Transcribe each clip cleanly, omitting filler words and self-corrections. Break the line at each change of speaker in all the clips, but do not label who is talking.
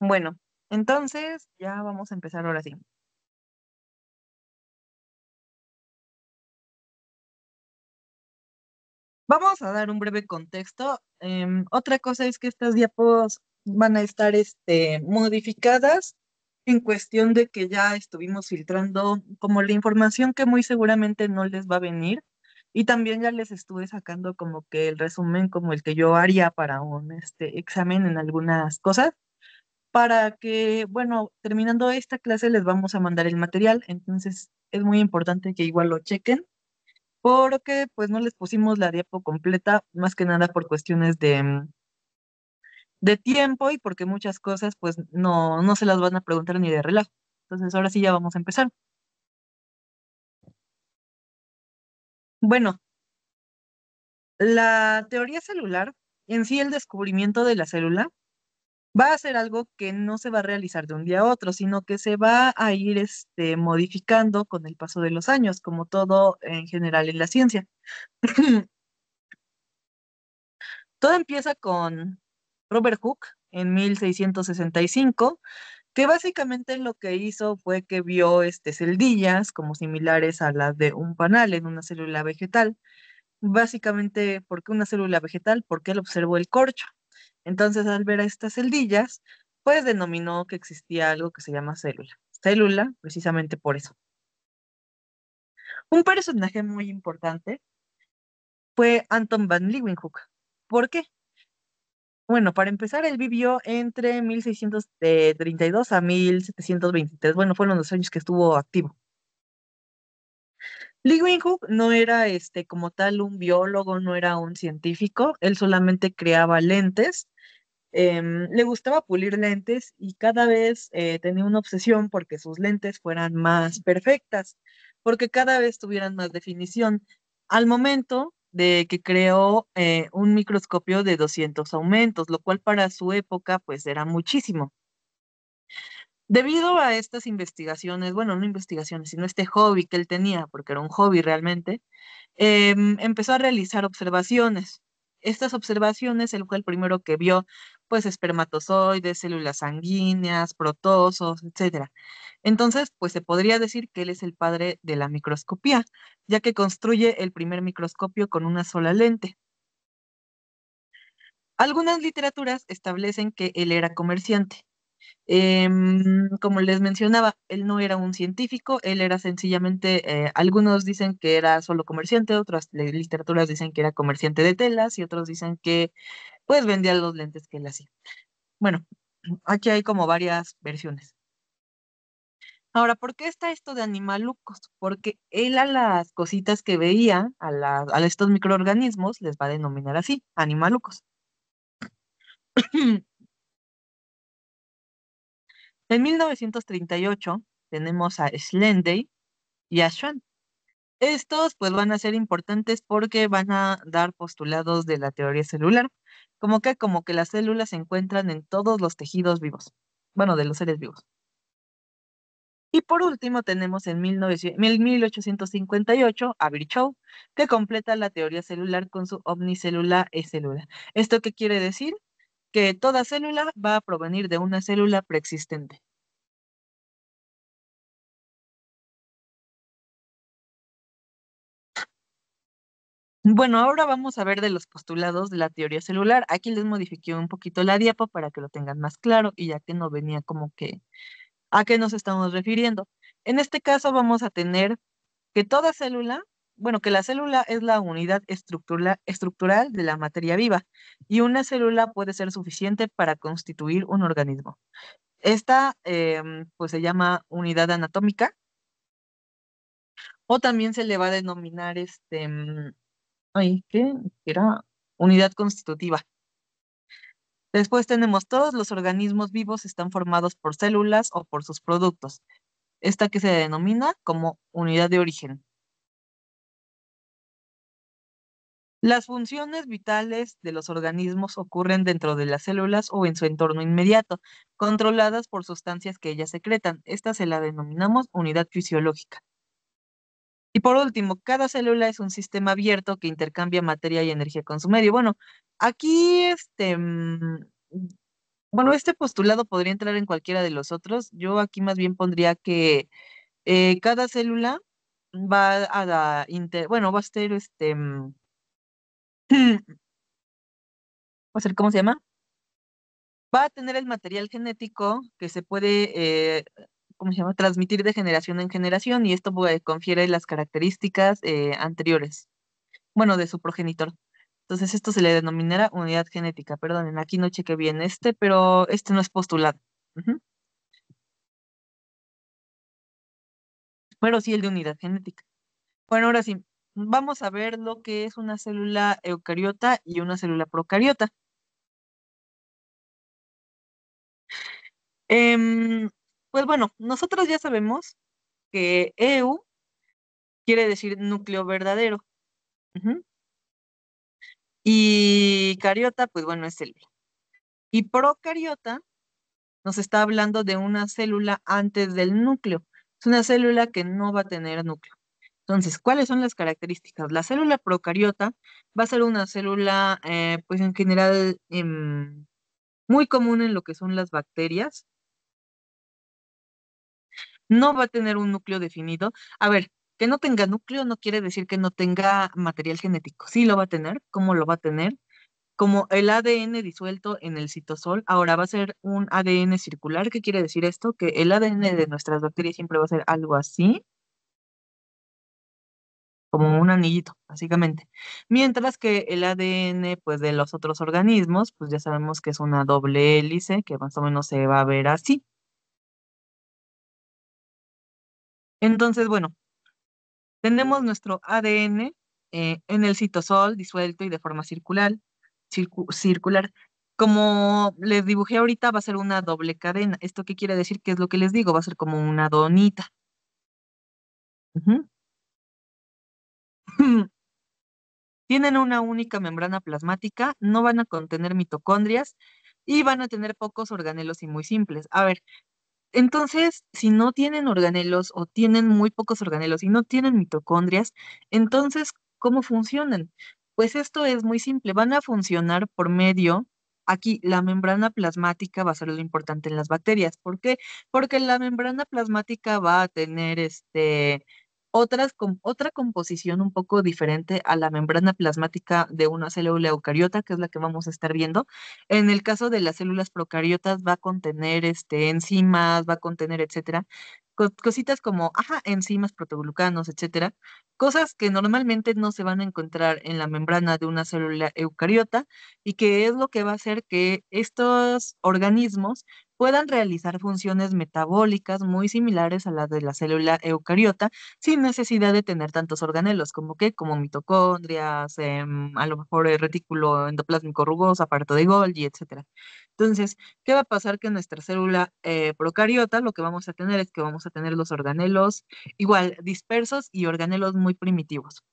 Bueno, entonces ya vamos a empezar ahora sí. Vamos a dar un breve contexto. Otra cosa es que estas diapos van a estar modificadas en cuestión de que ya estuvimos filtrando como la información que muy seguramente no les va a venir. Y también ya les estuve sacando como que el resumen como el que yo haría para un examen en algunas cosas, para que, bueno, terminando esta clase les vamos a mandar el material. Entonces es muy importante que igual lo chequen porque pues no les pusimos la diapo completa, más que nada por cuestiones de tiempo y porque muchas cosas pues no se las van a preguntar ni de relajo. Entonces ahora sí ya vamos a empezar. Bueno, la teoría celular, en sí el descubrimiento de la célula, va a ser algo que no se va a realizar de un día a otro, sino que se va a ir modificando con el paso de los años, como todo en general en la ciencia. Todo empieza con Robert Hooke en 1665, que básicamente lo que hizo fue que vio celdillas como similares a las de un panal en una célula vegetal. Básicamente, ¿por qué una célula vegetal? Porque él observó el corcho. Entonces, al ver a estas celdillas, pues denominó que existía algo que se llama célula. Célula, precisamente por eso. Un personaje muy importante fue Anton van Leeuwenhoek. ¿Por qué? Bueno, para empezar, él vivió entre 1632 a 1723. Bueno, fueron los años que estuvo activo. Lee Wing-hook no era como tal un biólogo, no era un científico, él solamente creaba lentes, le gustaba pulir lentes y cada vez tenía una obsesión porque sus lentes fueran más perfectas, porque cada vez tuvieran más definición. Al momento de que creó un microscopio de 200 aumentos, lo cual para su época pues era muchísimo. Debido a estas investigaciones, bueno, no investigaciones, sino este hobby que él tenía, porque era un hobby realmente, empezó a realizar observaciones. Estas observaciones, él fue el primero que vio, pues, espermatozoides, células sanguíneas, protozoos, etcétera. Entonces, pues, se podría decir que él es el padre de la microscopía, ya que construye el primer microscopio con una sola lente. Algunas literaturas establecen que él era comerciante. Como les mencionaba, él no era un científico, él era sencillamente, algunos dicen que era solo comerciante, otras literaturas dicen que era comerciante de telas y otros dicen que pues vendía los lentes que él hacía. Bueno, aquí hay como varias versiones. Ahora, ¿por qué está esto de animalucos? Porque él a las cositas que veía, a estos microorganismos, les va a denominar así, animalucos. En 1938 tenemos a Schlendey y a Schwann. Estos pues van a ser importantes porque van a dar postulados de la teoría celular, como que las células se encuentran en todos los tejidos vivos, bueno, de los seres vivos. Y por último tenemos en 1858 a Virchow, que completa la teoría celular con su omnicélula e célula. ¿Esto qué quiere decir? Que toda célula va a provenir de una célula preexistente. Bueno, ahora vamos a ver de los postulados de la teoría celular. Aquí les modifiqué un poquito la diapo para que lo tengan más claro y ya que no venía como que a qué nos estamos refiriendo. En este caso vamos a tener que toda célula, bueno, que la célula es la unidad estructural de la materia viva y una célula puede ser suficiente para constituir un organismo. Esta pues se llama unidad anatómica o también se le va a denominar ay, ¿qué? Era unidad constitutiva. Después tenemos todos los organismos vivos están formados por células o por sus productos. Esta que se denomina como unidad de origen. Las funciones vitales de los organismos ocurren dentro de las células o en su entorno inmediato, controladas por sustancias que ellas secretan. Esta se la denominamos unidad fisiológica. Y por último, cada célula es un sistema abierto que intercambia materia y energía con su medio. Bueno, aquí Bueno, este postulado podría entrar en cualquiera de los otros. Yo aquí más bien pondría que cada célula va a bueno, va a ser va a ser, ¿cómo se llama? Va a tener el material genético que se puede, ¿cómo se llama? Transmitir de generación en generación y esto pues, confiere las características anteriores, bueno, de su progenitor. Entonces esto se le denominará unidad genética. Perdonen, aquí no chequé bien pero este no es postulado. Ujú. Pero sí el de unidad genética. Bueno, ahora sí, vamos a ver lo que es una célula eucariota y una célula procariota. Em, pues bueno, nosotros ya sabemos que EU quiere decir núcleo verdadero. Ujú. Y cariota, pues bueno, es célula. Y procariota nos está hablando de una célula antes del núcleo. Es una célula que no va a tener núcleo. Entonces, ¿cuáles son las características? La célula procariota va a ser una célula, pues en general, muy común en lo que son las bacterias. No va a tener un núcleo definido. A ver, que no tenga núcleo no quiere decir que no tenga material genético. Sí lo va a tener. ¿Cómo lo va a tener? Como el ADN disuelto en el citosol, ahora va a ser un ADN circular. ¿Qué quiere decir esto? Que el ADN de nuestras bacterias siempre va a ser algo así, como un anillito, básicamente. Mientras que el ADN, pues, de los otros organismos, pues ya sabemos que es una doble hélice, que más o menos se va a ver así. Entonces, bueno, tenemos nuestro ADN en el citosol disuelto y de forma circular. Como les dibujé ahorita, va a ser una doble cadena. ¿Esto qué quiere decir? ¿Qué es lo que les digo? Va a ser como una donita. Ujú. Tienen una única membrana plasmática, no van a contener mitocondrias y van a tener pocos organelos y muy simples. A ver, entonces, si no tienen organelos o tienen muy pocos organelos y no tienen mitocondrias, entonces, ¿cómo funcionan? Pues esto es muy simple, van a funcionar por medio, aquí la membrana plasmática va a ser lo importante en las bacterias. ¿Por qué? Porque la membrana plasmática va a tener otra composición un poco diferente a la membrana plasmática de una célula eucariota, que es la que vamos a estar viendo. En el caso de las células procariotas va a contener enzimas, va a contener, etcétera, cositas como, ajá, enzimas, protoglucanos, etcétera, cosas que normalmente no se van a encontrar en la membrana de una célula eucariota y que es lo que va a hacer que estos organismos puedan realizar funciones metabólicas muy similares a las de la célula eucariota sin necesidad de tener tantos organelos, como mitocondrias, a lo mejor el retículo endoplásmico rugoso, aparato de Golgi, etcétera. Entonces, ¿qué va a pasar que en nuestra célula procariota lo que vamos a tener es que vamos a tener los organelos igual dispersos y organelos muy primitivos?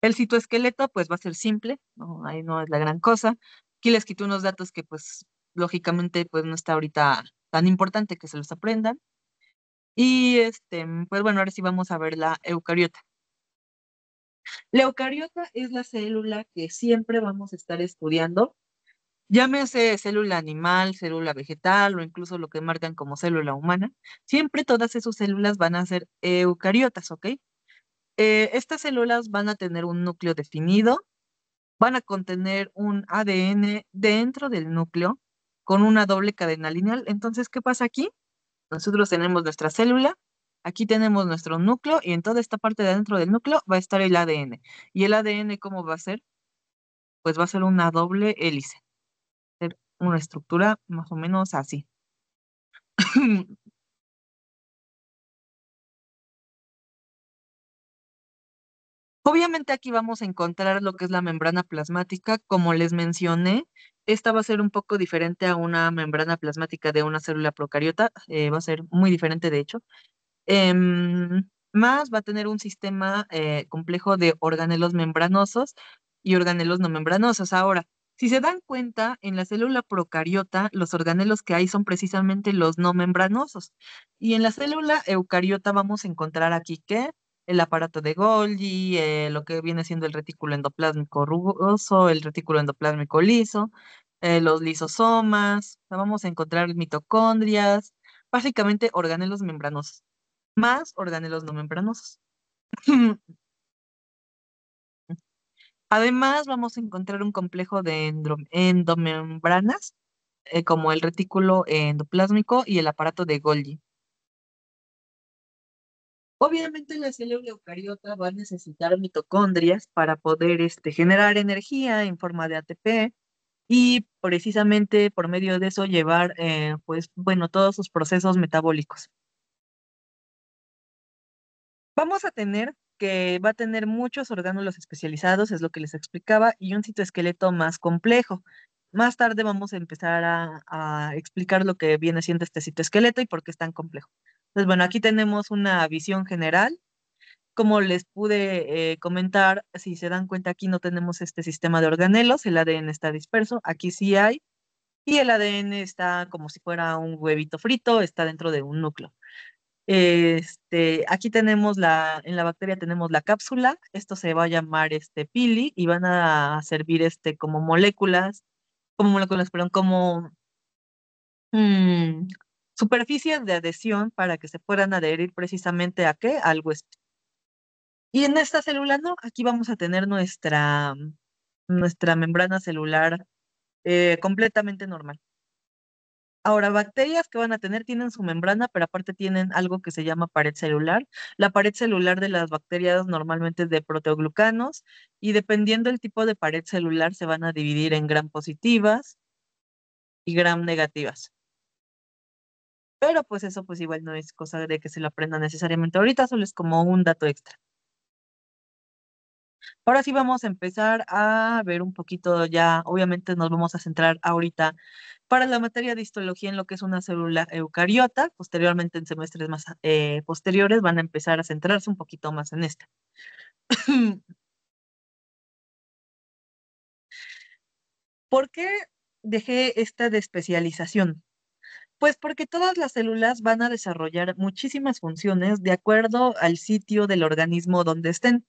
El citoesqueleto pues va a ser simple, ¿no? Ahí no es la gran cosa. Aquí les quito unos datos que pues lógicamente pues no está ahorita tan importante que se los aprendan. Y pues bueno, ahora sí vamos a ver la eucariota. La eucariota es la célula que siempre vamos a estar estudiando, llámese célula animal, célula vegetal o incluso lo que marcan como célula humana. Siempre todas esas células van a ser eucariotas, ¿ok? Estas células van a tener un núcleo definido, van a contener un ADN dentro del núcleo con una doble cadena lineal. Entonces, ¿qué pasa aquí? Nosotros tenemos nuestra célula, aquí tenemos nuestro núcleo y en toda esta parte de adentro del núcleo va a estar el ADN. ¿Y el ADN cómo va a ser? Pues va a ser una doble hélice, ser una estructura más o menos así. Obviamente aquí vamos a encontrar lo que es la membrana plasmática. Como les mencioné, esta va a ser un poco diferente a una membrana plasmática de una célula procariota, va a ser muy diferente de hecho. Más va a tener un sistema complejo de organelos membranosos y organelos no membranosos. Ahora, si se dan cuenta, en la célula procariota, los organelos que hay son precisamente los no membranosos. Y en la célula eucariota vamos a encontrar aquí, ¿qué? el aparato de Golgi, lo que viene siendo el retículo endoplásmico rugoso, el retículo endoplásmico liso, los lisosomas, o sea, vamos a encontrar mitocondrias, básicamente organelos membranosos, más organelos no membranosos. Además, vamos a encontrar un complejo de endomembranas, como el retículo endoplásmico y el aparato de Golgi. Obviamente la célula eucariota va a necesitar mitocondrias para poder generar energía en forma de ATP y precisamente por medio de eso llevar, pues, bueno, todos sus procesos metabólicos. Vamos a tener que va a tener muchos orgánulos especializados, es lo que les explicaba, y un citoesqueleto más complejo. Más tarde vamos a empezar a explicar lo que viene siendo este citoesqueleto y por qué es tan complejo. Entonces, bueno, aquí tenemos una visión general. Como les pude comentar, si se dan cuenta, aquí no tenemos este sistema de organelos, el ADN está disperso, aquí sí hay, y el ADN está como si fuera un huevito frito, está dentro de un núcleo. Aquí tenemos en la bacteria tenemos la cápsula, esto se va a llamar pili y van a servir como moléculas, perdón, como mm, superficies de adhesión para que se puedan adherir precisamente a qué, al huésped. Y en esta célula no, aquí vamos a tener nuestra membrana celular completamente normal. Ahora, bacterias que van a tener tienen su membrana, pero aparte tienen algo que se llama pared celular. La pared celular de las bacterias normalmente es de proteoglucanos y dependiendo del tipo de pared celular se van a dividir en gram positivas y gram negativas. Pero pues eso pues igual no es cosa de que se lo aprendan necesariamente ahorita, solo es como un dato extra. Ahora sí vamos a empezar a ver un poquito ya, obviamente nos vamos a centrar ahorita para la materia de histología en lo que es una célula eucariota, posteriormente en semestres más posteriores van a empezar a centrarse un poquito más en esta. ¿Por qué dejé esta de especialización? Pues porque todas las células van a desarrollar muchísimas funciones de acuerdo al sitio del organismo donde estén.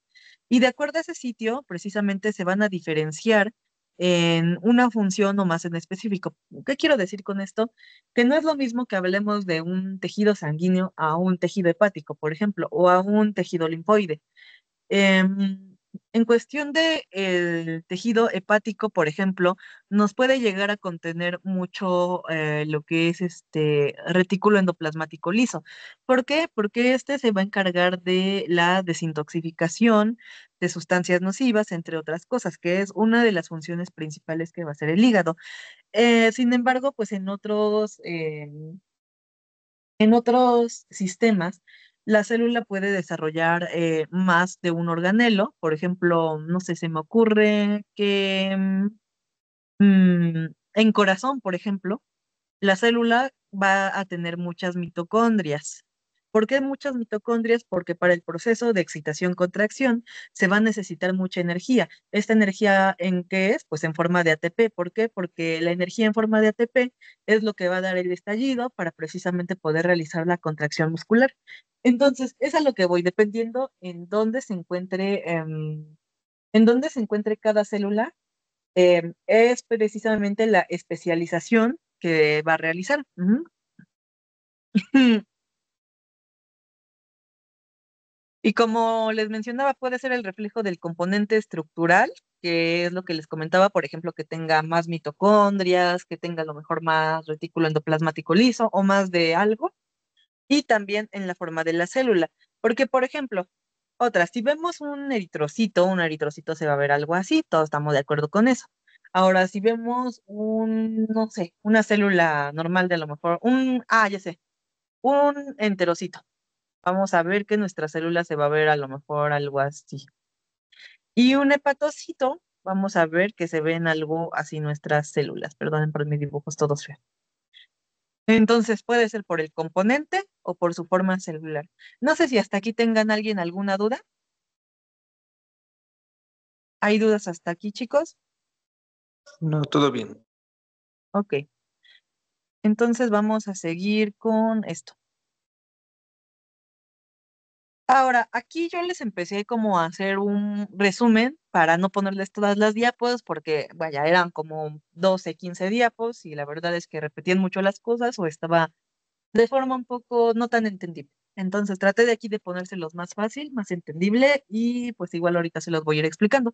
Y de acuerdo a ese sitio, precisamente se van a diferenciar en una función o más en específico. ¿Qué quiero decir con esto? Que no es lo mismo que hablemos de un tejido sanguíneo a un tejido hepático, por ejemplo, o a un tejido linfoide. En cuestión de el tejido hepático, por ejemplo, nos puede llegar a contener mucho lo que es este retículo endoplasmático liso. ¿Por qué? Porque este se va a encargar de la desintoxicación de sustancias nocivas, entre otras cosas, que es una de las funciones principales que va a hacer el hígado. Sin embargo, pues en otros sistemas, la célula puede desarrollar más de un organelo. Por ejemplo, no sé, se me ocurre que en corazón, por ejemplo, la célula va a tener muchas mitocondrias. ¿Por qué muchas mitocondrias? Porque para el proceso de excitación-contracción se va a necesitar mucha energía. ¿Esta energía en qué es? Pues en forma de ATP. ¿Por qué? Porque la energía en forma de ATP es lo que va a dar el estallido para precisamente poder realizar la contracción muscular. Entonces, es a lo que voy, dependiendo en dónde se encuentre cada célula, es precisamente la especialización que va a realizar. Ujú. Y como les mencionaba, puede ser el reflejo del componente estructural, que es lo que les comentaba, por ejemplo, que tenga más mitocondrias, que tenga a lo mejor más retículo endoplasmático liso o más de algo, y también en la forma de la célula. Porque, por ejemplo, si vemos un eritrocito se va a ver algo así, todos estamos de acuerdo con eso. Ahora, si vemos no sé, una célula normal de a lo mejor, ya sé, un enterocito. Vamos a ver que nuestra célula se va a ver a lo mejor algo así. Y un hepatocito, vamos a ver que se ven algo así nuestras células. Perdonen por mis dibujos todos feos. Entonces puede ser por el componente o por su forma celular. No sé si hasta aquí tengan alguien alguna duda. ¿Hay dudas hasta aquí, chicos?
No, todo bien.
Ok. Entonces vamos a seguir con esto. Ahora, aquí yo les empecé como a hacer un resumen para no ponerles todas las diapos, porque, vaya, eran como 12, 15 diapos y la verdad es que repetían mucho las cosas o estaba de forma un poco no tan entendible. Entonces traté de aquí de ponérselos más fácil, más entendible y pues igual ahorita se los voy a ir explicando.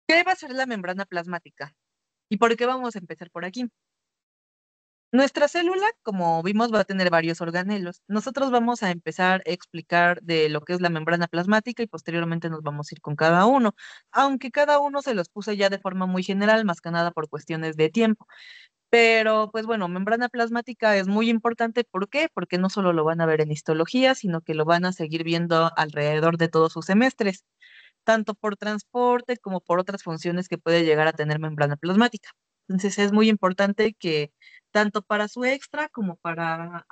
¿Qué va a ser la membrana plasmática? ¿Y por qué vamos a empezar por aquí? Nuestra célula, como vimos, va a tener varios organelos. Nosotros vamos a empezar a explicar de lo que es la membrana plasmática y posteriormente nos vamos a ir con cada uno, aunque cada uno se los puse ya de forma muy general, más que nada por cuestiones de tiempo. Pero, pues bueno, membrana plasmática es muy importante. ¿Por qué? Porque no solo lo van a ver en histología, sino que lo van a seguir viendo alrededor de todos sus semestres, tanto por transporte como por otras funciones que puede llegar a tener membrana plasmática. Entonces es muy importante que tanto para su extra como para,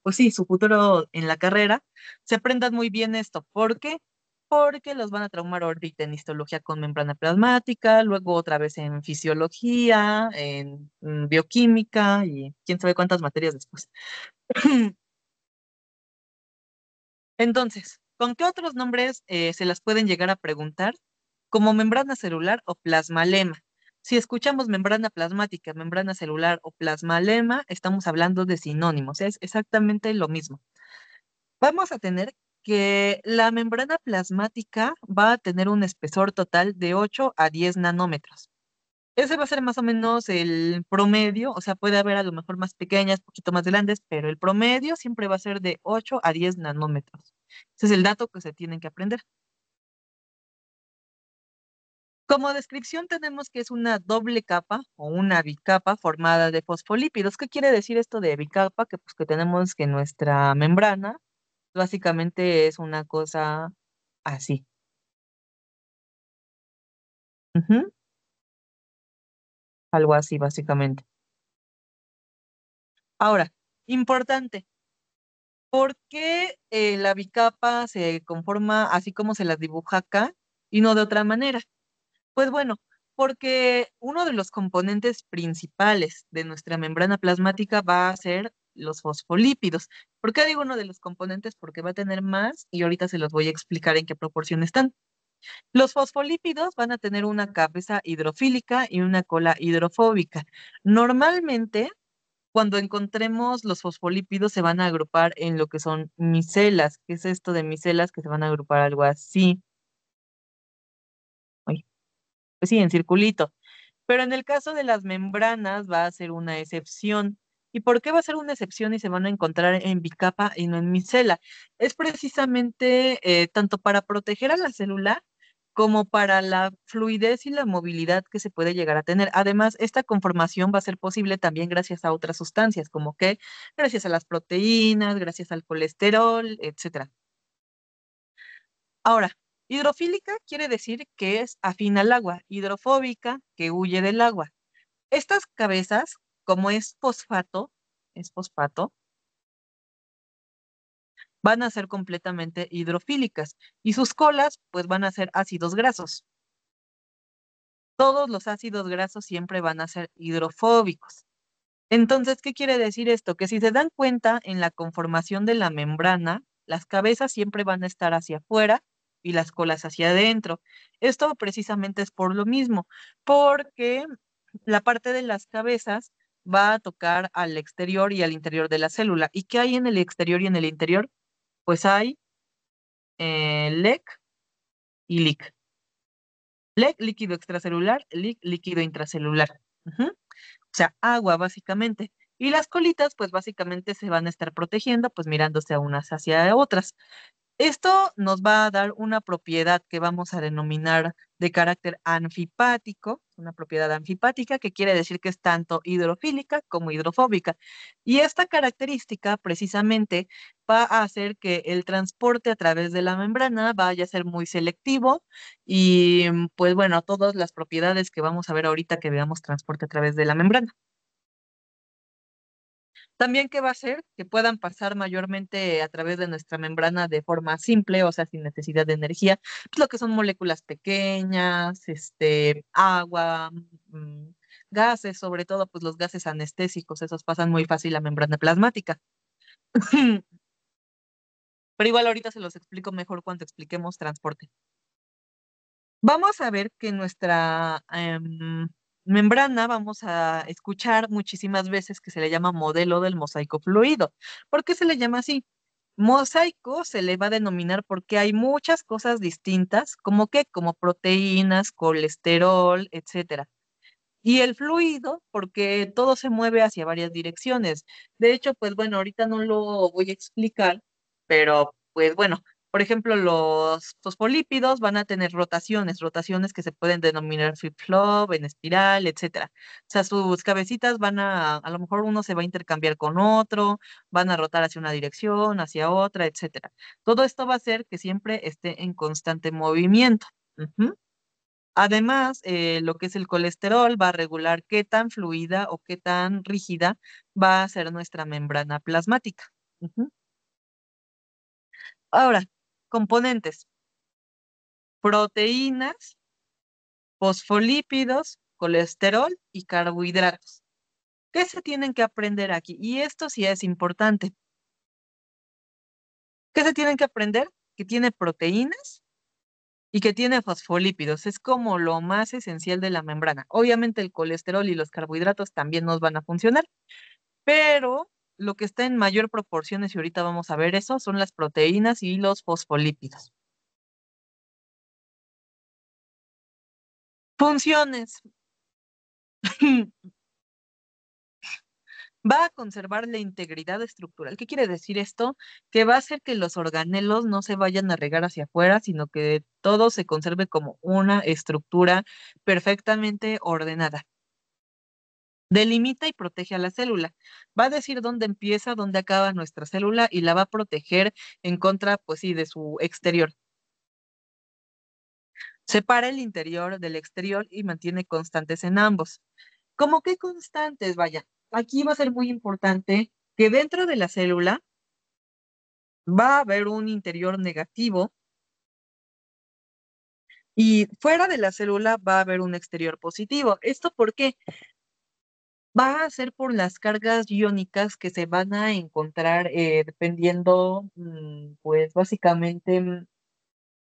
pues sí, su futuro en la carrera, se aprendan muy bien esto. ¿Por qué? Porque los van a traumar ahorita en histología con membrana plasmática, luego otra vez en fisiología, en bioquímica y quién sabe cuántas materias después. Entonces, ¿con qué otros nombres se las pueden llegar a preguntar? Como membrana celular o plasmalema. Si escuchamos membrana plasmática, membrana celular o plasmalema, estamos hablando de sinónimos, es exactamente lo mismo. Vamos a tener que la membrana plasmática va a tener un espesor total de 8 a 10 nanómetros. Ese va a ser más o menos el promedio, o sea, puede haber a lo mejor más pequeñas, poquito más grandes, pero el promedio siempre va a ser de 8 a 10 nanómetros. Ese es el dato que se tienen que aprender. Como descripción tenemos que es una doble capa o una bicapa formada de fosfolípidos. ¿Qué quiere decir esto de bicapa? Que pues que tenemos que nuestra membrana básicamente es una cosa así. Ujú, algo así básicamente. Ahora, importante, ¿por qué la bicapa se conforma así como se las dibuja acá y no de otra manera? Pues bueno, porque uno de los componentes principales de nuestra membrana plasmática va a ser los fosfolípidos. ¿Por qué digo uno de los componentes? Porque va a tener más y ahorita se los voy a explicar en qué proporción están. Los fosfolípidos van a tener una cabeza hidrofílica y una cola hidrofóbica. Normalmente, cuando encontremos los fosfolípidos, se van a agrupar en lo que son micelas. ¿Qué es esto de micelas? Que se van a agrupar algo así. Ay, pues sí, en circulito. Pero en el caso de las membranas va a ser una excepción. ¿Y por qué va a ser una excepción y se van a encontrar en bicapa y no en micela? Es precisamente tanto para proteger a la célula como para la fluidez y la movilidad que se puede llegar a tener. Además, esta conformación va a ser posible también gracias a otras sustancias, como que gracias a las proteínas, gracias al colesterol, etcétera. Ahora, hidrofílica quiere decir que es afín al agua, hidrofóbica que huye del agua. Estas cabezas, como es fosfato, van a ser completamente hidrofílicas y sus colas, pues van a ser ácidos grasos. Todos los ácidos grasos siempre van a ser hidrofóbicos. Entonces, ¿qué quiere decir esto? Que si se dan cuenta en la conformación de la membrana, las cabezas siempre van a estar hacia afuera y las colas hacia adentro. Esto precisamente es por lo mismo, porque la parte de las cabezas va a tocar al exterior y al interior de la célula. ¿Y qué hay en el exterior y en el interior? Pues hay LEC y LIC. LEC, líquido extracelular, LIC, líquido intracelular. Ujú. O sea, agua básicamente. Y las colitas, pues básicamente se van a estar protegiendo, pues mirándose a unas hacia otras. Esto nos va a dar una propiedad que vamos a denominar de carácter anfipático, una propiedad anfipática que quiere decir que es tanto hidrofílica como hidrofóbica. Y esta característica precisamente va a hacer que el transporte a través de la membrana vaya a ser muy selectivo y pues bueno, todas las propiedades que vamos a ver ahorita que veamos transporte a través de la membrana. También, ¿qué va a hacer? Que puedan pasar mayormente a través de nuestra membrana de forma simple, o sea, sin necesidad de energía, pues lo que son moléculas pequeñas, agua, mm, gases, sobre todo, pues los gases anestésicos, esos pasan muy fácil a membrana plasmática. pero igual ahorita se los explico mejor cuando expliquemos transporte. Vamos a ver que nuestra membrana vamos a escuchar muchísimas veces que se le llama modelo del mosaico fluido. ¿Por qué se le llama así? Mosaico se le va a denominar porque hay muchas cosas distintas, como proteínas, colesterol, etcétera. Y el fluido, porque todo se mueve hacia varias direcciones. De hecho, pues bueno, ahorita no lo voy a explicar, pero pues bueno, por ejemplo, los fosfolípidos van a tener rotaciones que se pueden denominar flip-flop, en espiral, etcétera. O sea, sus cabecitas a lo mejor uno se va a intercambiar con otro, van a rotar hacia una dirección, hacia otra, etcétera. Todo esto va a hacer que siempre esté en constante movimiento. Ujú. Además, lo que es el colesterol va a regular qué tan fluida o qué tan rígida va a ser nuestra membrana plasmática. Ujú. Ahora, componentes: proteínas, fosfolípidos, colesterol y carbohidratos. ¿Qué se tienen que aprender aquí? Y esto sí es importante. ¿Qué se tienen que aprender? Que tiene proteínas y que tiene fosfolípidos. Es como lo más esencial de la membrana. Obviamente el colesterol y los carbohidratos también nos van a funcionar, pero lo que está en mayor proporciones, y ahorita vamos a ver eso, son las proteínas y los fosfolípidos. Funciones. Va a conservar la integridad estructural. ¿Qué quiere decir esto? Que va a hacer que los organelos no se vayan a regar hacia afuera, sino que todo se conserve como una estructura perfectamente ordenada. Delimita y protege a la célula. Va a decir dónde empieza, dónde acaba nuestra célula y la va a proteger en contra, pues sí, de su exterior. Separa el interior del exterior y mantiene constantes en ambos. ¿Cómo qué constantes? Vaya, aquí va a ser muy importante que dentro de la célula va a haber un interior negativo y fuera de la célula va a haber un exterior positivo. ¿Esto por qué? Va a ser por las cargas iónicas que se van a encontrar dependiendo, pues básicamente,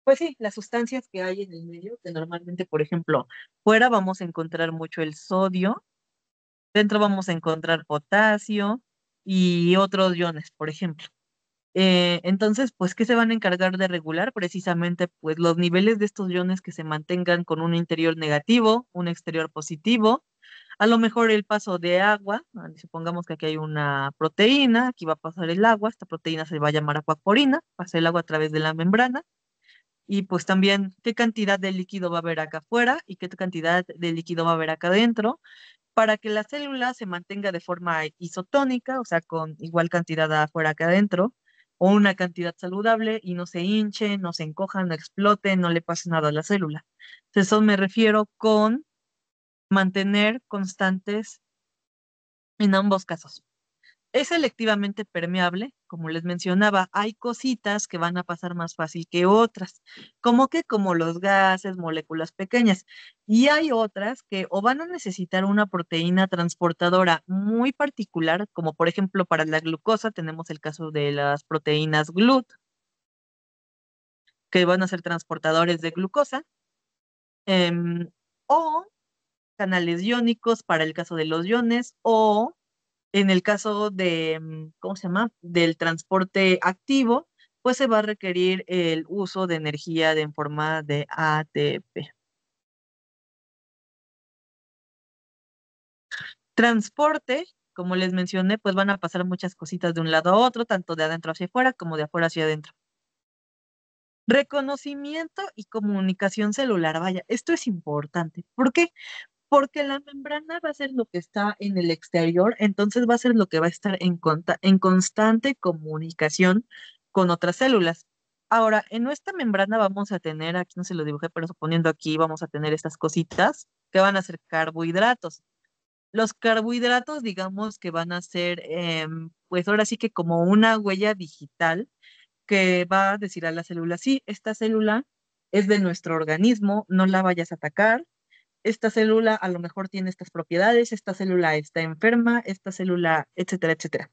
pues sí, las sustancias que hay en el medio, que normalmente, por ejemplo, fuera vamos a encontrar mucho el sodio. Dentro vamos a encontrar potasio y otros iones, por ejemplo. Entonces, pues, ¿qué se van a encargar de regular? Precisamente, pues, los niveles de estos iones que se mantengan con un interior negativo, un exterior positivo. A lo mejor el paso de agua, supongamos que aquí hay una proteína, aquí va a pasar el agua, esta proteína se va a llamar aquaporina, pasa el agua a través de la membrana. Y pues también qué cantidad de líquido va a haber acá afuera y qué cantidad de líquido va a haber acá adentro para que la célula se mantenga de forma isotónica, o sea, con igual cantidad afuera que adentro, o una cantidad saludable y no se hinche, no se encoja, no explote, no le pase nada a la célula. Eso me refiero con mantener constantes en ambos casos. Es selectivamente permeable, como les mencionaba, hay cositas que van a pasar más fácil que otras, como los gases, moléculas pequeñas, y hay otras que o van a necesitar una proteína transportadora muy particular, como por ejemplo para la glucosa tenemos el caso de las proteínas GLUT, que van a ser transportadores de glucosa, em, o canales iónicos para el caso de los iones, o en el caso de, ¿cómo se llama? Del transporte activo, pues se va a requerir el uso de energía en forma de ATP. Transporte, como les mencioné, pues van a pasar muchas cositas de un lado a otro, tanto de adentro hacia afuera como de afuera hacia adentro. Reconocimiento y comunicación celular, vaya, esto es importante. ¿Por qué? Porque la membrana va a ser lo que está en el exterior, entonces va a ser lo que va a estar en constante comunicación con otras células. Ahora, en nuestra membrana vamos a tener, aquí no se lo dibujé, pero suponiendo aquí vamos a tener estas cositas que van a ser carbohidratos. Los carbohidratos, digamos que van a ser, pues ahora sí que como una huella digital que va a decir a la célula, sí, esta célula es de nuestro organismo, no la vayas a atacar, esta célula a lo mejor tiene estas propiedades, esta célula está enferma, esta célula, etcétera, etcétera.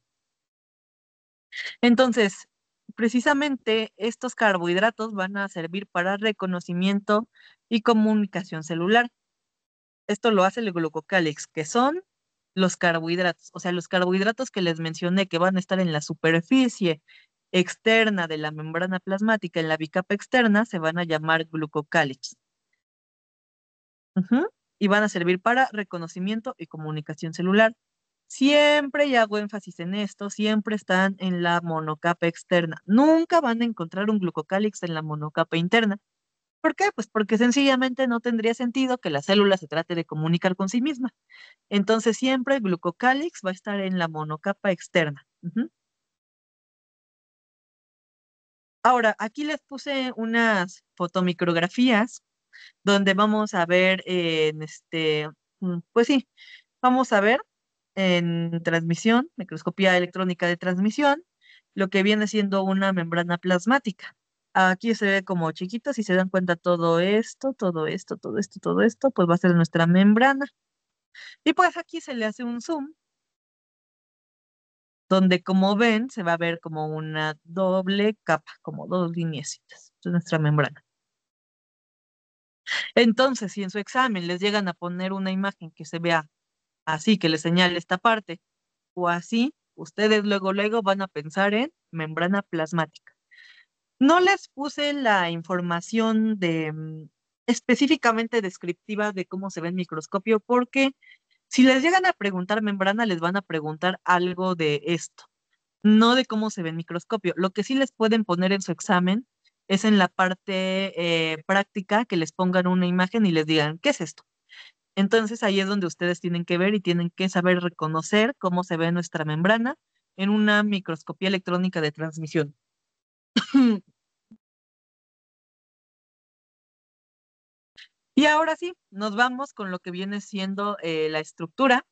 Entonces, precisamente estos carbohidratos van a servir para reconocimiento y comunicación celular. Esto lo hace el glucocálix, que son los carbohidratos, o sea, los carbohidratos que les mencioné que van a estar en la superficie externa de la membrana plasmática, en la bicapa externa, se van a llamar glucocálix. Ujú. Y van a servir para reconocimiento y comunicación celular. Siempre, y hago énfasis en esto, siempre están en la monocapa externa. Nunca van a encontrar un glucocálix en la monocapa interna. ¿Por qué? Pues porque sencillamente no tendría sentido que la célula se trate de comunicar con sí misma. Entonces siempre el glucocálix va a estar en la monocapa externa. Ujú. Ahora, aquí les puse unas fotomicrografías donde vamos a ver pues sí, vamos a ver en transmisión, microscopía electrónica de transmisión, lo que viene siendo una membrana plasmática. Aquí se ve como chiquito, si se dan cuenta todo esto, todo esto, todo esto, todo esto, pues va a ser nuestra membrana. Y pues aquí se le hace un zoom, donde como ven, se va a ver como una doble capa, como dos lineecitas. Esta es nuestra membrana. Entonces, si en su examen les llegan a poner una imagen que se vea así, que les señale esta parte, o así, ustedes luego van a pensar en membrana plasmática. No les puse la información específicamente descriptiva de cómo se ve en microscopio, porque si les llegan a preguntar membrana, les van a preguntar algo de esto, no de cómo se ve en microscopio. Lo que sí les pueden poner en su examen es en la parte práctica que les pongan una imagen y les digan, ¿qué es esto? Entonces ahí es donde ustedes tienen que ver y tienen que saber reconocer cómo se ve nuestra membrana en una microscopía electrónica de transmisión. Y ahora sí, nos vamos con lo que viene siendo la estructura,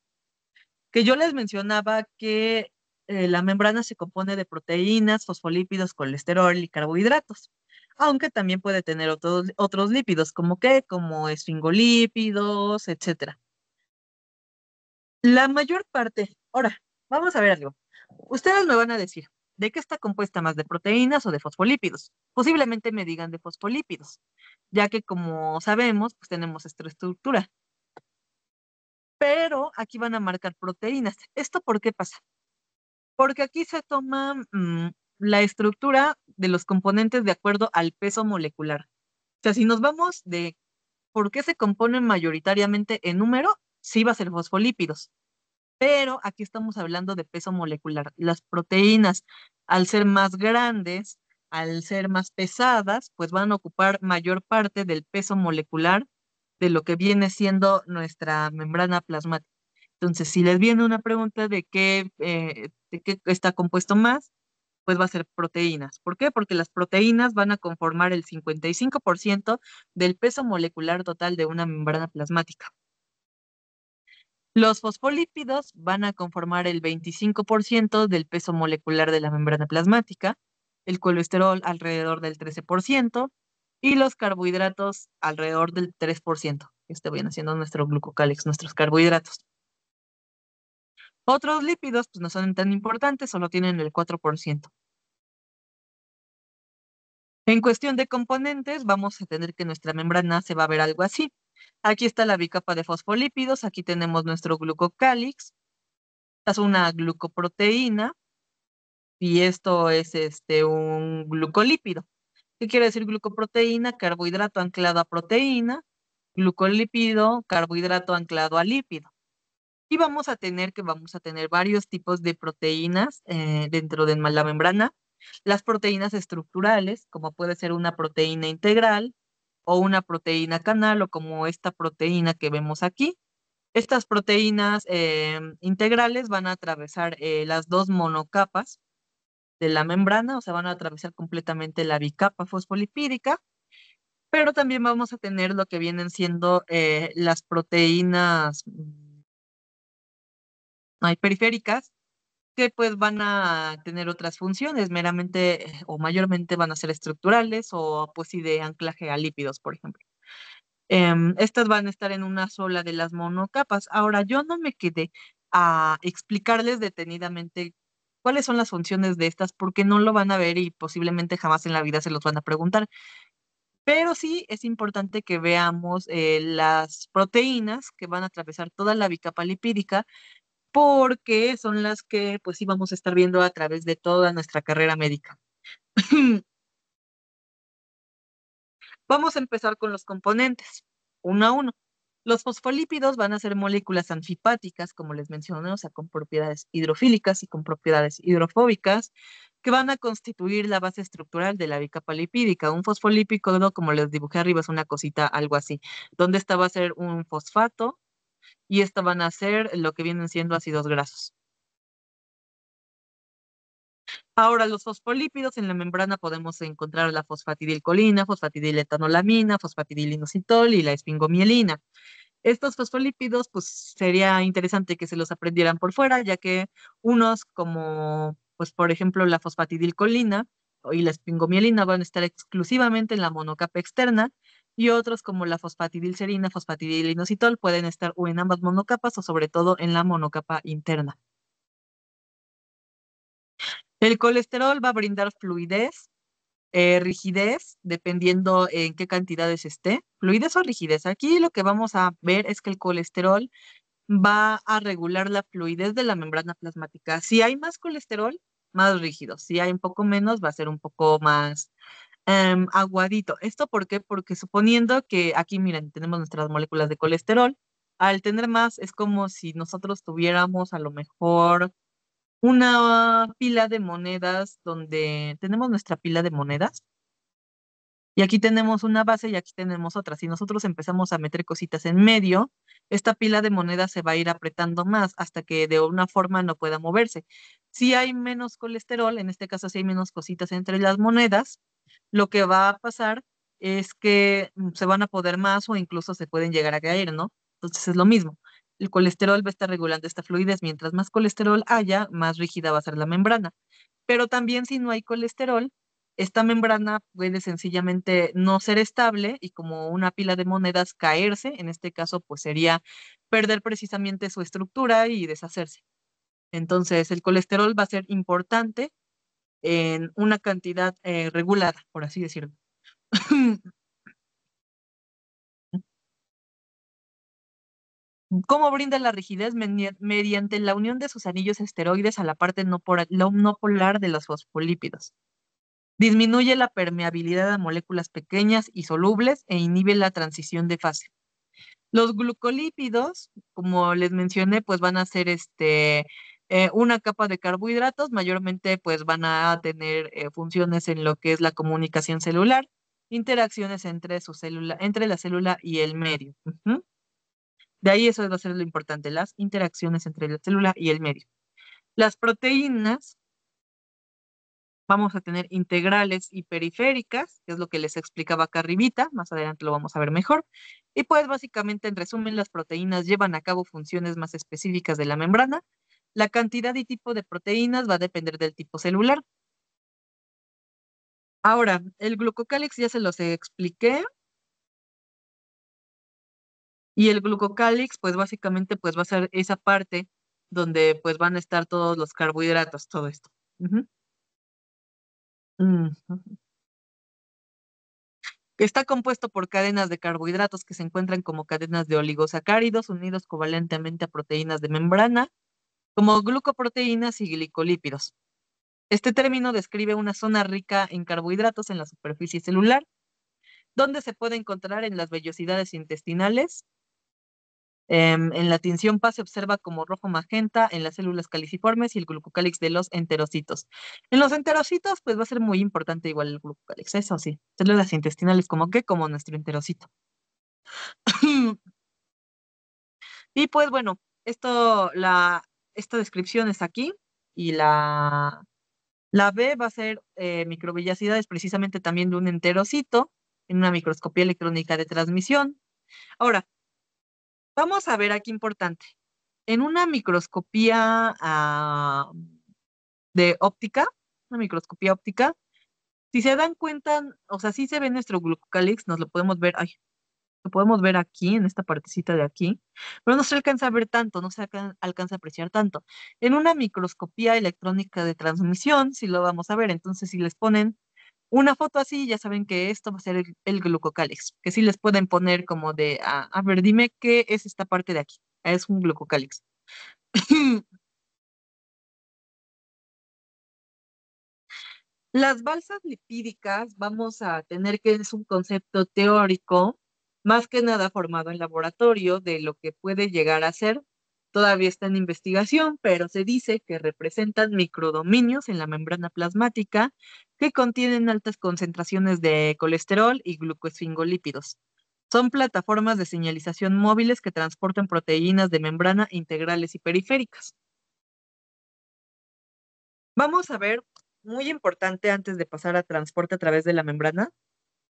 que yo les mencionaba que la membrana se compone de proteínas, fosfolípidos, colesterol y carbohidratos, aunque también puede tener otros lípidos, como como esfingolípidos, etcétera. La mayor parte, ahora, vamos a ver algo. Ustedes me van a decir, ¿de qué está compuesta más, de proteínas o de fosfolípidos? Posiblemente me digan de fosfolípidos, ya que como sabemos, pues tenemos esta estructura. Pero aquí van a marcar proteínas. ¿Esto por qué pasa? Porque aquí se toma la estructura de los componentes de acuerdo al peso molecular. O sea, si nos vamos de por qué se componen mayoritariamente en número, sí va a ser fosfolípidos. Pero aquí estamos hablando de peso molecular. Las proteínas, al ser más grandes, al ser más pesadas, pues van a ocupar mayor parte del peso molecular de lo que viene siendo nuestra membrana plasmática. Entonces, si les viene una pregunta de qué está compuesto más, pues va a ser proteínas. ¿Por qué? Porque las proteínas van a conformar el 55% del peso molecular total de una membrana plasmática. Los fosfolípidos van a conformar el 25% del peso molecular de la membrana plasmática, el colesterol alrededor del 13% y los carbohidratos alrededor del 3%. Este viene siendo nuestro glucocálix, nuestros carbohidratos. Otros lípidos pues no son tan importantes, solo tienen el 4%. En cuestión de componentes, vamos a tener que nuestra membrana se va a ver algo así. Aquí está la bicapa de fosfolípidos, aquí tenemos nuestro glucocálix, esta es una glucoproteína y esto es un glucolípido. ¿Qué quiere decir glucoproteína? Carbohidrato anclado a proteína, glucolípido, carbohidrato anclado a lípido. Y vamos a tener varios tipos de proteínas dentro de la membrana. Las proteínas estructurales, como puede ser una proteína integral o una proteína canal o como esta proteína que vemos aquí. Estas proteínas integrales van a atravesar las dos monocapas de la membrana, o sea, van a atravesar completamente la bicapa fosfolipídica, pero también vamos a tener lo que vienen siendo las proteínas periféricas, que pues van a tener otras funciones, meramente o mayormente van a ser estructurales o pues sí de anclaje a lípidos, por ejemplo. Estas van a estar en una sola de las monocapas. Ahora, yo no me quedé a explicarles detenidamente cuáles son las funciones de estas, porque no lo van a ver y posiblemente jamás en la vida se los van a preguntar. Pero sí es importante que veamos las proteínas que van a atravesar toda la bicapa lipídica, porque son las que pues sí vamos a estar viendo a través de toda nuestra carrera médica. Vamos a empezar con los componentes, uno a uno. Los fosfolípidos van a ser moléculas anfipáticas, como les mencioné, o sea, con propiedades hidrofílicas y con propiedades hidrofóbicas, que van a constituir la base estructural de la bicapa lipídica. Un fosfolípido, como les dibujé arriba, es una cosita, algo así, donde esta va a ser un fosfato y esta van a ser lo que vienen siendo ácidos grasos. Ahora, los fosfolípidos en la membrana podemos encontrar la fosfatidilcolina, fosfatidiletonolamina, fosfatidilinositol y la esfingomielina. Estos fosfolípidos, pues sería interesante que se los aprendieran por fuera, ya que unos como, pues por ejemplo, la fosfatidilcolina y la esfingomielina van a estar exclusivamente en la monocapa externa y otros como la fosfatidilcerina, fosfatidilinositol pueden estar o en ambas monocapas o sobre todo en la monocapa interna. El colesterol va a brindar fluidez, rigidez, dependiendo en qué cantidades esté, fluidez o rigidez. Aquí lo que vamos a ver es que el colesterol va a regular la fluidez de la membrana plasmática. Si hay más colesterol, más rígido. Si hay un poco menos, va a ser un poco más aguadito. ¿Esto por qué? Porque suponiendo que aquí, miren, tenemos nuestras moléculas de colesterol, al tener más es como si nosotros tuviéramos a lo mejor una pila de monedas donde tenemos nuestra pila de monedas y aquí tenemos una base y aquí tenemos otra. Si nosotros empezamos a meter cositas en medio, esta pila de monedas se va a ir apretando más hasta que de una forma no pueda moverse. Si hay menos colesterol, en este caso si hay menos cositas entre las monedas, lo que va a pasar es que se van a poder más o incluso se pueden llegar a caer, ¿no? Entonces es lo mismo. El colesterol va a estar regulando esta fluidez. Mientras más colesterol haya, más rígida va a ser la membrana. Pero también si no hay colesterol, esta membrana puede sencillamente no ser estable y como una pila de monedas caerse, en este caso pues sería perder precisamente su estructura y deshacerse. Entonces el colesterol va a ser importante en una cantidad regulada, por así decirlo. ¿Cómo brinda la rigidez? Mediante la unión de sus anillos esteroides a la parte no polar de los fosfolípidos. Disminuye la permeabilidad a moléculas pequeñas y solubles e inhibe la transición de fase. Los glucolípidos, como les mencioné, pues van a ser una capa de carbohidratos, mayormente pues van a tener funciones en lo que es la comunicación celular, interacciones entre entre la célula y el medio. Ujú. De ahí eso va a ser lo importante, las interacciones entre la célula y el medio. Las proteínas vamos a tener integrales y periféricas, que es lo que les explicaba acá arribita, más adelante lo vamos a ver mejor. Y pues básicamente, en resumen, las proteínas llevan a cabo funciones más específicas de la membrana. La cantidad y tipo de proteínas va a depender del tipo celular. Ahora, el glucocálix ya se los expliqué, y el glucocálix, pues básicamente, pues va a ser esa parte donde pues van a estar todos los carbohidratos, todo esto. Ujú. Ujú. Está compuesto por cadenas de carbohidratos que se encuentran como cadenas de oligosacáridos unidos covalentemente a proteínas de membrana, como glucoproteínas y glicolípidos. Este término describe una zona rica en carbohidratos en la superficie celular, donde se puede encontrar en las vellosidades intestinales. En la tinción PA se observa como rojo magenta en las células caliciformes y el glucocálix de los enterocitos. En los enterocitos, pues va a ser muy importante igual el glucocálix, eso sí. Células intestinales como que, como nuestro enterocito. Y pues bueno, esta descripción es aquí y la B va a ser microvellosidades precisamente también de un enterocito en una microscopía electrónica de transmisión. Ahora, vamos a ver aquí importante. En una microscopía de óptica, una microscopía óptica, si se dan cuenta, o sea, si se ve nuestro glucocálix, nos lo podemos ver, ay, que podemos ver aquí, en esta partecita de aquí, pero no se alcanza a ver tanto, no se alcanza a apreciar tanto. En una microscopía electrónica de transmisión, sí lo vamos a ver. Entonces, si les ponen una foto así, ya saben que esto va a ser el glucocálix, que sí les pueden poner como de, a ver, dime qué es esta parte de aquí. Es un glucocálix. Las balsas lipídicas, vamos a tener que es un concepto teórico, más que nada formado en laboratorio, de lo que puede llegar a ser. Todavía está en investigación, pero se dice que representan microdominios en la membrana plasmática que contienen altas concentraciones de colesterol y glucosfingolípidos. Son plataformas de señalización móviles que transportan proteínas de membrana integrales y periféricas. Vamos a ver, muy importante antes de pasar a transporte a través de la membrana,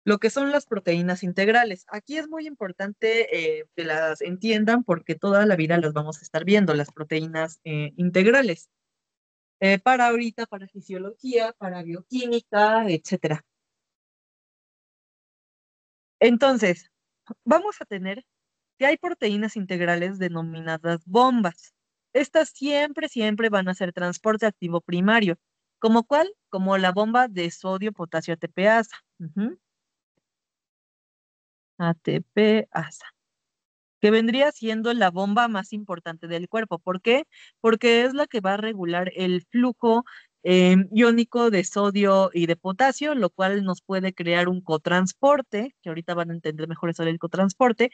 lo que son las proteínas integrales. Aquí es muy importante que las entiendan porque toda la vida las vamos a estar viendo, las proteínas integrales. Para ahorita, para fisiología, para bioquímica, etcétera. Entonces, vamos a tener que hay proteínas integrales denominadas bombas. Estas siempre van a ser transporte activo primario. ¿Como cuál? Como la bomba de sodio potasio ATPasa. ATPasa, que vendría siendo la bomba más importante del cuerpo. ¿Por qué? Porque es la que va a regular el flujo iónico de sodio y de potasio, lo cual nos puede crear un cotransporte, que ahorita van a entender mejor eso del cotransporte,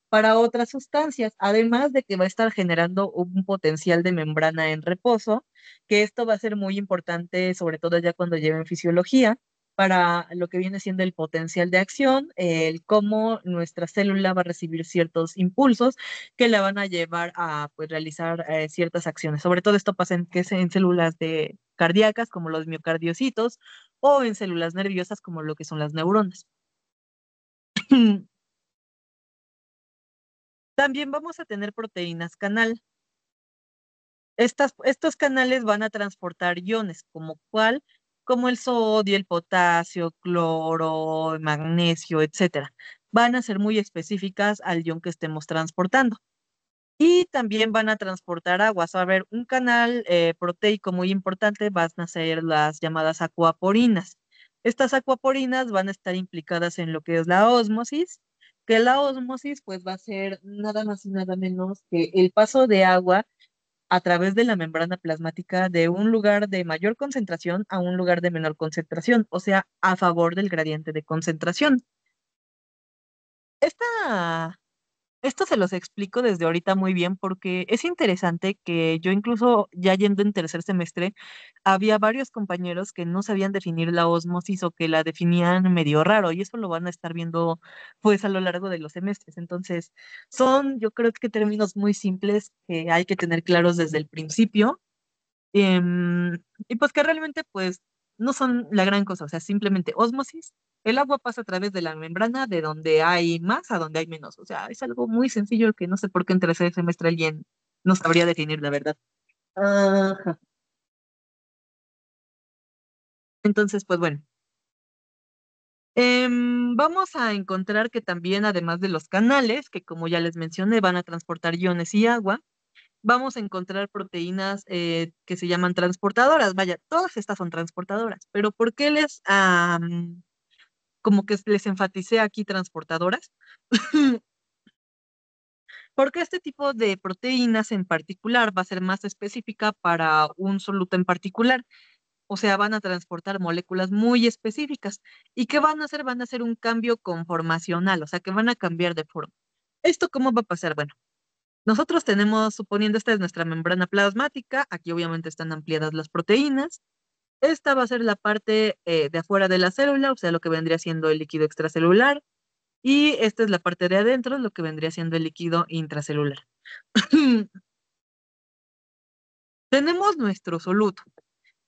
para otras sustancias, además de que va a estar generando un potencial de membrana en reposo, que esto va a ser muy importante, sobre todo ya cuando lleven fisiología para lo que viene siendo el potencial de acción, el cómo nuestra célula va a recibir ciertos impulsos que la van a llevar a pues, realizar ciertas acciones. Sobre todo esto pasa que es en células cardíacas, como los miocardiocitos, o en células nerviosas, como lo que son las neuronas. También vamos a tener proteínas canal. Estos canales van a transportar iones, como cuál, como el sodio, el potasio, cloro, magnesio, etcétera. Van a ser muy específicas al ion que estemos transportando. Y también van a transportar aguas. A ver, un canal proteico muy importante van a ser las llamadas acuaporinas. Estas acuaporinas van a estar implicadas en lo que es la ósmosis, que la ósmosis pues va a ser nada más y nada menos que el paso de agua a través de la membrana plasmática de un lugar de mayor concentración a un lugar de menor concentración, o sea, a favor del gradiente de concentración. Esta, Esto se los explico desde ahorita muy bien porque es interesante que yo incluso ya yendo en tercer semestre, había varios compañeros que no sabían definir la ósmosis o que la definían medio raro y eso lo van a estar viendo pues a lo largo de los semestres. Entonces, son yo creo que términos muy simples que hay que tener claros desde el principio. Y pues que realmente pues no son la gran cosa, o sea, simplemente ósmosis. El agua pasa a través de la membrana de donde hay más a donde hay menos. O sea, es algo muy sencillo que no sé por qué en tercer semestre alguien no sabría definir la verdad. Ajá. Entonces, pues bueno. Vamos a encontrar que también, además de los canales, que como ya les mencioné, van a transportar iones y agua, vamos a encontrar proteínas que se llaman transportadoras. Vaya, todas estas son transportadoras, pero ¿por qué como que les enfaticé aquí transportadoras? Porque este tipo de proteínas en particular va a ser más específica para un soluto en particular. O sea, van a transportar moléculas muy específicas. ¿Y qué van a hacer? Van a hacer un cambio conformacional, o sea, que van a cambiar de forma. ¿Esto cómo va a pasar? Bueno, nosotros tenemos, suponiendo esta es nuestra membrana plasmática, aquí obviamente están ampliadas las proteínas. Esta va a ser la parte de afuera de la célula, o sea, lo que vendría siendo el líquido extracelular. Y esta es la parte de adentro, lo que vendría siendo el líquido intracelular. Tenemos nuestro soluto.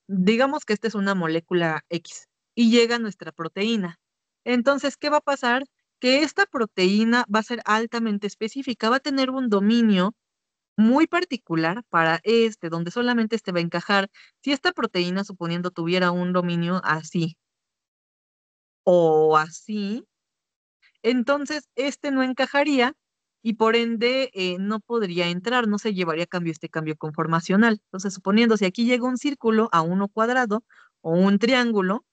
Digamos que esta es una molécula X y llega nuestra proteína. Entonces, ¿qué va a pasar? Que esta proteína va a ser altamente específica, va a tener un dominio muy particular para donde solamente este va a encajar. Si esta proteína, suponiendo, tuviera un dominio así o así, Entonces, este no encajaría y por ende no podría entrar, no se llevaría a cambio este cambio conformacional. Entonces, suponiendo si aquí llega un círculo a uno cuadrado o un triángulo,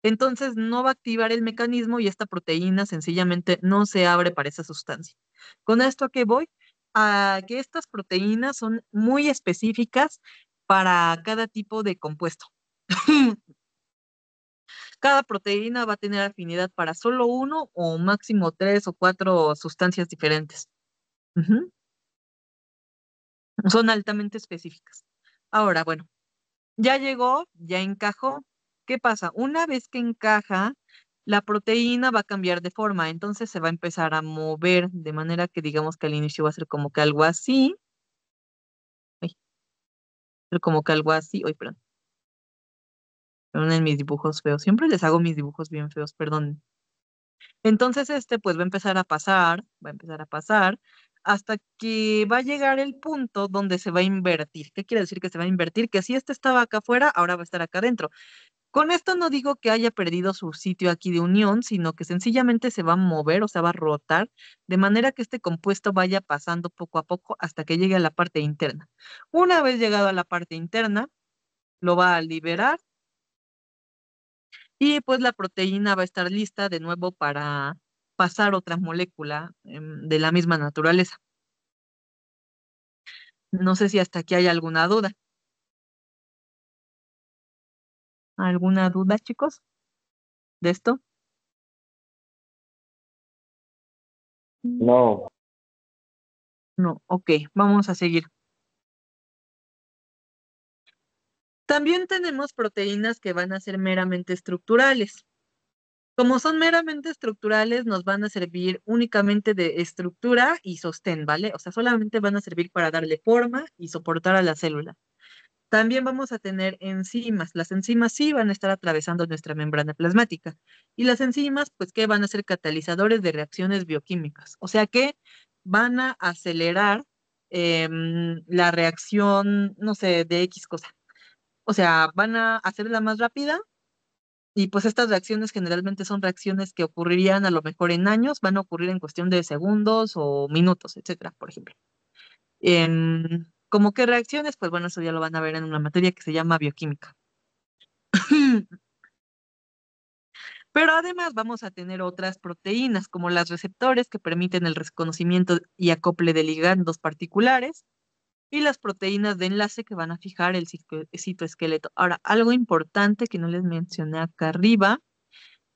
entonces no va a activar el mecanismo y esta proteína sencillamente no se abre para esa sustancia. Con esto a qué voy, a que estas proteínas son muy específicas para cada tipo de compuesto. Cada proteína va a tener afinidad para solo uno o máximo tres o cuatro sustancias diferentes. Ujú. Son altamente específicas. Ahora, bueno, ya llegó, ya encajó. ¿Qué pasa? Una vez que encaja, la proteína va a cambiar de forma, entonces se va a empezar a mover de manera que digamos que al inicio va a ser como que algo así, ay, pero como que algo así, oye, perdón en mis dibujos feos, siempre les hago mis dibujos bien feos, perdón. Entonces este pues va a empezar a pasar, va a empezar a pasar, hasta que va a llegar el punto donde se va a invertir. ¿Qué quiere decir que se va a invertir? Que si este estaba acá afuera, ahora va a estar acá adentro. Con esto no digo que haya perdido su sitio aquí de unión, sino que sencillamente se va a mover, o sea, va a rotar, de manera que este compuesto vaya pasando poco a poco hasta que llegue a la parte interna. Una vez llegado a la parte interna, lo va a liberar y pues la proteína va a estar lista de nuevo para pasar otra molécula de la misma naturaleza. No sé si hasta aquí hay alguna duda. ¿Alguna duda, chicos, de esto?
No,
No, ok, vamos a seguir. También tenemos proteínas que van a ser meramente estructurales. Como son meramente estructurales, nos van a servir únicamente de estructura y sostén, ¿vale? O sea, solamente van a servir para darle forma y soportar a la célula. También vamos a tener enzimas. Las enzimas sí van a estar atravesando nuestra membrana plasmática. Y las enzimas, pues, ¿qué van a ser? Catalizadores de reacciones bioquímicas. O sea que van a acelerar la reacción, no sé, de X cosa. O sea, van a hacerla más rápida y pues estas reacciones generalmente son reacciones que ocurrirían a lo mejor en años, van a ocurrir en cuestión de segundos o minutos, etcétera, por ejemplo. ¿Cómo qué reacciones? Pues bueno, eso ya lo van a ver en una materia que se llama bioquímica. Pero además vamos a tener otras proteínas, como las receptores que permiten el reconocimiento y acople de ligandos particulares, y las proteínas de enlace que van a fijar el citoesqueleto. Ahora, algo importante que no les mencioné acá arriba,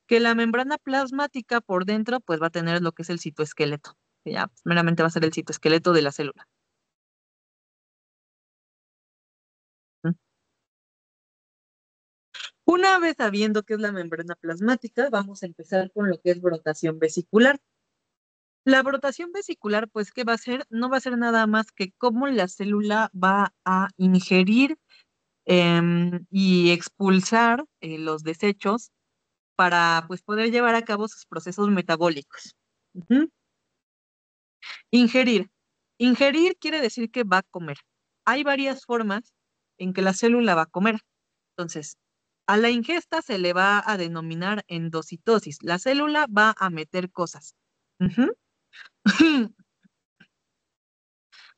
que la membrana plasmática por dentro pues va a tener lo que es el citoesqueleto, que ya pues, meramente va a ser el citoesqueleto de la célula. ¿Mm? Una vez sabiendo qué es la membrana plasmática, vamos a empezar con lo que es brotación vesicular. La brotación vesicular, pues, ¿qué va a hacer? No va a ser nada más que cómo la célula va a ingerir y expulsar los desechos para, pues, poder llevar a cabo sus procesos metabólicos. Ujú. Ingerir. Ingerir quiere decir que va a comer. Hay varias formas en que la célula va a comer. Entonces, a la ingesta se le va a denominar endocitosis. La célula va a meter cosas. Ujú.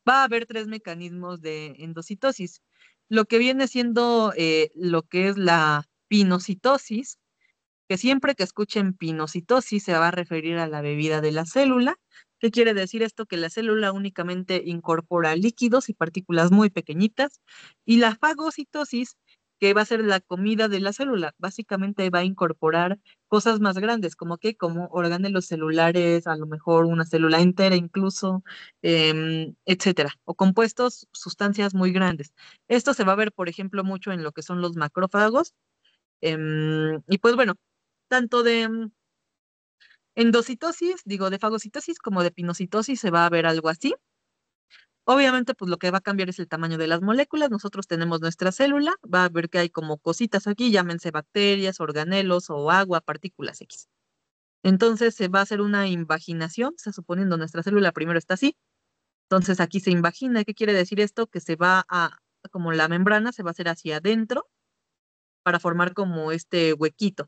Va a haber tres mecanismos de endocitosis. Lo que viene siendo lo que es la pinocitosis, que siempre que escuchen pinocitosis se va a referir a la bebida de la célula. ¿Qué quiere decir esto? Que la célula únicamente incorpora líquidos y partículas muy pequeñitas. Y la fagocitosis, que va a ser la comida de la célula, básicamente va a incorporar cosas más grandes, como que como orgánulos celulares, a lo mejor una célula entera incluso, etcétera, o compuestos, sustancias muy grandes. Esto se va a ver, por ejemplo, mucho en lo que son los macrófagos. Y pues bueno, tanto de endocitosis, digo, de fagocitosis como de pinocitosis se va a ver algo así. Obviamente, pues lo que va a cambiar es el tamaño de las moléculas. Nosotros tenemos nuestra célula, va a ver que hay como cositas aquí, llámense bacterias, organelos o agua, partículas X. Entonces se va a hacer una invaginación, o sea, suponiendo nuestra célula primero está así. Entonces aquí se invagina. ¿Qué quiere decir esto? Que se va a, como la membrana se va a hacer hacia adentro para formar como este huequito.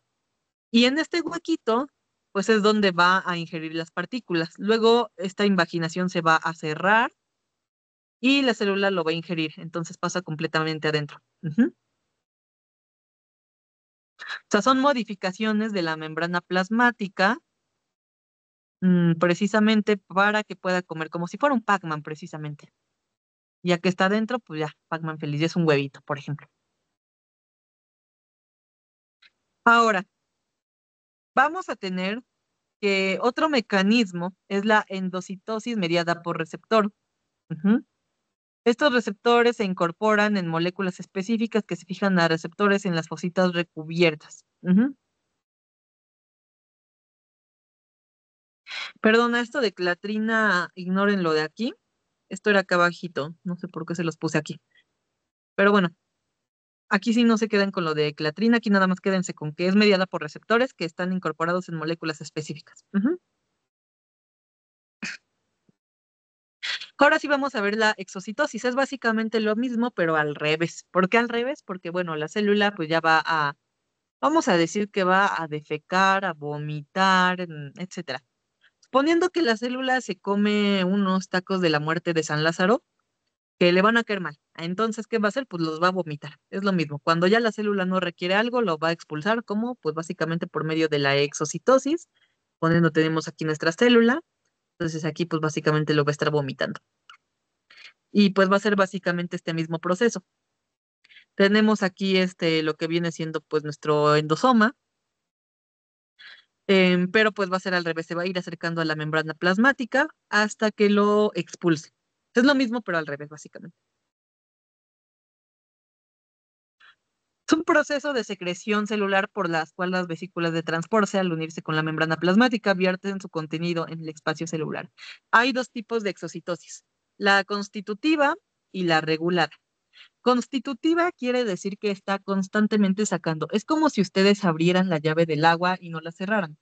Y en este huequito pues es donde va a ingerir las partículas. Luego esta invaginación se va a cerrar y la célula lo va a ingerir, entonces pasa completamente adentro. Ujú. O sea, son modificaciones de la membrana plasmática, precisamente para que pueda comer, como si fuera un Pac-Man, precisamente. Ya que está adentro, pues ya, Pac-Man feliz, ya es un huevito, por ejemplo. Ahora, vamos a tener que otro mecanismo es la endocitosis mediada por receptor. Ujú. Estos receptores se incorporan en moléculas específicas que se fijan a receptores en las fositas recubiertas. Ujú. Perdona, esto de clatrina, ignoren lo de aquí. Esto era acá abajito, no sé por qué se los puse aquí. Pero bueno, aquí sí no se quedan con lo de clatrina, aquí nada más quédense con que es mediada por receptores que están incorporados en moléculas específicas. Ujú. Ahora sí vamos a ver la exocitosis. Es básicamente lo mismo, pero al revés. ¿Por qué al revés? Porque, bueno, la célula pues ya va a, vamos a decir que va a defecar, a vomitar, etcétera. Suponiendo que la célula se come unos tacos de la muerte de San Lázaro, que le van a caer mal. Entonces, ¿qué va a hacer? Pues los va a vomitar. Es lo mismo. Cuando ya la célula no requiere algo, lo va a expulsar, como pues básicamente por medio de la exocitosis. Poniendo tenemos aquí nuestra célula. Entonces aquí pues básicamente lo va a estar vomitando. Y pues va a ser básicamente este mismo proceso. Tenemos aquí lo que viene siendo pues nuestro endosoma, pero pues va a ser al revés, se va a ir acercando a la membrana plasmática hasta que lo expulse. Es lo mismo, pero al revés, básicamente. Es un proceso de secreción celular por las cual las vesículas de transporte, al unirse con la membrana plasmática, vierten su contenido en el espacio celular. Hay dos tipos de exocitosis, la constitutiva y la regular. Constitutiva quiere decir que está constantemente sacando. Es como si ustedes abrieran la llave del agua y no la cerraran.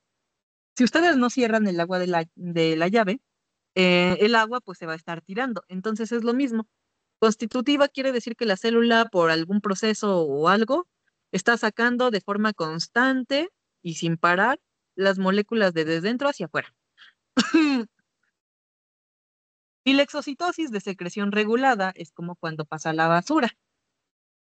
Si ustedes no cierran el agua de la llave, el agua pues se va a estar tirando. Entonces es lo mismo. Constitutiva quiere decir que la célula por algún proceso o algo está sacando de forma constante y sin parar las moléculas de desde dentro hacia afuera. Y la exocitosis de secreción regulada es como cuando pasa la basura.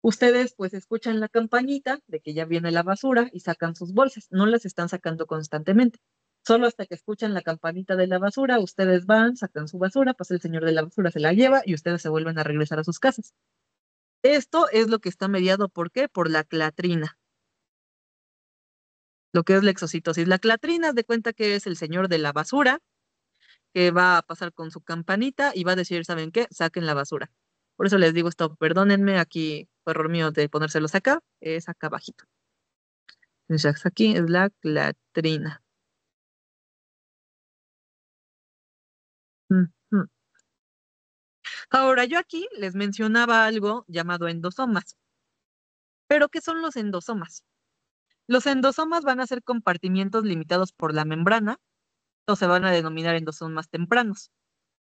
Ustedes pues escuchan la campanita de que ya viene la basura y sacan sus bolsas. No las están sacando constantemente. Solo hasta que escuchan la campanita de la basura, ustedes van, sacan su basura, pasa el señor de la basura, se la lleva y ustedes se vuelven a regresar a sus casas. Esto es lo que está mediado, ¿por qué? Por la clatrina, lo que es la exocitosis. La clatrina, haz de cuenta que es el señor de la basura que va a pasar con su campanita y va a decir, ¿saben qué? Saquen la basura. Por eso les digo esto, perdónenme, aquí fue error mío de ponérselos acá, es acá abajito. Entonces aquí es la clatrina. Ujú. Ahora, yo aquí les mencionaba algo llamado endosomas. ¿Pero qué son los endosomas? Los endosomas van a ser compartimientos limitados por la membrana, o se van a denominar endosomas tempranos.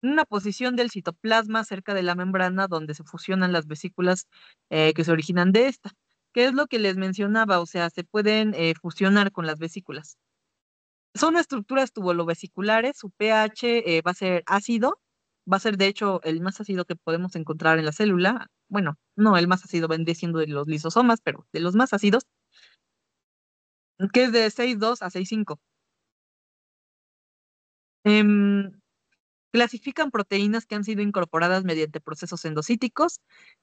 Una posición del citoplasma cerca de la membrana donde se fusionan las vesículas que se originan de esta. ¿Qué es lo que les mencionaba? O sea, se pueden fusionar con las vesículas. Son estructuras tubulovesiculares, su pH va a ser ácido, va a ser de hecho el más ácido que podemos encontrar en la célula. Bueno, no, el más ácido vendría siendo de los lisosomas, pero de los más ácidos, que es de 6,2 a 6,5. Em, Clasifican proteínas que han sido incorporadas mediante procesos endocíticos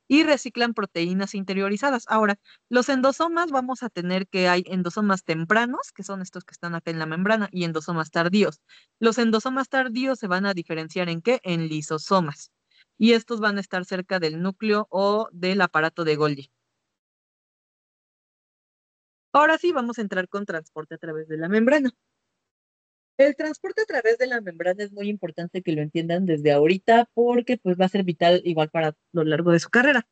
y reciclan proteínas interiorizadas. Ahora, los endosomas vamos a tener que hay endosomas tempranos, que son estos que están acá en la membrana, y endosomas tardíos. Los endosomas tardíos se van a diferenciar en qué? En lisosomas. Y estos van a estar cerca del núcleo o del aparato de Golgi. Ahora sí, vamos a entrar con transporte a través de la membrana. El transporte a través de la membrana es muy importante que lo entiendan desde ahorita porque pues va a ser vital igual para lo largo de su carrera.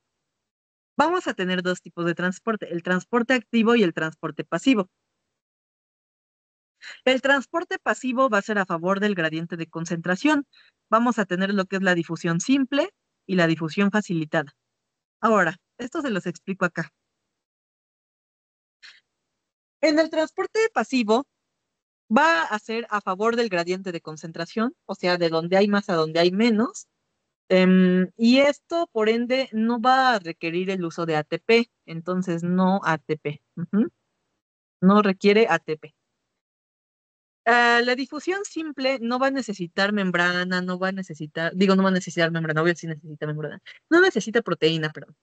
Vamos a tener dos tipos de transporte, el transporte activo y el transporte pasivo. El transporte pasivo va a ser a favor del gradiente de concentración. Vamos a tener lo que es la difusión simple y la difusión facilitada. Ahora, esto se los explico acá. En el transporte pasivo, va a ser a favor del gradiente de concentración, o sea, de donde hay más a donde hay menos. Y esto, por ende, no va a requerir el uso de ATP, entonces no ATP. Ujú. No requiere ATP. La difusión simple no va a necesitar membrana, no va a necesitar, digo, no va a necesitar membrana, obvio sí necesita membrana, no necesita proteína, perdón,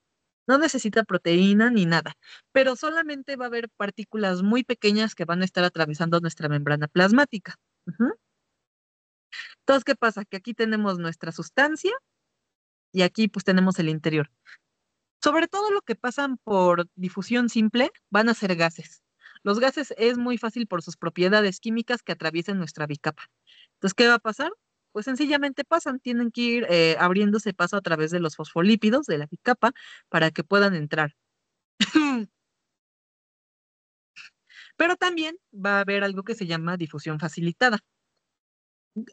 no necesita proteína ni nada, pero solamente va a haber partículas muy pequeñas que van a estar atravesando nuestra membrana plasmática. Ujú. Entonces, ¿qué pasa? Que aquí tenemos nuestra sustancia y aquí pues tenemos el interior. Sobre todo lo que pasan por difusión simple van a ser gases. Los gases es muy fácil por sus propiedades químicas que atraviesen nuestra bicapa. Entonces, ¿qué va a pasar? Pues sencillamente pasan, tienen que ir abriéndose paso a través de los fosfolípidos de la bicapa para que puedan entrar. Pero también va a haber algo que se llama difusión facilitada.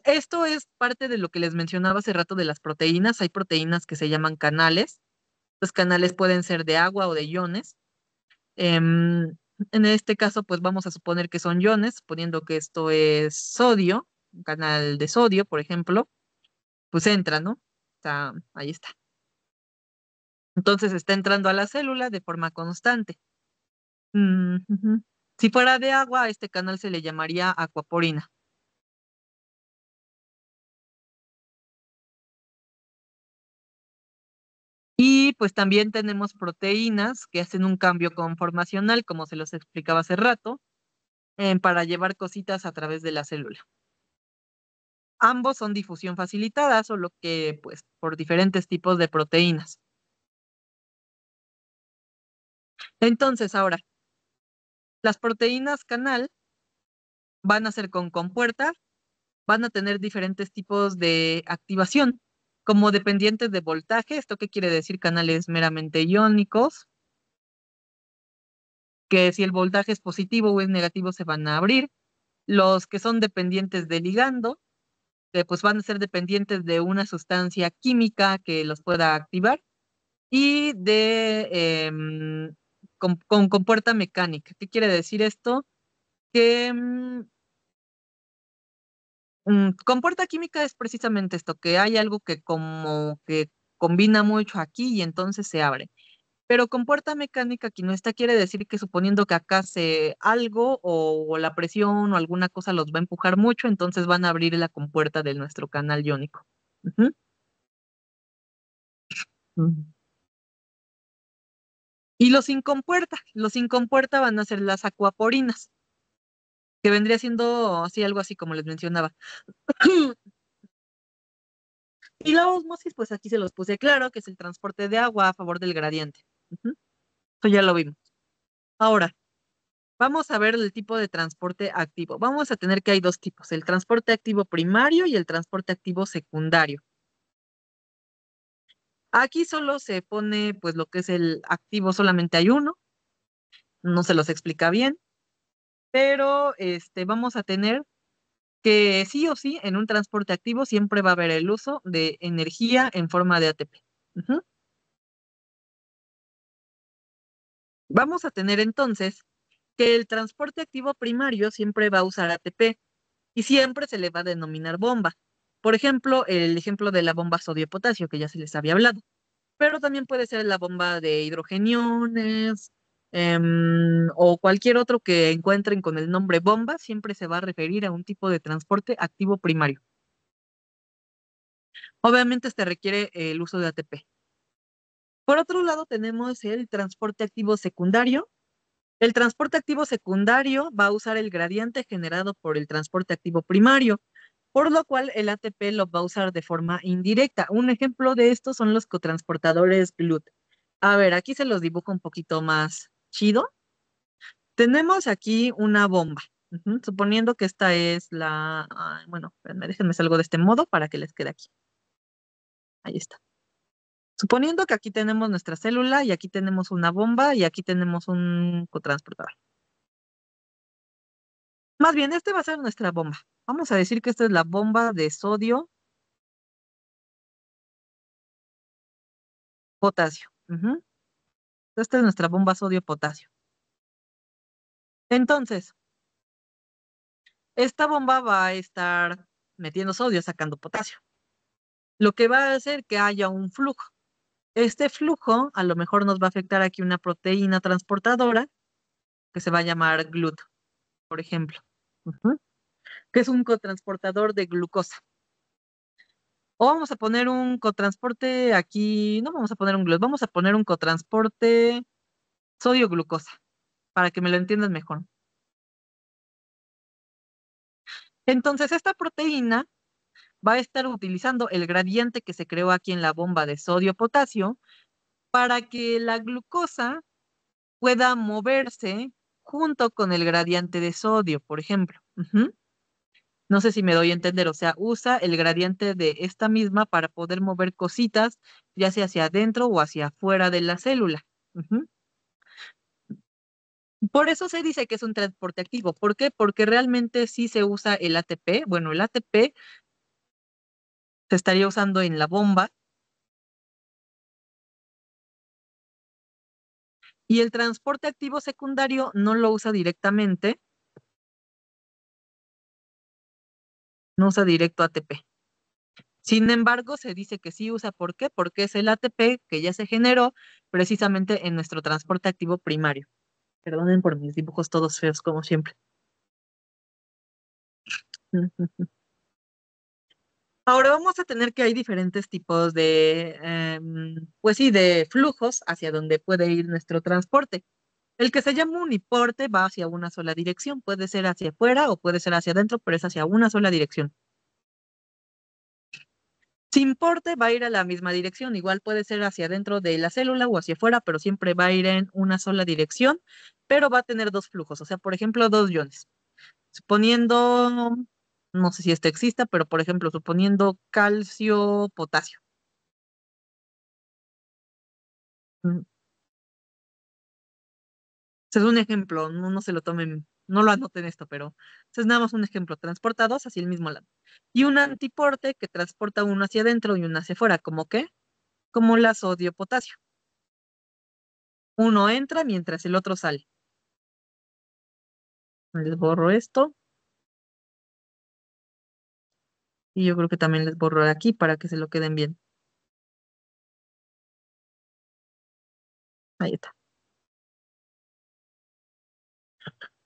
Esto es parte de lo que les mencionaba hace rato de las proteínas. Hay proteínas que se llaman canales. Los canales pueden ser de agua o de iones. Em, en este caso, pues vamos a suponer que son iones, suponiendo que esto es sodio, un canal de sodio, por ejemplo, pues entra, ¿no? Ahí está. Entonces está entrando a la célula de forma constante. Ujú. Si fuera de agua, a este canal se le llamaría acuaporina. Y pues también tenemos proteínas que hacen un cambio conformacional, como se los explicaba hace rato, para llevar cositas a través de la célula. Ambos son difusión facilitada, solo que pues por diferentes tipos de proteínas. Entonces, ahora, las proteínas canal van a ser con compuerta, van a tener diferentes tipos de activación, como dependientes de voltaje. ¿Esto qué quiere decir? Canales meramente iónicos, que si el voltaje es positivo o es negativo se van a abrir. Los que son dependientes de ligando, que pues van a ser dependientes de una sustancia química que los pueda activar. Y con compuerta mecánica. ¿Qué quiere decir esto? Que compuerta química es precisamente esto, que hay algo que como que combina mucho aquí y entonces se abre. Pero compuerta mecánica aquí no está, quiere decir que suponiendo que acá se algo o la presión o alguna cosa los va a empujar mucho, entonces van a abrir la compuerta de nuestro canal iónico. Ujú. Ujú. Y los sin compuerta van a ser las acuaporinas, que vendría siendo así algo así como les mencionaba. Y la ósmosis, pues aquí se los puse claro, que es el transporte de agua a favor del gradiente. Ujú. Eso ya lo vimos. Ahora, vamos a ver el tipo de transporte activo. Vamos a tener que hay dos tipos, el transporte activo primario y el transporte activo secundario. Aquí solo se pone, pues, lo que es el activo, solamente hay uno, no se los explica bien, pero vamos a tener que sí o sí, en un transporte activo siempre va a haber el uso de energía en forma de ATP. Ujú. Vamos a tener entonces que el transporte activo primario siempre va a usar ATP y siempre se le va a denominar bomba. Por ejemplo, el ejemplo de la bomba sodio-potasio, que ya se les había hablado, pero también puede ser la bomba de hidrogeniones o cualquier otro que encuentren con el nombre bomba, siempre se va a referir a un tipo de transporte activo primario. Obviamente este requiere el uso de ATP. Por otro lado, tenemos el transporte activo secundario. El transporte activo secundario va a usar el gradiente generado por el transporte activo primario, por lo cual el ATP lo va a usar de forma indirecta. Un ejemplo de esto son los cotransportadores GLUT. A ver, aquí se los dibujo un poquito más chido. Tenemos aquí una bomba. Ujú. Suponiendo que esta es bueno, espérenme, déjenme salgo de este modo para que les quede aquí. Ahí está. Suponiendo que aquí tenemos nuestra célula y aquí tenemos una bomba y aquí tenemos un cotransportador. Más bien, este va a ser nuestra bomba. Vamos a decir que esta es la bomba de sodio potasio. Ujú. Esta es nuestra bomba sodio potasio. Entonces, esta bomba va a estar metiendo sodio, sacando potasio, lo que va a hacer que haya un flujo. Este flujo a lo mejor nos va a afectar aquí una proteína transportadora que se va a llamar GLUT, por ejemplo, ujú, que es un cotransportador de glucosa. O vamos a poner un cotransporte aquí, no vamos a poner un GLUT, vamos a poner un cotransporte sodio-glucosa, para que me lo entiendan mejor. Entonces, esta proteína va a estar utilizando el gradiente que se creó aquí en la bomba de sodio-potasio para que la glucosa pueda moverse junto con el gradiente de sodio, por ejemplo. Ujú. No sé si me doy a entender, o sea, usa el gradiente de esta misma para poder mover cositas, ya sea hacia adentro o hacia afuera de la célula. Ujú. Por eso se dice que es un transporte activo. ¿Por qué? Porque realmente sí se usa el ATP. Bueno, el ATP se estaría usando en la bomba y el transporte activo secundario no lo usa directamente, no usa directo ATP. Sin embargo, se dice que sí usa. ¿Por qué? Porque es el ATP que ya se generó precisamente en nuestro transporte activo primario. Perdonen por mis dibujos todos feos, como siempre. Ujú. Ahora vamos a tener que hay diferentes tipos de, pues sí, de flujos hacia donde puede ir nuestro transporte. El que se llama uniporte va hacia una sola dirección, puede ser hacia afuera o puede ser hacia adentro, pero es hacia una sola dirección. Sin porte va a ir a la misma dirección, igual puede ser hacia adentro de la célula o hacia afuera, pero siempre va a ir en una sola dirección, pero va a tener dos flujos, o sea, por ejemplo, dos iones. Suponiendo, no sé si esto exista, pero por ejemplo, suponiendo calcio, potasio. Mm, ese es un ejemplo, no se lo tomen, no lo anoten esto, pero ese es nada más un ejemplo. Transporta dos hacia el mismo lado. Y un antiporte que transporta uno hacia adentro y uno hacia afuera. ¿Cómo qué? Como la sodio-potasio. Uno entra mientras el otro sale. Les borro esto y yo creo que también les borro de aquí para que se lo queden bien. Ahí está.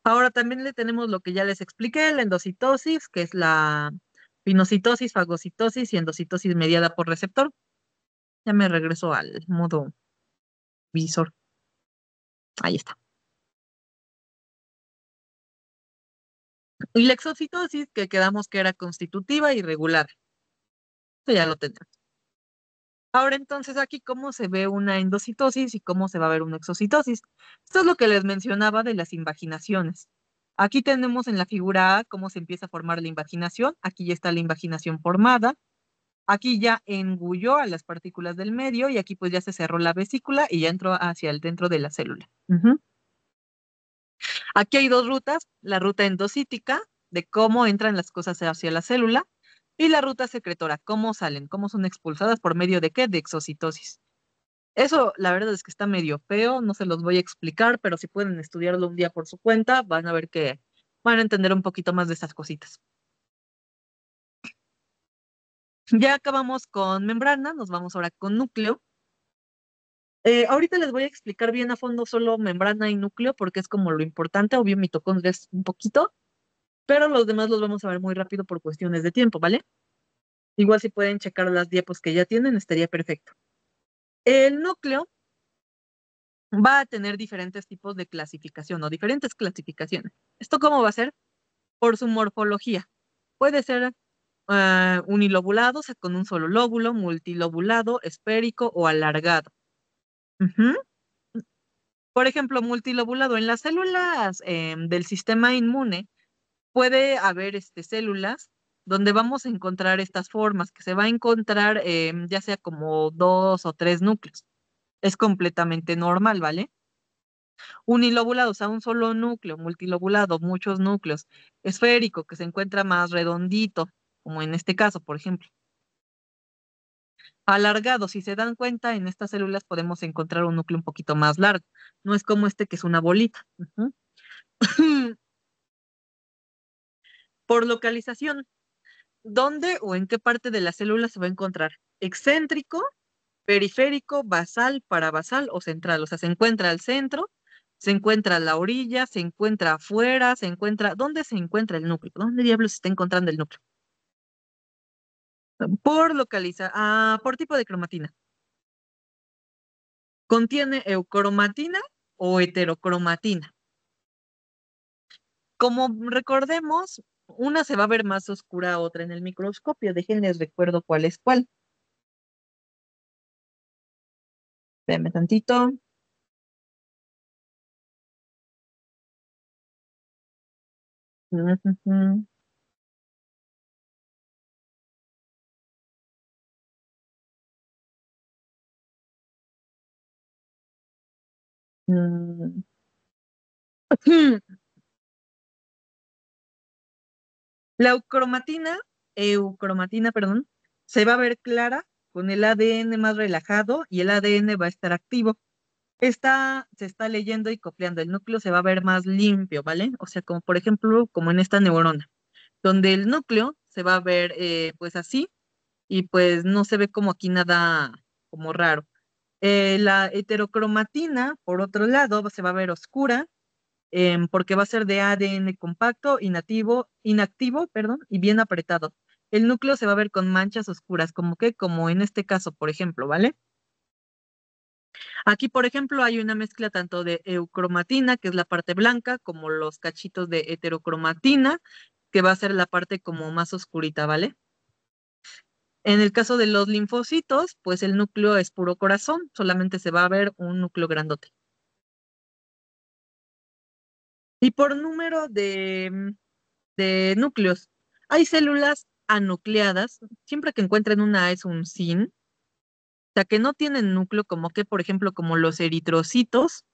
Ahora también le tenemos lo que ya les expliqué, la endocitosis, que es la pinocitosis, fagocitosis y endocitosis mediada por receptor. Ya me regreso al modo visor. Ahí está. Y la exocitosis, que quedamos que era constitutiva y regular. Esto ya lo tenemos. Ahora entonces aquí cómo se ve una endocitosis y cómo se va a ver una exocitosis. Esto es lo que les mencionaba de las invaginaciones. Aquí tenemos en la figura A cómo se empieza a formar la invaginación. Aquí ya está la invaginación formada. Aquí ya engulló a las partículas del medio y aquí pues ya se cerró la vesícula y ya entró hacia el dentro de la célula. Ujú. Aquí hay dos rutas, la ruta endocítica, de cómo entran las cosas hacia la célula, y la ruta secretora, cómo salen, cómo son expulsadas por medio de qué, de exocitosis. Eso, la verdad es que está medio feo, no se los voy a explicar, pero si pueden estudiarlo un día por su cuenta, van a ver que van a entender un poquito más de estas cositas. Ya acabamos con membrana, nos vamos ahora con núcleo. Ahorita les voy a explicar bien a fondo solo membrana y núcleo porque es como lo importante, obvio mitocondria es un poquito, pero los demás los vamos a ver muy rápido por cuestiones de tiempo, ¿vale? Igual si pueden checar las diapos que ya tienen, estaría perfecto. El núcleo va a tener diferentes tipos de clasificación o diferentes clasificaciones. ¿Esto cómo va a ser? Por su morfología. Puede ser unilobulado, o sea, con un solo lóbulo, multilobulado, esférico o alargado. Ujú. Por ejemplo, multilobulado en las células del sistema inmune puede haber células donde vamos a encontrar estas formas, que se va a encontrar ya sea como dos o tres núcleos. Es completamente normal, ¿vale? Unilobulado, o sea, un solo núcleo, multilobulado, muchos núcleos. Esférico, que se encuentra más redondito, como en este caso, por ejemplo. Alargado, si se dan cuenta, en estas células podemos encontrar un núcleo un poquito más largo. No es como este que es una bolita. Ujú. Por localización, ¿dónde o en qué parte de la célula se va a encontrar? ¿Excéntrico, periférico, basal, parabasal o central? O sea, se encuentra al centro, se encuentra a la orilla, se encuentra afuera, se encuentra... ¿Dónde se encuentra el núcleo? ¿Dónde diablos se está encontrando el núcleo? Por tipo de cromatina. ¿Contiene eucromatina o heterocromatina? Como recordemos, una se va a ver más oscura a otra en el microscopio. Déjenles recuerdo cuál es cuál. Espérenme tantito. Ujujú. Mm. La eucromatina, perdón, se va a ver clara con el ADN más relajado y el ADN va a estar activo. Se está leyendo y copiando. El núcleo se va a ver más limpio, ¿vale? O sea, como por ejemplo, como en esta neurona, donde el núcleo se va a ver pues así y pues no se ve como aquí nada como raro. La heterocromatina, por otro lado, se va a ver oscura porque va a ser de ADN compacto, inactivo, perdón, y bien apretado. El núcleo se va a ver con manchas oscuras, como en este caso, por ejemplo, ¿vale? Aquí, por ejemplo, hay una mezcla tanto de eucromatina, que es la parte blanca, como los cachitos de heterocromatina, que va a ser la parte como más oscurita, ¿vale? En el caso de los linfocitos, pues el núcleo es puro corazón, solamente se va a ver un núcleo grandote. Y por número de núcleos, hay células anucleadas, siempre que encuentren una es un sin, o sea que no tienen núcleo, como que, por ejemplo, como los eritrocitos,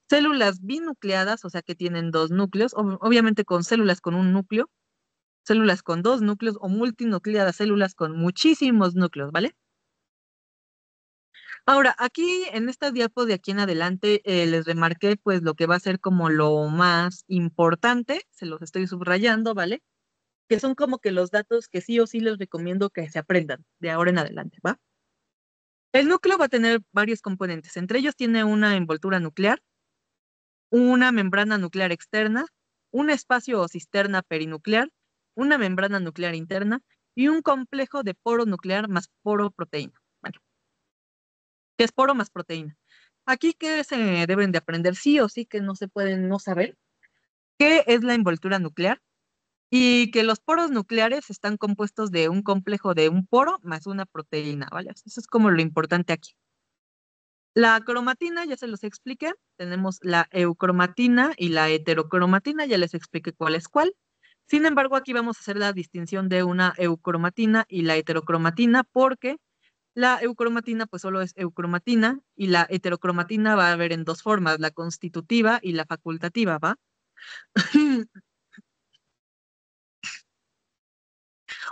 células binucleadas, o sea que tienen dos núcleos, obviamente con células con un núcleo, células con dos núcleos o multinucleadas, células con muchísimos núcleos, ¿vale? Ahora, aquí en esta diapo de aquí en adelante les remarqué pues lo que va a ser como lo más importante, se los estoy subrayando, ¿vale? Que son como que los datos que sí o sí les recomiendo que se aprendan de ahora en adelante, ¿va? El núcleo va a tener varios componentes, entre ellos tiene una envoltura nuclear, una membrana nuclear externa, un espacio o cisterna perinuclear, una membrana nuclear interna y un complejo de poro nuclear más poro proteína. Bueno, ¿qué es poro más proteína? Aquí que se deben de aprender sí o sí que no se pueden no saber qué es la envoltura nuclear y que los poros nucleares están compuestos de un complejo de un poro más una proteína, ¿vale? Eso es como lo importante aquí. La cromatina, ya se los expliqué, tenemos la eucromatina y la heterocromatina, ya les expliqué cuál es cuál. Sin embargo, aquí vamos a hacer la distinción de una eucromatina y la heterocromatina porque la eucromatina pues solo es eucromatina y la heterocromatina va a haber en dos formas, la constitutiva y la facultativa, ¿va?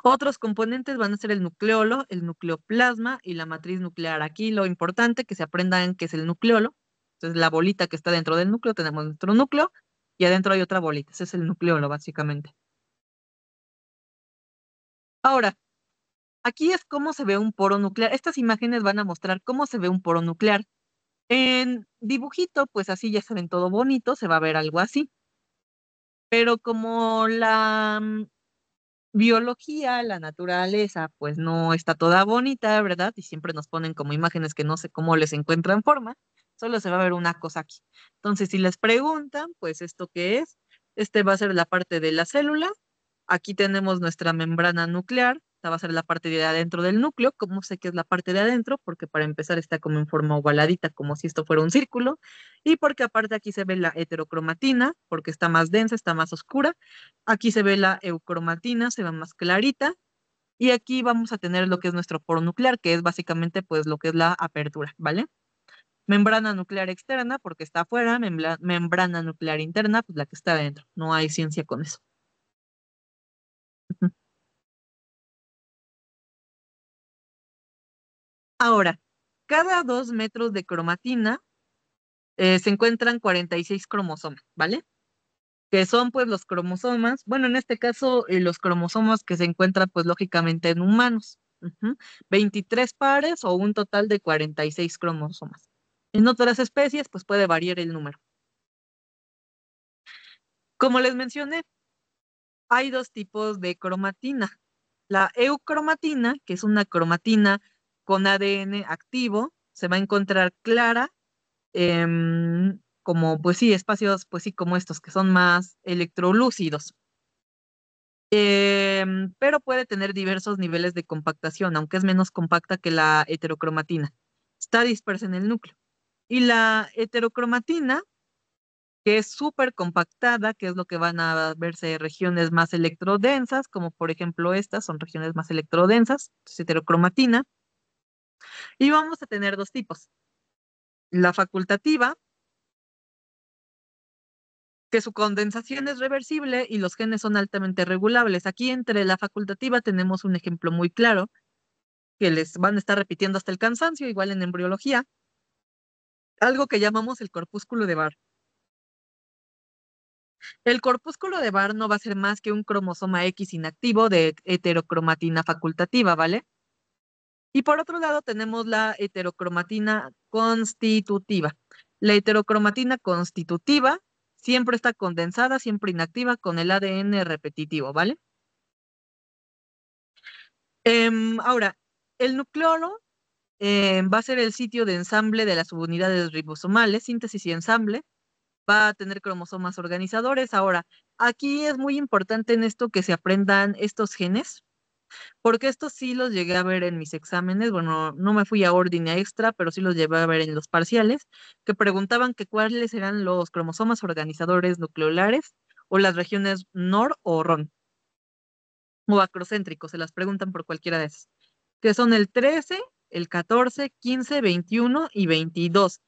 Otros componentes van a ser el nucleolo, el nucleoplasma y la matriz nuclear. Aquí lo importante que se aprendan qué es el nucleolo. Entonces, la bolita que está dentro del núcleo, tenemos nuestro núcleo y adentro hay otra bolita. Ese es el nucleolo, básicamente. Ahora, aquí es cómo se ve un poro nuclear. Estas imágenes van a mostrar cómo se ve un poro nuclear. En dibujito, pues así ya se ven todo bonito, se va a ver algo así. Pero como la biología, la naturaleza, pues no está toda bonita, ¿verdad? Y siempre nos ponen como imágenes que no sé cómo les encuentran forma, solo se va a ver una cosa aquí. Entonces, si les preguntan, pues esto qué es, este va a ser la parte de la célula, aquí tenemos nuestra membrana nuclear, esta va a ser la parte de adentro del núcleo, ¿cómo sé que es la parte de adentro? Porque para empezar está como en forma ovaladita, como si esto fuera un círculo, y porque aparte aquí se ve la heterocromatina, porque está más densa, está más oscura, aquí se ve la eucromatina, se ve más clarita. Y aquí vamos a tener lo que es nuestro poro nuclear, que es básicamente pues lo que es la apertura, ¿vale? Membrana nuclear externa, porque está afuera, membrana nuclear interna, pues la que está adentro. No hay ciencia con eso. Ujú. Ahora, cada 2 metros de cromatina se encuentran 46 cromosomas, ¿vale? que son pues los cromosomas, bueno, en este caso los cromosomas que se encuentran pues lógicamente en humanos. 23 pares o un total de 46 cromosomas. En otras especies pues puede variar el número. Como les mencioné, hay dos tipos de cromatina. La eucromatina, que es una cromatina con ADN activo, se va a encontrar clara, como, pues sí, espacios, pues sí, como estos, que son más electrolúcidos. Pero puede tener diversos niveles de compactación, aunque es menos compacta que la heterocromatina. Está dispersa en el núcleo. Y la heterocromatina, que es súper compactada, que es lo que van a verse regiones más electrodensas, como por ejemplo estas son regiones más electrodensas, es heterocromatina. Y vamos a tener dos tipos. La facultativa, que su condensación es reversible y los genes son altamente regulables. Aquí entre la facultativa tenemos un ejemplo muy claro, que les van a estar repitiendo hasta el cansancio, igual en embriología, algo que llamamos el corpúsculo de Barr. El corpúsculo de Barr no va a ser más que un cromosoma X inactivo de heterocromatina facultativa, ¿vale? Y por otro lado tenemos la heterocromatina constitutiva. La heterocromatina constitutiva siempre está condensada, siempre inactiva con el ADN repetitivo, ¿vale? Ahora, el nucleolo va a ser el sitio de ensamble de las subunidades ribosomales, síntesis y ensamble. Va a tener cromosomas organizadores. Ahora, aquí es muy importante en esto que se aprendan estos genes, porque estos sí los llegué a ver en mis exámenes. Bueno, no me fui a orden extra, pero sí los llevé a ver en los parciales, que preguntaban que cuáles eran los cromosomas organizadores nucleolares o las regiones NOR o RON, o acrocéntricos, se las preguntan por cualquiera de esas, que son el 13, el 14, 15, 21 y 22.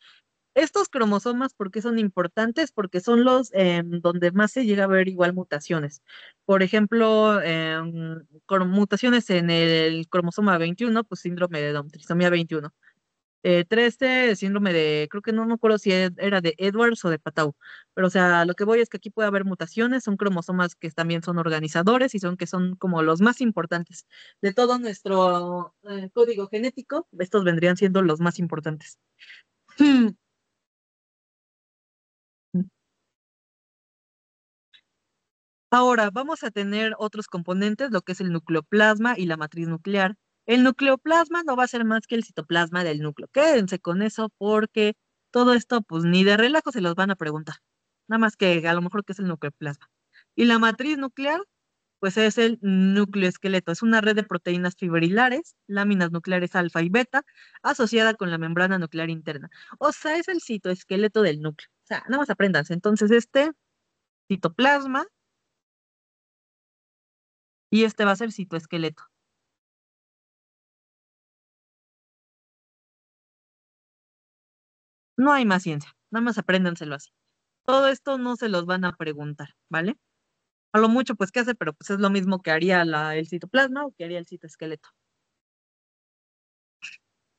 Estos cromosomas, ¿por qué son importantes? Porque son los donde más se llega a ver igual mutaciones. Por ejemplo, con mutaciones en el cromosoma 21, pues síndrome de Down, trisomía 21. 13, síndrome de, creo que no me acuerdo si era de Edwards o de Patau, pero o sea, lo que voy es que aquí puede haber mutaciones, son cromosomas que también son organizadores y son que son como los más importantes de todo nuestro código genético, estos vendrían siendo los más importantes. Ahora, vamos a tener otros componentes, lo que es el nucleoplasma y la matriz nuclear. El nucleoplasma no va a ser más que el citoplasma del núcleo. Quédense con eso porque todo esto, pues ni de relajo se los van a preguntar. Nada más que a lo mejor qué es el nucleoplasma. Y la matriz nuclear, pues es el nucleoesqueleto. Es una red de proteínas fibrilares, láminas nucleares alfa y beta, asociada con la membrana nuclear interna. O sea, es el citoesqueleto del núcleo. O sea, nada más apréndanse. Entonces, este citoplasma y este va a ser citoesqueleto. No hay más ciencia, nada más apréndanselo así. Todo esto no se los van a preguntar, ¿vale? A lo mucho, pues, ¿qué hace? Pero pues es lo mismo que haría el citoplasma o que haría el citoesqueleto.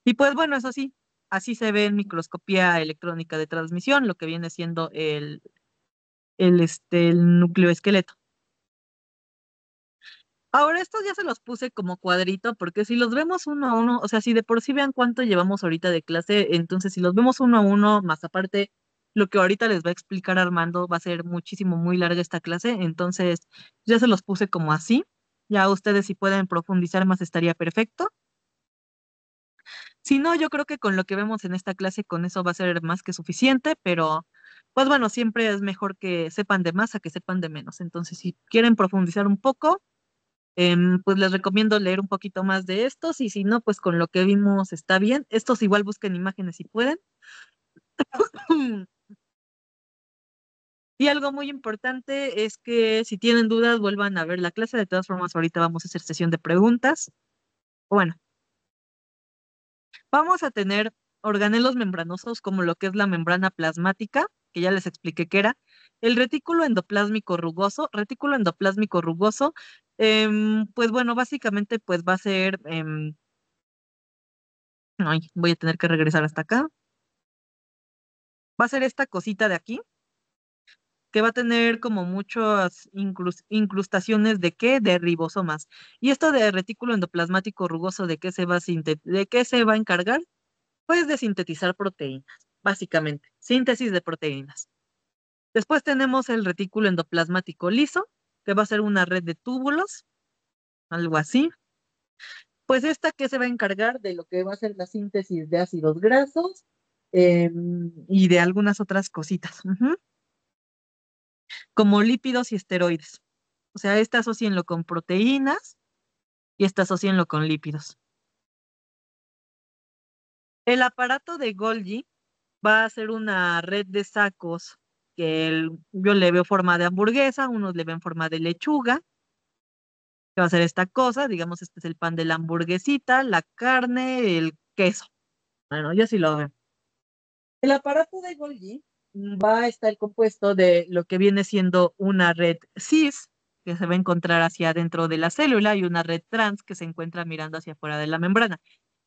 Y pues bueno, eso sí, así se ve en microscopía electrónica de transmisión, lo que viene siendo el nucleoesqueleto. Ahora estos ya se los puse como cuadrito, porque si los vemos uno a uno, o sea, si de por sí vean cuánto llevamos ahorita de clase, entonces si los vemos uno a uno, más aparte lo que ahorita les va a explicar Armando, va a ser muchísimo, muy larga esta clase, entonces ya se los puse como así. Ya ustedes si pueden profundizar más estaría perfecto. Si no, yo creo que con lo que vemos en esta clase, con eso va a ser más que suficiente, pero pues bueno, siempre es mejor que sepan de más a que sepan de menos. Entonces, si quieren profundizar un poco, pues les recomiendo leer un poquito más de estos y si no, pues con lo que vimos está bien. Estos igual busquen imágenes si pueden. Y algo muy importante es que si tienen dudas, vuelvan a ver la clase. De todas formas, ahorita vamos a hacer sesión de preguntas. Bueno, vamos a tener organelos membranosos como lo que es la membrana plasmática, que ya les expliqué qué era, el retículo endoplásmico rugoso, pues bueno, básicamente pues va a ser, ay, voy a tener que regresar hasta acá. Va a ser esta cosita de aquí. que va a tener como muchas incrustaciones de qué, de ribosomas. Y esto de retículo endoplasmático rugoso, ¿de qué se va a encargar? Pues de sintetizar proteínas, básicamente, síntesis de proteínas. Después tenemos el retículo endoplasmático liso, que va a ser una red de túbulos, algo así. Pues esta que se va a encargar de lo que va a ser la síntesis de ácidos grasos y de algunas otras cositas, como lípidos y esteroides. O sea, esta asocienlo con proteínas y esta asocienlo con lípidos. El aparato de Golgi va a ser una red de sacos yo le veo forma de hamburguesa, unos le ven forma de lechuga, que va a ser esta cosa, digamos, este es el pan de la hamburguesita, la carne, el queso. Bueno, yo sí lo veo. El aparato de Golgi va a estar compuesto de lo que viene siendo una red cis, que se va a encontrar hacia adentro de la célula, y una red trans que se encuentra mirando hacia afuera de la membrana.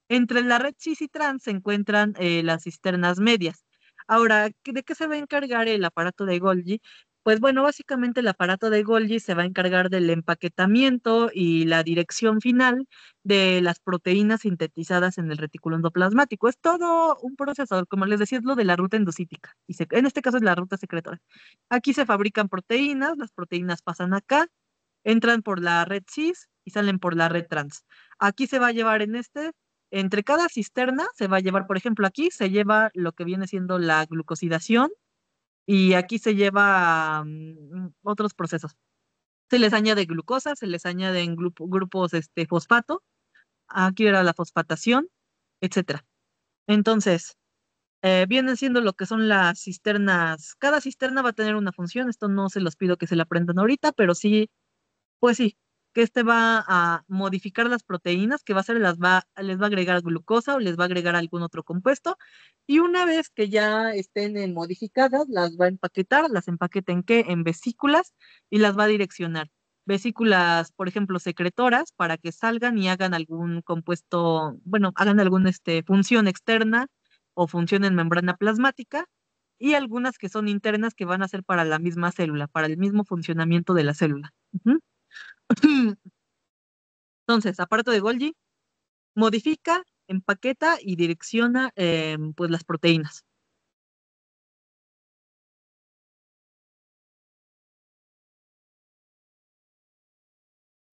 Entre la red cis y trans se encuentran las cisternas medias. Ahora, ¿de qué se va a encargar el aparato de Golgi? Pues bueno, básicamente el aparato de Golgi se va a encargar del empaquetamiento y la dirección final de las proteínas sintetizadas en el retículo endoplasmático. Es todo un proceso, como les decía, es lo de la ruta endocítica. En este caso es la ruta secretora. Aquí se fabrican proteínas, las proteínas pasan acá, entran por la red cis y salen por la red trans. Aquí se va a llevar entre cada cisterna se va a llevar, por ejemplo, aquí se lleva lo que viene siendo la glucosidación y aquí se lleva otros procesos. Se les añade glucosa, se les añaden grupos fosfato, aquí era la fosfatación, etcétera. Entonces, vienen siendo lo que son las cisternas. Cada cisterna va a tener una función, esto no se los pido que se la aprendan ahorita, pero sí, pues sí, que va a modificar las proteínas, que va a ser, les va a agregar glucosa o les va a agregar algún otro compuesto, y una vez que ya estén modificadas, las va a empaquetar, las empaqueta en qué, en vesículas, y las va a direccionar. Vesículas, por ejemplo, secretoras, para que salgan y hagan algún compuesto, bueno, hagan alguna función externa o función en membrana plasmática, y algunas que son internas que van a ser para la misma célula, para el mismo funcionamiento de la célula. Ujú. Entonces, aparato de Golgi, modifica, empaqueta y direcciona pues las proteínas.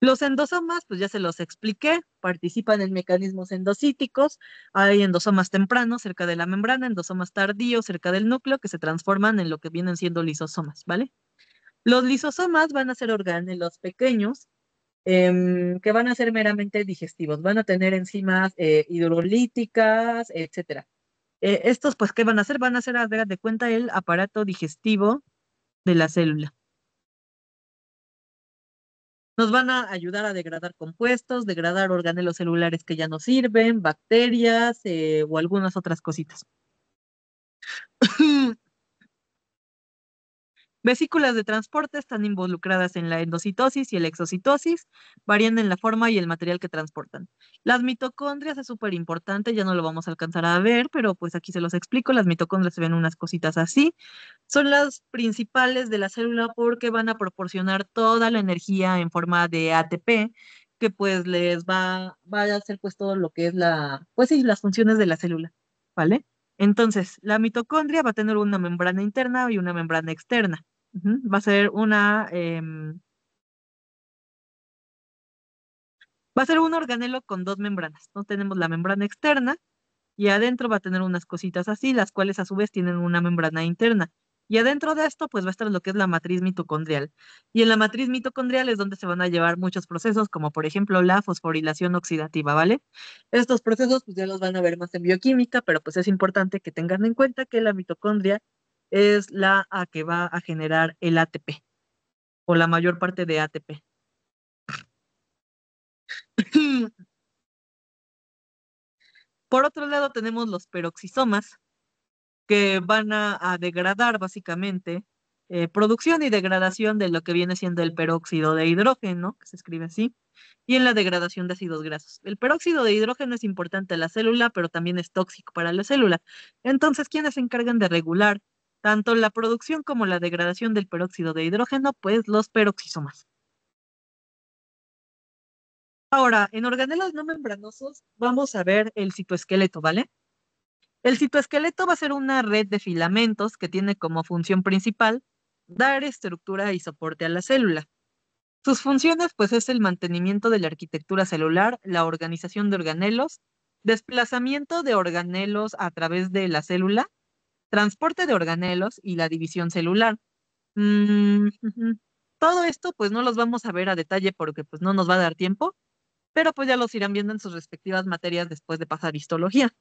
Los endosomas, pues ya se los expliqué, participan en mecanismos endocíticos. Hay endosomas tempranos cerca de la membrana, endosomas tardíos cerca del núcleo que se transforman en lo que vienen siendo lisosomas, ¿vale? Los lisosomas van a ser organelos pequeños que van a ser meramente digestivos, van a tener enzimas hidrolíticas, etcétera. Estos, pues, ¿qué van a hacer? Van a hacer, haz de cuenta, el aparato digestivo de la célula. Nos van a ayudar a degradar compuestos, degradar organelos celulares que ya no sirven, bacterias o algunas otras cositas. Vesículas de transporte están involucradas en la endocitosis y la exocitosis, varían en la forma y el material que transportan. Las mitocondrias es súper importante, ya no lo vamos a alcanzar a ver, pero pues aquí se los explico. Las mitocondrias se ven unas cositas así. Son las principales de la célula porque van a proporcionar toda la energía en forma de ATP, que pues va a hacer pues todo lo que es pues sí, las funciones de la célula, ¿vale? Entonces, la mitocondria va a tener una membrana interna y una membrana externa. Va a ser va a ser un organelo con dos membranas. Entonces tenemos la membrana externa y adentro va a tener unas cositas así, las cuales a su vez tienen una membrana interna. Y adentro de esto, pues va a estar lo que es la matriz mitocondrial. Y en la matriz mitocondrial es donde se van a llevar muchos procesos, como por ejemplo la fosforilación oxidativa, ¿vale? Estos procesos, pues ya los van a ver más en bioquímica, pero pues es importante que tengan en cuenta que la mitocondria es que va a generar el ATP o la mayor parte de ATP. Por otro lado, tenemos los peroxisomas, que van a degradar básicamente producción y degradación de lo que viene siendo el peróxido de hidrógeno, que se escribe así, y en la degradación de ácidos grasos. El peróxido de hidrógeno es importante a la célula, pero también es tóxico para la célula. Entonces, ¿quiénes se encargan de regular tanto la producción como la degradación del peróxido de hidrógeno, pues los peroxisomas. Ahora, en organelos no membranosos vamos a ver el citoesqueleto, ¿vale? El citoesqueleto va a ser una red de filamentos que tiene como función principal dar estructura y soporte a la célula. Sus funciones, pues, es el mantenimiento de la arquitectura celular, la organización de organelos, desplazamiento de organelos a través de la célula, transporte de organelos y la división celular. Ujú. Todo esto, pues, no los vamos a ver a detalle porque, pues, no nos va a dar tiempo, pero pues ya los irán viendo en sus respectivas materias después de pasar histología.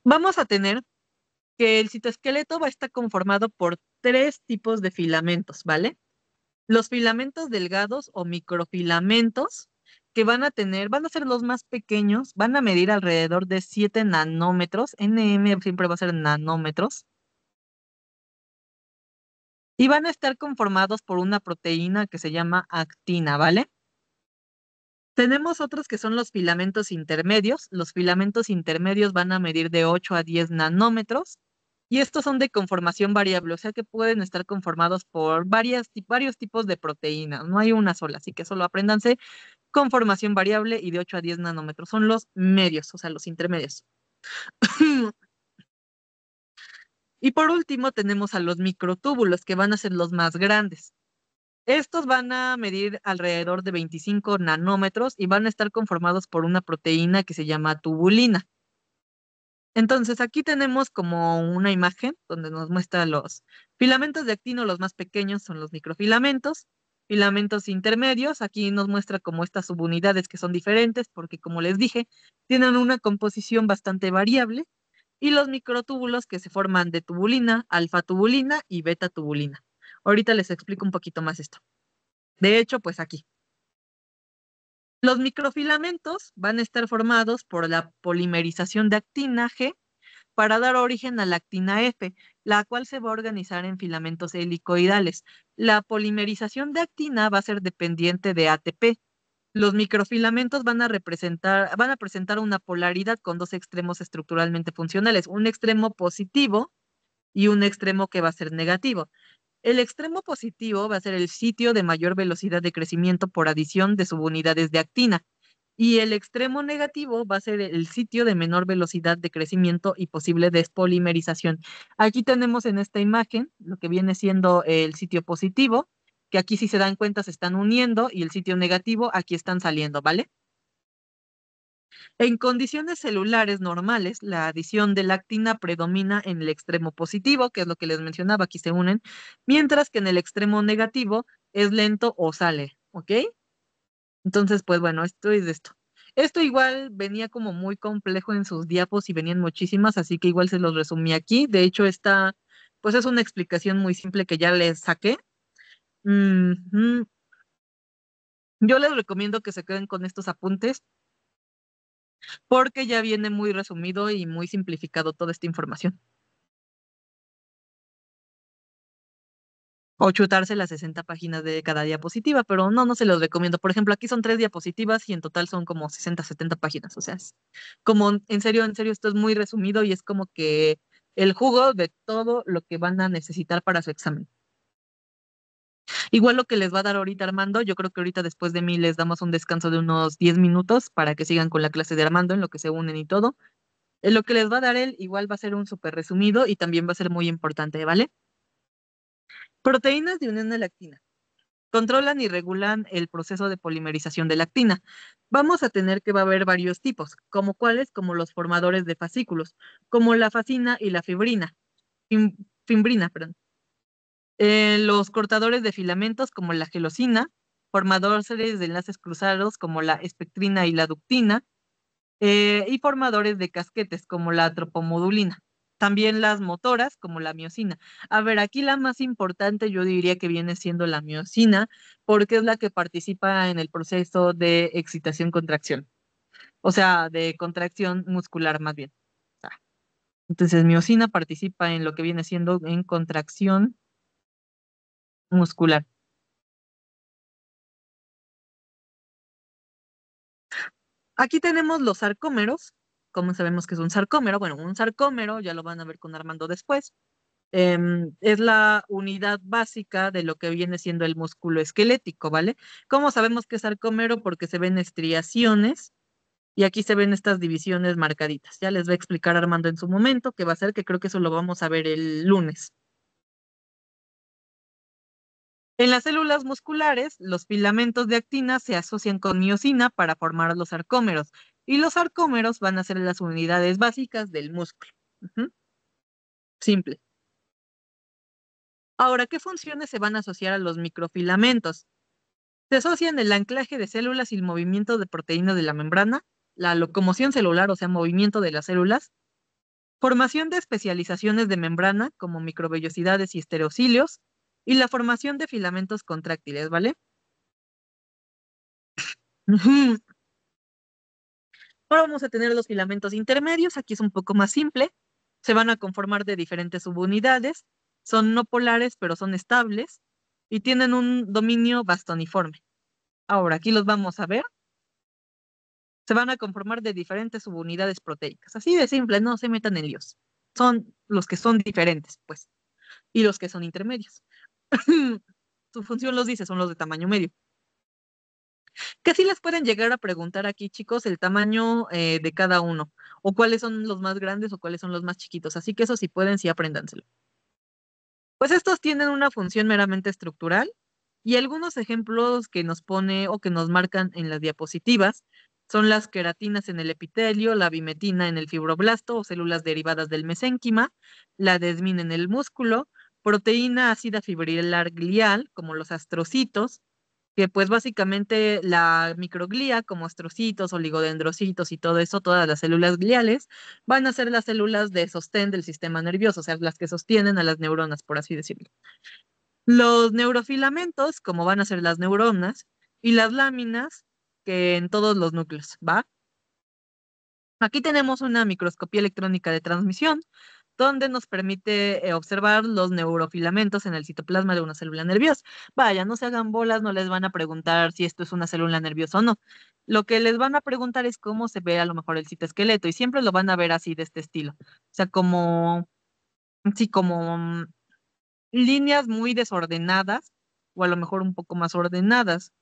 Vamos a tener que el citoesqueleto va a estar conformado por tres tipos de filamentos, ¿vale? Los filamentos delgados o microfilamentos que van a ser los más pequeños, van a medir alrededor de 7 nanómetros, NM siempre va a ser nanómetros, y van a estar conformados por una proteína que se llama actina, ¿vale? Tenemos otros que son los filamentos intermedios. Los filamentos intermedios van a medir de 8 a 10 nanómetros y estos son de conformación variable, o sea que pueden estar conformados por varios tipos de proteínas. No hay una sola, así que solo apréndanse conformación variable y de 8 a 10 nanómetros. Son los medios, o sea, los intermedios. Y por último tenemos a los microtúbulos, que van a ser los más grandes. Estos van a medir alrededor de 25 nanómetros y van a estar conformados por una proteína que se llama tubulina. Entonces, aquí tenemos como una imagen donde nos muestra los filamentos de actino, los más pequeños son los microfilamentos, filamentos intermedios, aquí nos muestra como estas subunidades que son diferentes porque, como les dije, tienen una composición bastante variable, y los microtúbulos que se forman de tubulina, alfa-tubulina y beta-tubulina. Ahorita les explico un poquito más esto. De hecho, pues aquí. Los microfilamentos van a estar formados por la polimerización de actina G para dar origen a la actina F, la cual se va a organizar en filamentos helicoidales. La polimerización de actina va a ser dependiente de ATP. Los microfilamentos van a presentar una polaridad con dos extremos estructuralmente funcionales, un extremo positivo y un extremo que va a ser negativo. El extremo positivo va a ser el sitio de mayor velocidad de crecimiento por adición de subunidades de actina. Y el extremo negativo va a ser el sitio de menor velocidad de crecimiento y posible despolimerización. Aquí tenemos en esta imagen lo que viene siendo el sitio positivo, que aquí si se dan cuenta se están uniendo, y el sitio negativo aquí están saliendo, ¿vale? En condiciones celulares normales, la adición de lactina predomina en el extremo positivo, que es lo que les mencionaba, aquí se unen, mientras que en el extremo negativo es lento o sale, ¿ok? Entonces, pues bueno, esto es esto. Esto igual venía como muy complejo en sus diapos y venían muchísimas, así que igual se los resumí aquí. De hecho, esta, pues es una explicación muy simple que ya les saqué. Ujú. Yo les recomiendo que se queden con estos apuntes porque ya viene muy resumido y muy simplificado toda esta información. O chutarse las 60 páginas de cada diapositiva, pero no, no se los recomiendo. Por ejemplo, aquí son 3 diapositivas y en total son como 60, 70 páginas. O sea, es como, en serio, esto es muy resumido y es como que el jugo de todo lo que van a necesitar para su examen. Igual lo que les va a dar ahorita Armando, yo creo que ahorita después de mí les damos un descanso de unos 10 minutos para que sigan con la clase de Armando en lo que se unen y todo. Lo que les va a dar él igual va a ser un súper resumido y también va a ser muy importante, ¿vale? Proteínas de unión a la actina. Controlan y regulan el proceso de polimerización de la actina. Vamos a tener que va a haber varios tipos, como cuáles, como los formadores de fascículos, como la fascina y la fimbrina, perdón. Los cortadores de filamentos, como la gelosina, formadores de enlaces cruzados, como la espectrina y la ductina, y formadores de casquetes, como la tropomodulina. También las motoras, como la miosina. A ver, aquí la más importante yo diría que viene siendo la miosina, porque es la que participa en el proceso de excitación-contracción, o sea, de contracción muscular más bien. Ah, entonces, miosina participa en lo que viene siendo en contracción muscular. Aquí tenemos los sarcómeros. ¿Cómo sabemos que es un sarcómero? Bueno, un sarcómero, ya lo van a ver con Armando después, es la unidad básica de lo que viene siendo el músculo esquelético, ¿vale? ¿Cómo sabemos que es sarcómero? Porque se ven estriaciones y aquí se ven estas divisiones marcaditas. Ya les va a explicar Armando en su momento qué va a ser, que creo que eso lo vamos a ver el lunes. En las células musculares, los filamentos de actina se asocian con miosina para formar los sarcómeros y los sarcómeros van a ser las unidades básicas del músculo. Ujú. Simple. Ahora, ¿qué funciones se van a asociar a los microfilamentos? Se asocian el anclaje de células y el movimiento de proteínas de la membrana, la locomoción celular, o sea, movimiento de las células, formación de especializaciones de membrana, como microvellosidades y estereocilios, y la formación de filamentos contráctiles, ¿vale? Ujú. Ahora vamos a tener los filamentos intermedios, aquí es un poco más simple, se van a conformar de diferentes subunidades, son no polares, pero son estables, y tienen un dominio bastoniforme. Ahora, aquí los vamos a ver. Se van a conformar de diferentes subunidades proteicas. Así de simple, no se metan en líos. Son los que son diferentes, pues, y los que son intermedios. Su función los dice, son los de tamaño medio. Que sí les pueden llegar a preguntar aquí, chicos, el tamaño de cada uno, o cuáles son los más grandes o cuáles son los más chiquitos. Así que eso sí pueden, sí apréndanselo. Pues estos tienen una función meramente estructural y algunos ejemplos que nos pone o que nos marcan en las diapositivas son las queratinas en el epitelio, la bimetina en el fibroblasto o células derivadas del mesénquima, la desmina en el músculo, proteína ácida fibrilar glial, como los astrocitos, que pues básicamente la microglía, como astrocitos, oligodendrocitos y todo eso, todas las células gliales, van a ser las células de sostén del sistema nervioso, o sea, las que sostienen a las neuronas, por así decirlo. Los neurofilamentos, como van a ser las neuronas, y las láminas, que en todos los núcleos, ¿va? Aquí tenemos una microscopía electrónica de transmisión, donde nos permite observar los neurofilamentos en el citoplasma de una célula nerviosa. Vaya, no se hagan bolas, no les van a preguntar si esto es una célula nerviosa o no. Lo que les van a preguntar es cómo se ve a lo mejor el citoesqueleto y siempre lo van a ver así de este estilo. O sea, como, sí, como líneas muy desordenadas o a lo mejor un poco más ordenadas.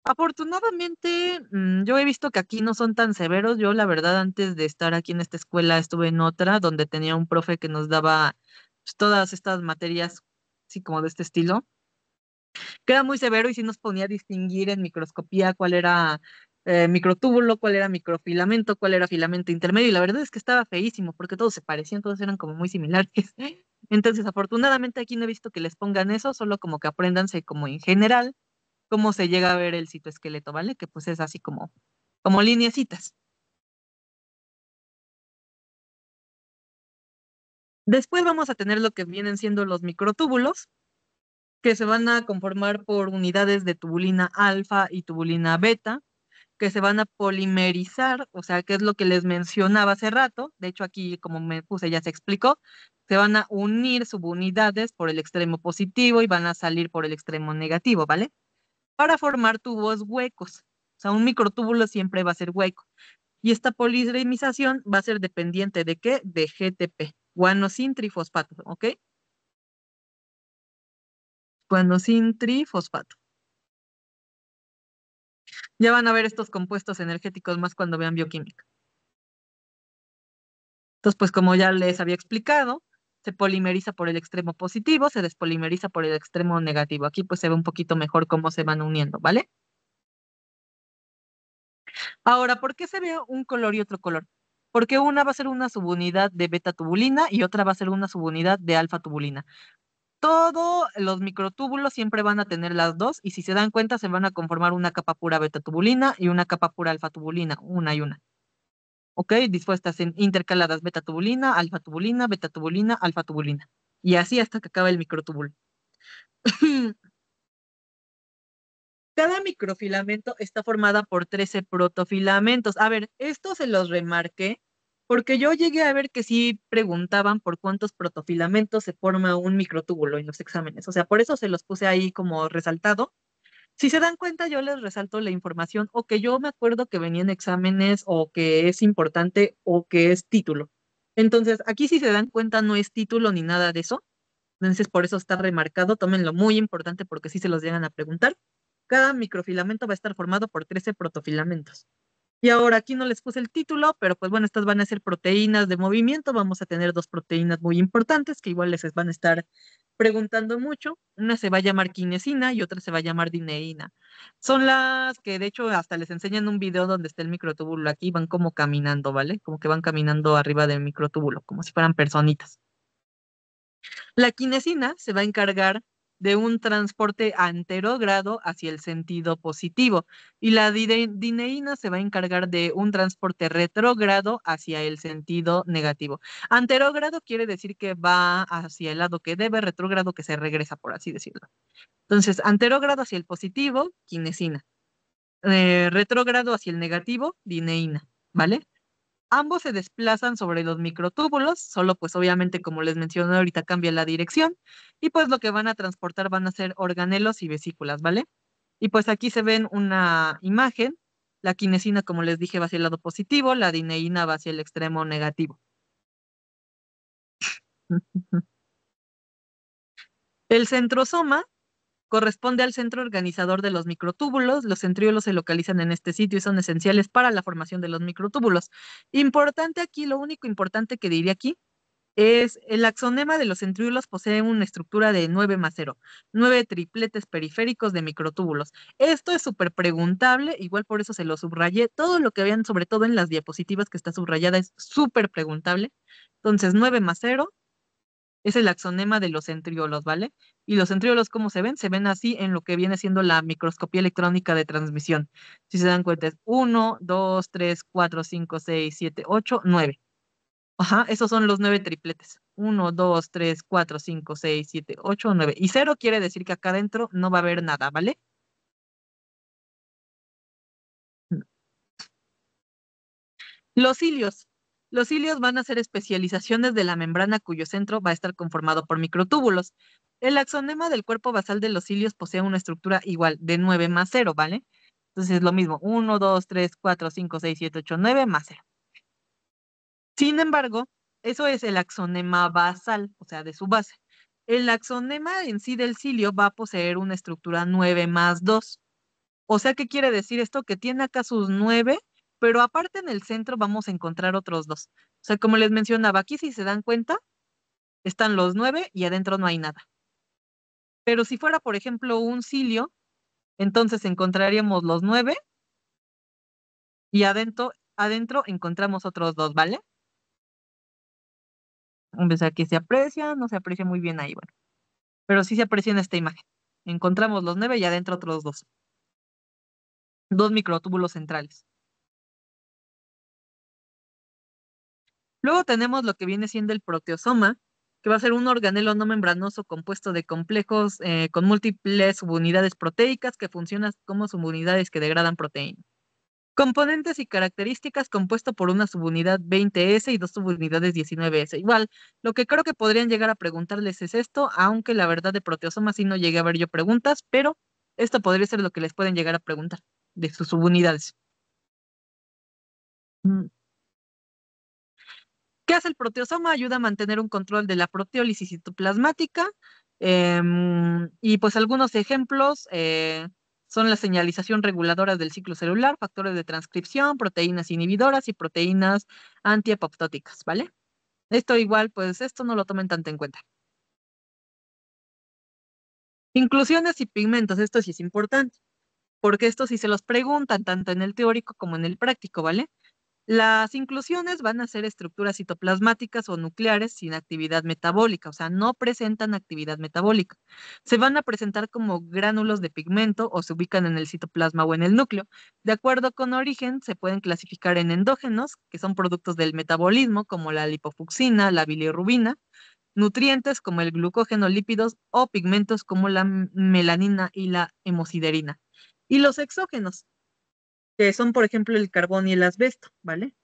Afortunadamente, yo he visto que aquí no son tan severos. Yo, la verdad, antes de estar aquí en esta escuela, estuve en otra donde tenía un profe que nos daba pues, todas estas materias, así como de este estilo, que era muy severo y sí nos ponía a distinguir en microscopía cuál era microtúbulo, cuál era microfilamento, cuál era filamento intermedio. Y la verdad es que estaba feísimo porque todos se parecían, todos eran como muy similares. Entonces, afortunadamente aquí no he visto que les pongan eso, solo como que apréndanse como en general cómo se llega a ver el citoesqueleto, ¿vale? Que pues es así como lineecitas. Después vamos a tener lo que vienen siendo los microtúbulos, que se van a conformar por unidades de tubulina alfa y tubulina beta, que se van a polimerizar, o sea, que es lo que les mencionaba hace rato. De hecho, aquí, como me puse, ya se explicó. Se van a unir subunidades por el extremo positivo y van a salir por el extremo negativo, ¿vale? Para formar tubos huecos. O sea, un microtúbulo siempre va a ser hueco. Y esta polimerización va a ser dependiente de qué? De GTP, guanosin trifosfato, ¿ok? Guanosin trifosfato. Ya van a ver estos compuestos energéticos más cuando vean bioquímica. Entonces, pues como ya les había explicado, se polimeriza por el extremo positivo, se despolimeriza por el extremo negativo. Aquí pues se ve un poquito mejor cómo se van uniendo, ¿vale? Ahora, ¿por qué se ve un color y otro color? Porque una va a ser una subunidad de beta tubulina y otra va a ser una subunidad de alfa tubulina. Todos los microtúbulos siempre van a tener las dos y si se dan cuenta se van a conformar una capa pura beta tubulina y una capa pura alfa tubulina, una y una. ¿Ok? Dispuestas en intercaladas beta tubulina, alfa tubulina, beta tubulina, alfa tubulina. Y así hasta que acaba el microtúbulo. Cada microfilamento está formada por 13 protofilamentos. A ver, esto se los remarqué porque yo llegué a ver que sí preguntaban por cuántos protofilamentos se forma un microtúbulo en los exámenes. O sea, por eso se los puse ahí como resaltado, Si se dan cuenta, yo les resalto la información o que yo me acuerdo que venía en exámenes o que es importante o que es título. Entonces, aquí si se dan cuenta no es título ni nada de eso. Entonces, por eso está remarcado. Tómenlo muy importante porque si se los llegan a preguntar. Cada microfilamento va a estar formado por 13 protofilamentos. Y ahora aquí no les puse el título, pero pues bueno, estas van a ser proteínas de movimiento. Vamos a tener dos proteínas muy importantes que igual les van a estar preguntando mucho. Una se va a llamar quinesina y otra se va a llamar dineína. Son las que de hecho hasta les enseñan un video donde está el microtúbulo. Aquí van como caminando, ¿vale? Como que van caminando arriba del microtúbulo, como si fueran personitas. La quinesina se va a encargar de un transporte anterógrado hacia el sentido positivo y la dineína se va a encargar de un transporte retrógrado hacia el sentido negativo. Anterógrado quiere decir que va hacia el lado que debe, retrógrado que se regresa, por así decirlo. Entonces, anterógrado hacia el positivo, quinesina. Retrógrado hacia el negativo, dineína, ¿vale? Ambos se desplazan sobre los microtúbulos, solo pues obviamente como les mencioné ahorita cambia la dirección y pues lo que van a transportar van a ser organelos y vesículas, ¿vale? Y pues aquí se ven una imagen, la quinesina como les dije va hacia el lado positivo, la dineína va hacia el extremo negativo. El centrosoma corresponde al centro organizador de los microtúbulos. Los centriolos se localizan en este sitio y son esenciales para la formación de los microtúbulos. Importante aquí, lo único importante que diría aquí es el axonema de los centriolos posee una estructura de 9+0, 9 tripletes periféricos de microtúbulos. Esto es súper preguntable, igual por eso se lo subrayé. Todo lo que vean, sobre todo en las diapositivas que está subrayada, es súper preguntable. Entonces, 9+0 es el axonema de los centriolos, ¿vale? Y los centriolos, ¿cómo se ven? Se ven así en lo que viene siendo la microscopía electrónica de transmisión. Si se dan cuenta, es 1, 2, 3, 4, 5, 6, 7, 8, 9. Ajá, esos son los 9 tripletes. 1, 2, 3, 4, 5, 6, 7, 8, 9. Y 0 quiere decir que acá adentro no va a haber nada, ¿vale? Los cilios. Los cilios van a ser especializaciones de la membrana cuyo centro va a estar conformado por microtúbulos. El axonema del cuerpo basal de los cilios posee una estructura igual de 9+0, ¿vale? Entonces es lo mismo, 1, 2, 3, 4, 5, 6, 7, 8, 9 más 0. Sin embargo, eso es el axonema basal, o sea, de su base. El axonema en sí del cilio va a poseer una estructura 9+2. O sea, ¿qué quiere decir esto? Que tiene acá sus 9, pero aparte en el centro vamos a encontrar otros 2. O sea, como les mencionaba, aquí si se dan cuenta, están los 9 y adentro no hay nada. Pero si fuera, por ejemplo, un cilio, entonces encontraríamos los 9 y adentro encontramos otros 2, ¿vale? O sea, que se aprecia, no se aprecia muy bien ahí, bueno. Pero sí se aprecia en esta imagen. Encontramos los 9 y adentro otros 2. Dos microtúbulos centrales. Luego tenemos lo que viene siendo el proteosoma, que va a ser un organelo no membranoso compuesto de complejos con múltiples subunidades proteicas que funcionan como subunidades que degradan proteínas. Componentes y características compuesto por una subunidad 20S y dos subunidades 19S. Igual, lo que creo que podrían llegar a preguntarles es esto, aunque la verdad de proteosoma sí no llegué a ver yo preguntas, pero esto podría ser lo que les pueden llegar a preguntar de sus subunidades. Mm. ¿Qué hace el proteosoma? Ayuda a mantener un control de la proteólisis citoplasmática. Y pues algunos ejemplos son la señalización reguladora del ciclo celular, factores de transcripción, proteínas inhibidoras y proteínas antiapoptóticas, ¿vale? Esto igual, pues esto no lo tomen tanto en cuenta. Inclusiones y pigmentos, esto sí es importante, porque esto sí se los preguntan tanto en el teórico como en el práctico, ¿vale? Las inclusiones van a ser estructuras citoplasmáticas o nucleares sin actividad metabólica, o sea, no presentan actividad metabólica. Se van a presentar como gránulos de pigmento o se ubican en el citoplasma o en el núcleo. De acuerdo con origen, se pueden clasificar en endógenos, que son productos del metabolismo, como la lipofucsina, la bilirrubina, nutrientes como el glucógeno, lípidos o pigmentos como la melanina y la hemosiderina. Y los exógenos, que son, por ejemplo, el carbón y el asbesto, ¿vale?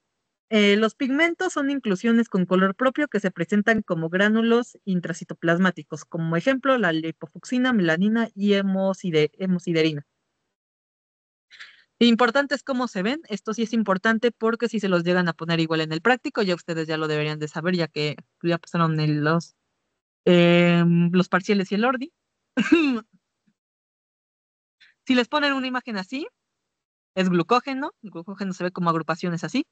Los pigmentos son inclusiones con color propio que se presentan como gránulos intracitoplasmáticos, como ejemplo la lipofucsina, melanina y hemosiderina. Importante es cómo se ven. Esto sí es importante porque si se los llegan a poner igual en el práctico, ya ustedes ya lo deberían de saber, ya que ya pasaron los parciales y el ordi. Si les ponen una imagen así, es glucógeno. El glucógeno se ve como agrupaciones así.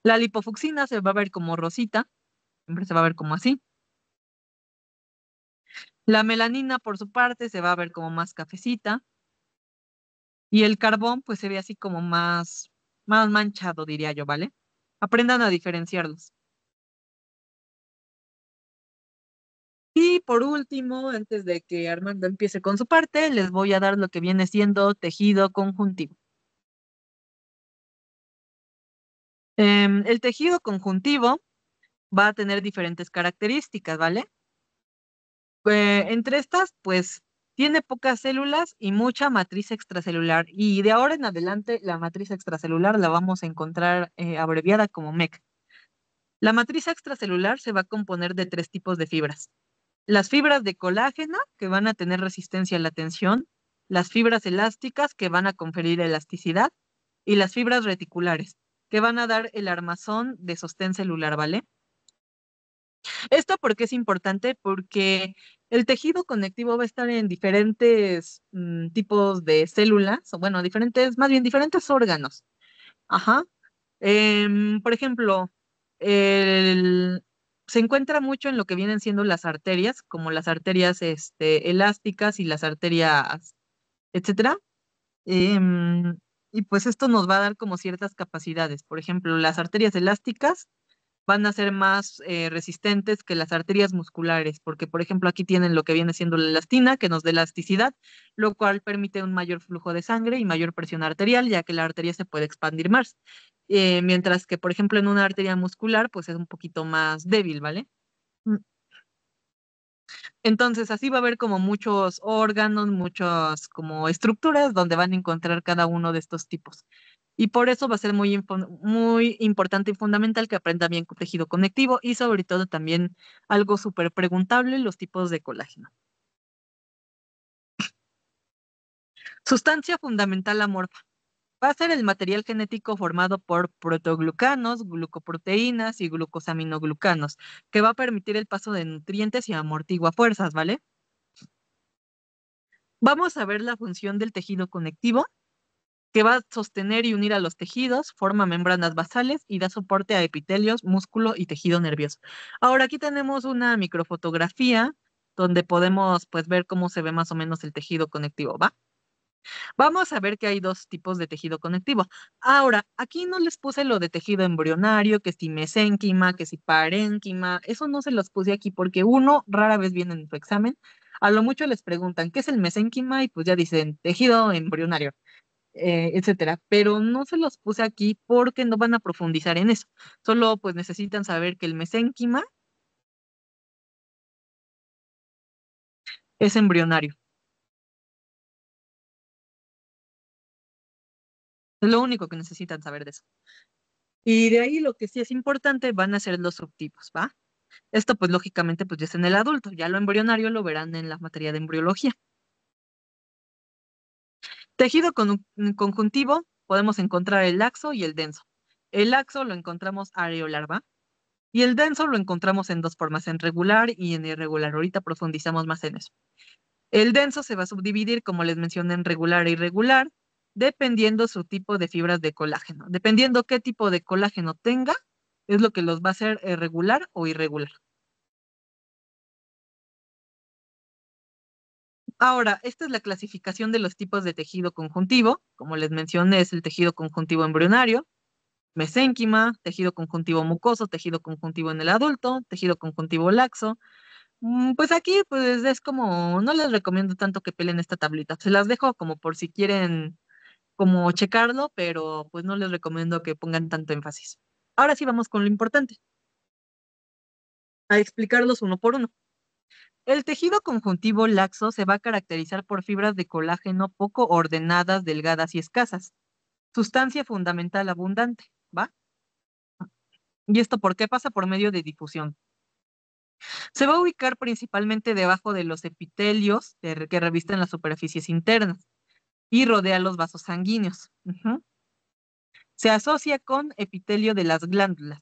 La lipofucsina se va a ver como rosita, siempre se va a ver como así. La melanina, por su parte, se va a ver como más cafecita. Y el carbón, pues se ve así como más manchado, diría yo, ¿vale? Aprendan a diferenciarlos. Y por último, antes de que Armando empiece con su parte, les voy a dar lo que viene siendo tejido conjuntivo. El tejido conjuntivo va a tener diferentes características, ¿vale? Entre estas, pues tiene pocas células y mucha matriz extracelular. Y de ahora en adelante, la matriz extracelular la vamos a encontrar abreviada como MEC. La matriz extracelular se va a componer de tres tipos de fibras. Las fibras de colágeno, que van a tener resistencia a la tensión, las fibras elásticas, que van a conferir elasticidad, y las fibras reticulares, que van a dar el armazón de sostén celular, ¿vale? Esto porque es importante, porque el tejido conectivo va a estar en diferentes tipos de células, o bueno, más bien diferentes órganos. Ajá. Por ejemplo, el- se encuentra mucho en lo que vienen siendo las arterias, como las arterias elásticas y las arterias, etcétera. Em, y pues esto nos va a dar como ciertas capacidades. Por ejemplo, las arterias elásticas van a ser más resistentes que las arterias musculares, porque por ejemplo aquí tienen lo que viene siendo la elastina, que nos da elasticidad, lo cual permite un mayor flujo de sangre y mayor presión arterial, ya que la arteria se puede expandir más. Mientras que, por ejemplo, en una arteria muscular, pues es un poquito más débil, ¿vale? Mm. Entonces, así va a haber como muchos órganos, muchas como estructuras donde van a encontrar cada uno de estos tipos. Y por eso va a ser muy importante y fundamental que aprendan bien tejido conectivo y sobre todo también algo súper preguntable, los tipos de colágeno. Sustancia fundamental amorfa. Va a ser el material genético formado por protoglucanos, glucoproteínas y glucosaminoglucanos, que va a permitir el paso de nutrientes y amortigua fuerzas, ¿vale? Vamos a ver la función del tejido conectivo, que va a sostener y unir a los tejidos, forma membranas basales y da soporte a epitelios, músculo y tejido nervioso. Ahora aquí tenemos una microfotografía donde podemos pues ver cómo se ve más o menos el tejido conectivo, ¿va? Vamos a ver que hay dos tipos de tejido conectivo. Ahora, aquí no les puse lo de tejido embrionario, que si mesénquima, que si parénquima, eso no se los puse aquí porque uno rara vez viene en tu examen. A lo mucho les preguntan, ¿qué es el mesénquima? Y pues ya dicen, tejido embrionario, etcétera. Pero no se los puse aquí porque no van a profundizar en eso. Solo pues necesitan saber que el mesénquima es embrionario. Es lo único que necesitan saber de eso. Y de ahí lo que sí es importante van a ser los subtipos, ¿va? Esto pues lógicamente pues ya es en el adulto, ya lo embrionario lo verán en la materia de embriología. Tejido conjuntivo podemos encontrar el laxo y el denso. El laxo lo encontramos areolar, ¿va? Y el denso lo encontramos en dos formas, en regular y en irregular. Ahorita profundizamos más en eso. El denso se va a subdividir, como les mencioné, en regular e irregular, dependiendo su tipo de fibras de colágeno. Dependiendo qué tipo de colágeno tenga, es lo que los va a hacer regular o irregular. Ahora, esta es la clasificación de los tipos de tejido conjuntivo. Como les mencioné, es el tejido conjuntivo embrionario, mesénquima, tejido conjuntivo mucoso, tejido conjuntivo en el adulto, tejido conjuntivo laxo. Pues aquí, pues es como, no les recomiendo tanto que peleen esta tablita. Se las dejo como por si quieren como checarlo, pero pues no les recomiendo que pongan tanto énfasis. Ahora sí vamos con lo importante, a explicarlos uno por uno. El tejido conjuntivo laxo se va a caracterizar por fibras de colágeno poco ordenadas, delgadas y escasas. Sustancia fundamental abundante, ¿va? ¿Y esto por qué pasa? Por medio de difusión. Se va a ubicar principalmente debajo de los epitelios que revisten las superficies internas. y rodea los vasos sanguíneos. Se asocia con epitelio de las glándulas.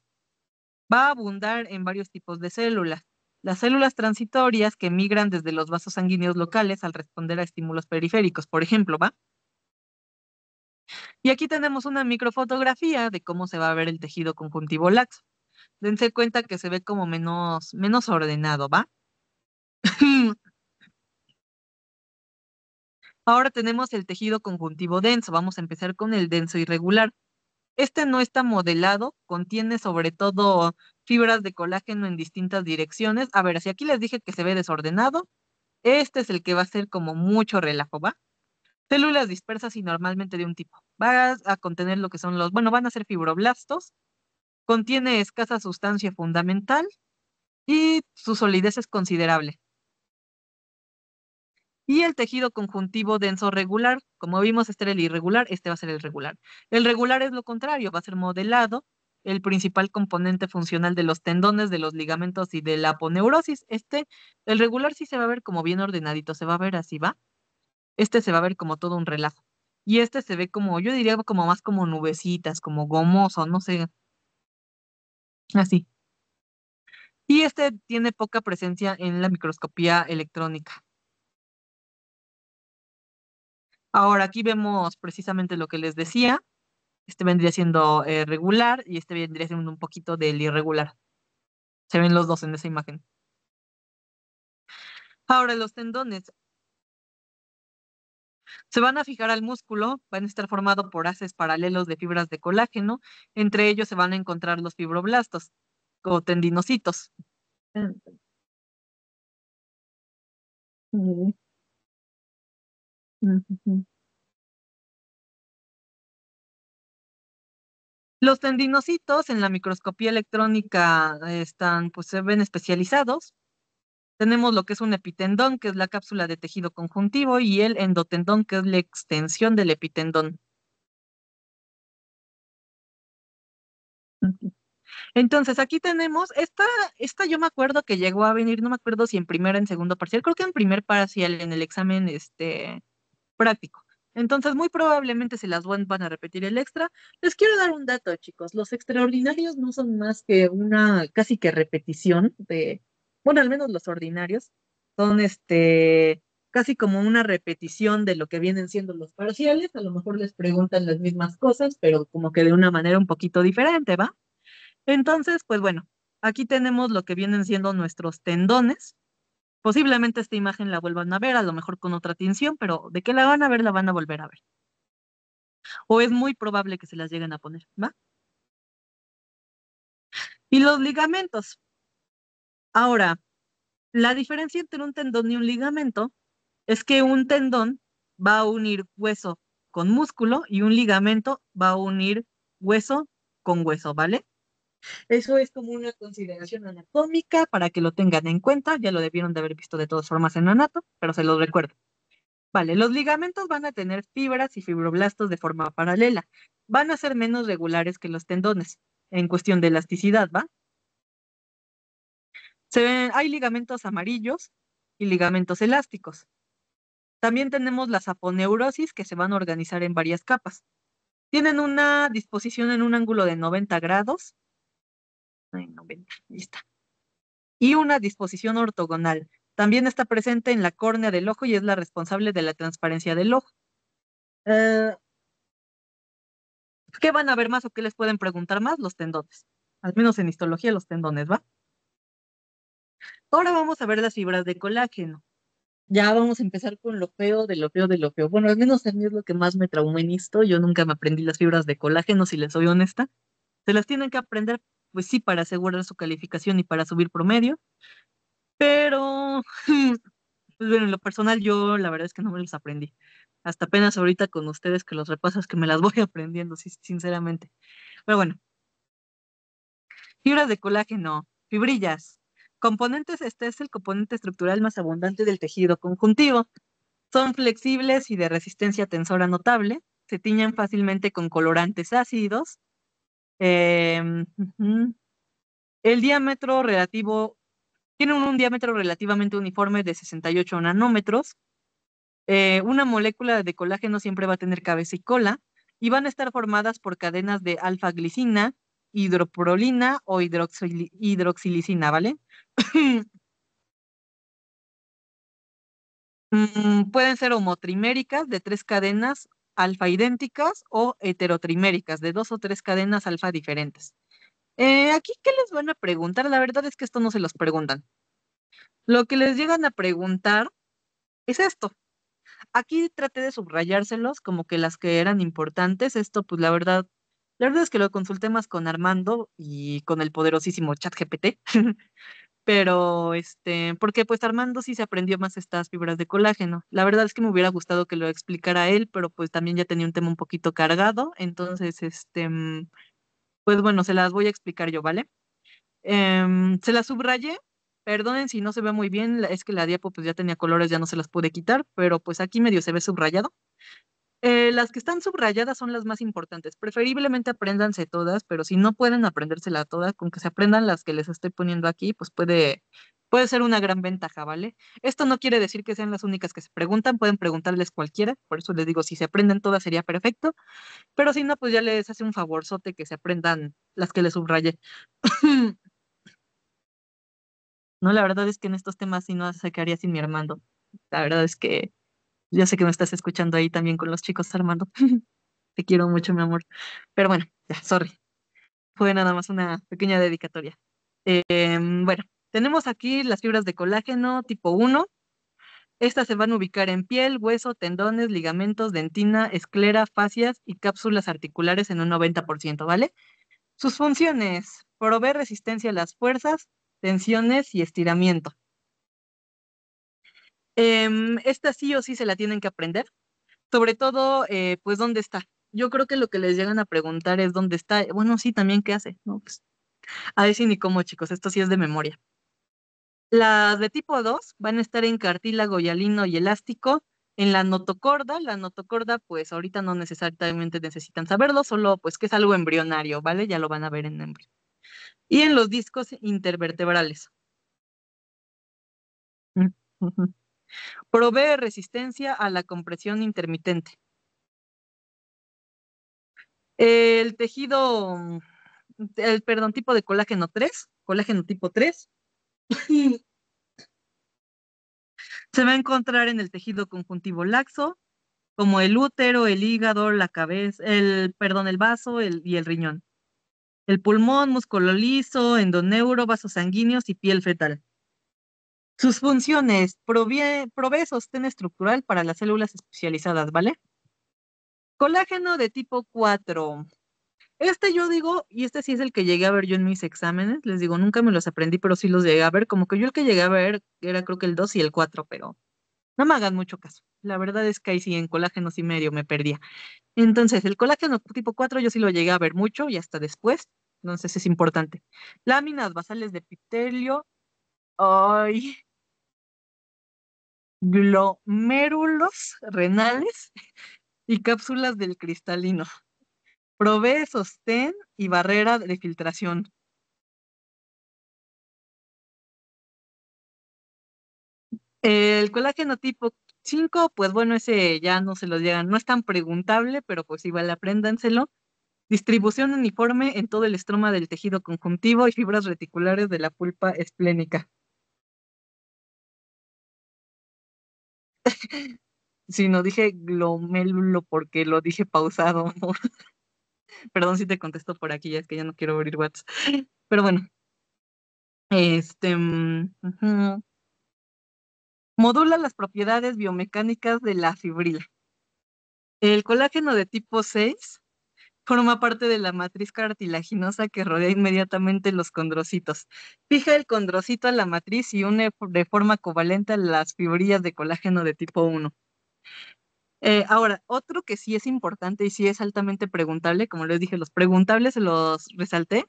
Va a abundar en varios tipos de células. Las células transitorias que migran desde los vasos sanguíneos locales al responder a estímulos periféricos, por ejemplo, ¿va? Y aquí tenemos una microfotografía de cómo se va a ver el tejido conjuntivo laxo. Dense cuenta que se ve como menos ordenado, ¿va? Ahora tenemos el tejido conjuntivo denso. Vamos a empezar con el denso irregular. Este no está modelado, contiene sobre todo fibras de colágeno en distintas direcciones. A ver, si aquí les dije que se ve desordenado, este es el que va a ser como mucho relajo, ¿va? Células dispersas y normalmente de un tipo. Va a contener lo que son van a ser fibroblastos, contiene escasa sustancia fundamental y su solidez es considerable. Y el tejido conjuntivo denso regular, como vimos, este era el irregular, este va a ser el regular. El regular es lo contrario, va a ser modelado, el principal componente funcional de los tendones, de los ligamentos y de la aponeurosis. El regular sí se va a ver como bien ordenadito, se va a ver así, ¿va? Este se va a ver como todo un relajo. Y este se ve como, yo diría como más como nubecitas, como gomoso, no sé, así. Y este tiene poca presencia en la microscopía electrónica. Ahora aquí vemos precisamente lo que les decía. Este vendría siendo regular y este vendría siendo un poquito del irregular. Se ven los dos en esa imagen. Ahora los tendones se van a fijar al músculo, van a estar formados por haces paralelos de fibras de colágeno. Entre ellos se van a encontrar los fibroblastos o tendinocitos. Ujú, ujú. Los tendinocitos en la microscopía electrónica pues se ven especializados. Tenemos lo que es un epitendón, que es la cápsula de tejido conjuntivo, y el endotendón, que es la extensión del epitendón. Ujú. Entonces, aquí tenemos esta yo me acuerdo que llegó a venir, no me acuerdo si en primero o en segundo parcial, creo que en primer parcial en el examen práctico. Entonces, muy probablemente se las van a repetir el extra. Les quiero dar un dato, chicos. Los extraordinarios no son más que una casi que repetición bueno, al menos los ordinarios, son casi como una repetición de lo que vienen siendo los parciales. A lo mejor les preguntan las mismas cosas, pero como que de una manera un poquito diferente, ¿va? Entonces, pues bueno, aquí tenemos lo que vienen siendo nuestros tendones. Posiblemente esta imagen la vuelvan a ver, a lo mejor con otra tinción, pero de que la van a ver, la van a volver a ver. O es muy probable que se las lleguen a poner, ¿va? Y los ligamentos. Ahora, la diferencia entre un tendón y un ligamento es que un tendón va a unir hueso con músculo y un ligamento va a unir hueso con hueso, ¿vale? Eso es como una consideración anatómica para que lo tengan en cuenta. Ya lo debieron de haber visto de todas formas en anato, pero se los recuerdo. Vale, los ligamentos van a tener fibras y fibroblastos de forma paralela. Van a ser menos regulares que los tendones en cuestión de elasticidad, ¿va? Hay ligamentos amarillos y ligamentos elásticos. También tenemos las aponeurosis que se van a organizar en varias capas. Tienen una disposición en un ángulo de 90 grados. Ay, 90, ahí está. Y una disposición ortogonal. También está presente en la córnea del ojo y es la responsable de la transparencia del ojo. Eh, ¿Qué van a ver más o qué les pueden preguntar más? Los tendones. Al menos en histología, los tendones, ¿va? Ahora vamos a ver las fibras de colágeno. Ya vamos a empezar con lo feo de lo feo de lo feo. Bueno, al menos a mí es lo que más me traumó en esto. Yo nunca me aprendí las fibras de colágeno, si les soy honesta. Se las tienen que aprender, pues sí, para asegurar su calificación y para subir promedio. Pero, pues bueno, en lo personal yo la verdad es que no me los aprendí. Hasta apenas ahorita con ustedes que los repasas que me las voy aprendiendo, sí, sinceramente. Pero bueno, fibras de colágeno, fibrillas. Componentes, este es el componente estructural más abundante del tejido conjuntivo. Son flexibles y de resistencia tensora notable. Se tiñen fácilmente con colorantes ácidos. Ujú. El diámetro relativo, tienen un diámetro relativamente uniforme de 68 nanómetros. Una molécula de colágeno siempre va a tener cabeza y cola y van a estar formadas por cadenas de alfa-glicina, hidroprolina o hidroxilicina, ¿vale? Pueden ser homotriméricas de 3 cadenas alfa idénticas o heterotriméricas de 2 o 3 cadenas alfa diferentes. Aquí, ¿qué les van a preguntar? La verdad es que esto no se los preguntan. Lo que les llegan a preguntar es esto. Aquí traté de subrayárselos como que las que eran importantes. Esto, pues la verdad es que lo consulté más con Armando y con el poderosísimo ChatGPT. Pero, porque pues Armando sí se aprendió más estas fibras de colágeno. La verdad es que me hubiera gustado que lo explicara él, pero pues también ya tenía un tema un poquito cargado. Entonces, pues bueno, se las voy a explicar yo, ¿vale? Se las subrayé. Perdonen si no se ve muy bien, es que la diapo pues ya tenía colores, ya no se las pude quitar, pero pues aquí medio se ve subrayado. Las que están subrayadas son las más importantes. Preferiblemente apréndanse todas, pero si no pueden aprendérsela todas, con que se aprendan las que les estoy poniendo aquí, pues puede ser una gran ventaja, ¿vale? Esto no quiere decir que sean las únicas que se preguntan, pueden preguntarles cualquiera, por eso les digo, si se aprenden todas sería perfecto, pero si no, pues ya les hace un favorzote que se aprendan las que les subrayé. No, la verdad es que en estos temas sí no sé qué haría sin mi Armando. La verdad es que yo sé que me estás escuchando ahí también con los chicos, Armando. Te quiero mucho, mi amor. Pero bueno, ya, sorry. Fue nada más una pequeña dedicatoria. Bueno, tenemos aquí las fibras de colágeno tipo 1. Estas se van a ubicar en piel, hueso, tendones, ligamentos, dentina, esclera, fascias y cápsulas articulares en un 90%, ¿vale? Sus funciones: proveer resistencia a las fuerzas, tensiones y estiramiento. Esta sí o sí se la tienen que aprender. Sobre todo, pues, ¿dónde está? Yo creo que lo que les llegan a preguntar es dónde está. Bueno, sí, también qué hace, ¿no? Pues, a ver si ni cómo, chicos, esto sí es de memoria. Las de tipo 2 van a estar en cartílago hialino y elástico, en la notocorda, pues ahorita no necesariamente necesitan saberlo, solo pues que es algo embrionario, ¿vale? Ya lo van a ver en embrión. Y en los discos intervertebrales. Mm, ujú. Provee resistencia a la compresión intermitente. El tejido, perdón, tipo de colágeno 3, colágeno tipo 3, se va a encontrar en el tejido conjuntivo laxo, como el útero, el hígado, la cabeza, perdón, el vaso y el riñón. El pulmón, músculo liso, endoneuro, vasos sanguíneos y piel fetal. Sus funciones: provee sostén estructural para las células especializadas, ¿vale? Colágeno de tipo 4. Yo digo, y este sí es el que llegué a ver yo en mis exámenes, les digo, nunca me los aprendí, pero sí los llegué a ver, como que yo el que llegué a ver era creo que el 2 y el 4, pero no me hagan mucho caso. La verdad es que ahí sí en colágenos y medio me perdía. Entonces, el colágeno tipo 4 yo sí lo llegué a ver mucho y hasta después, entonces es importante. Láminas basales de epitelio, ay, glomérulos renales y cápsulas del cristalino. Provee sostén y barrera de filtración. El colágeno tipo 5, pues bueno, ese ya no se lo llegan, no es tan preguntable, pero pues igual apréndanselo. Distribución uniforme en todo el estroma del tejido conjuntivo y fibras reticulares de la pulpa esplénica. Si no dije glomérulo porque lo dije pausado, amor. Perdón si te contesto por aquí, ya es que ya no quiero abrir WhatsApp. Pero bueno, ujú. Modula las propiedades biomecánicas de la fibrila. El colágeno de tipo 6 forma parte de la matriz cartilaginosa que rodea inmediatamente los condrocitos. Fija el condrocito a la matriz y une de forma covalente a las fibrillas de colágeno de tipo 1. Ahora, otro que sí es importante y sí es altamente preguntable, como les dije, los preguntables se los resalté,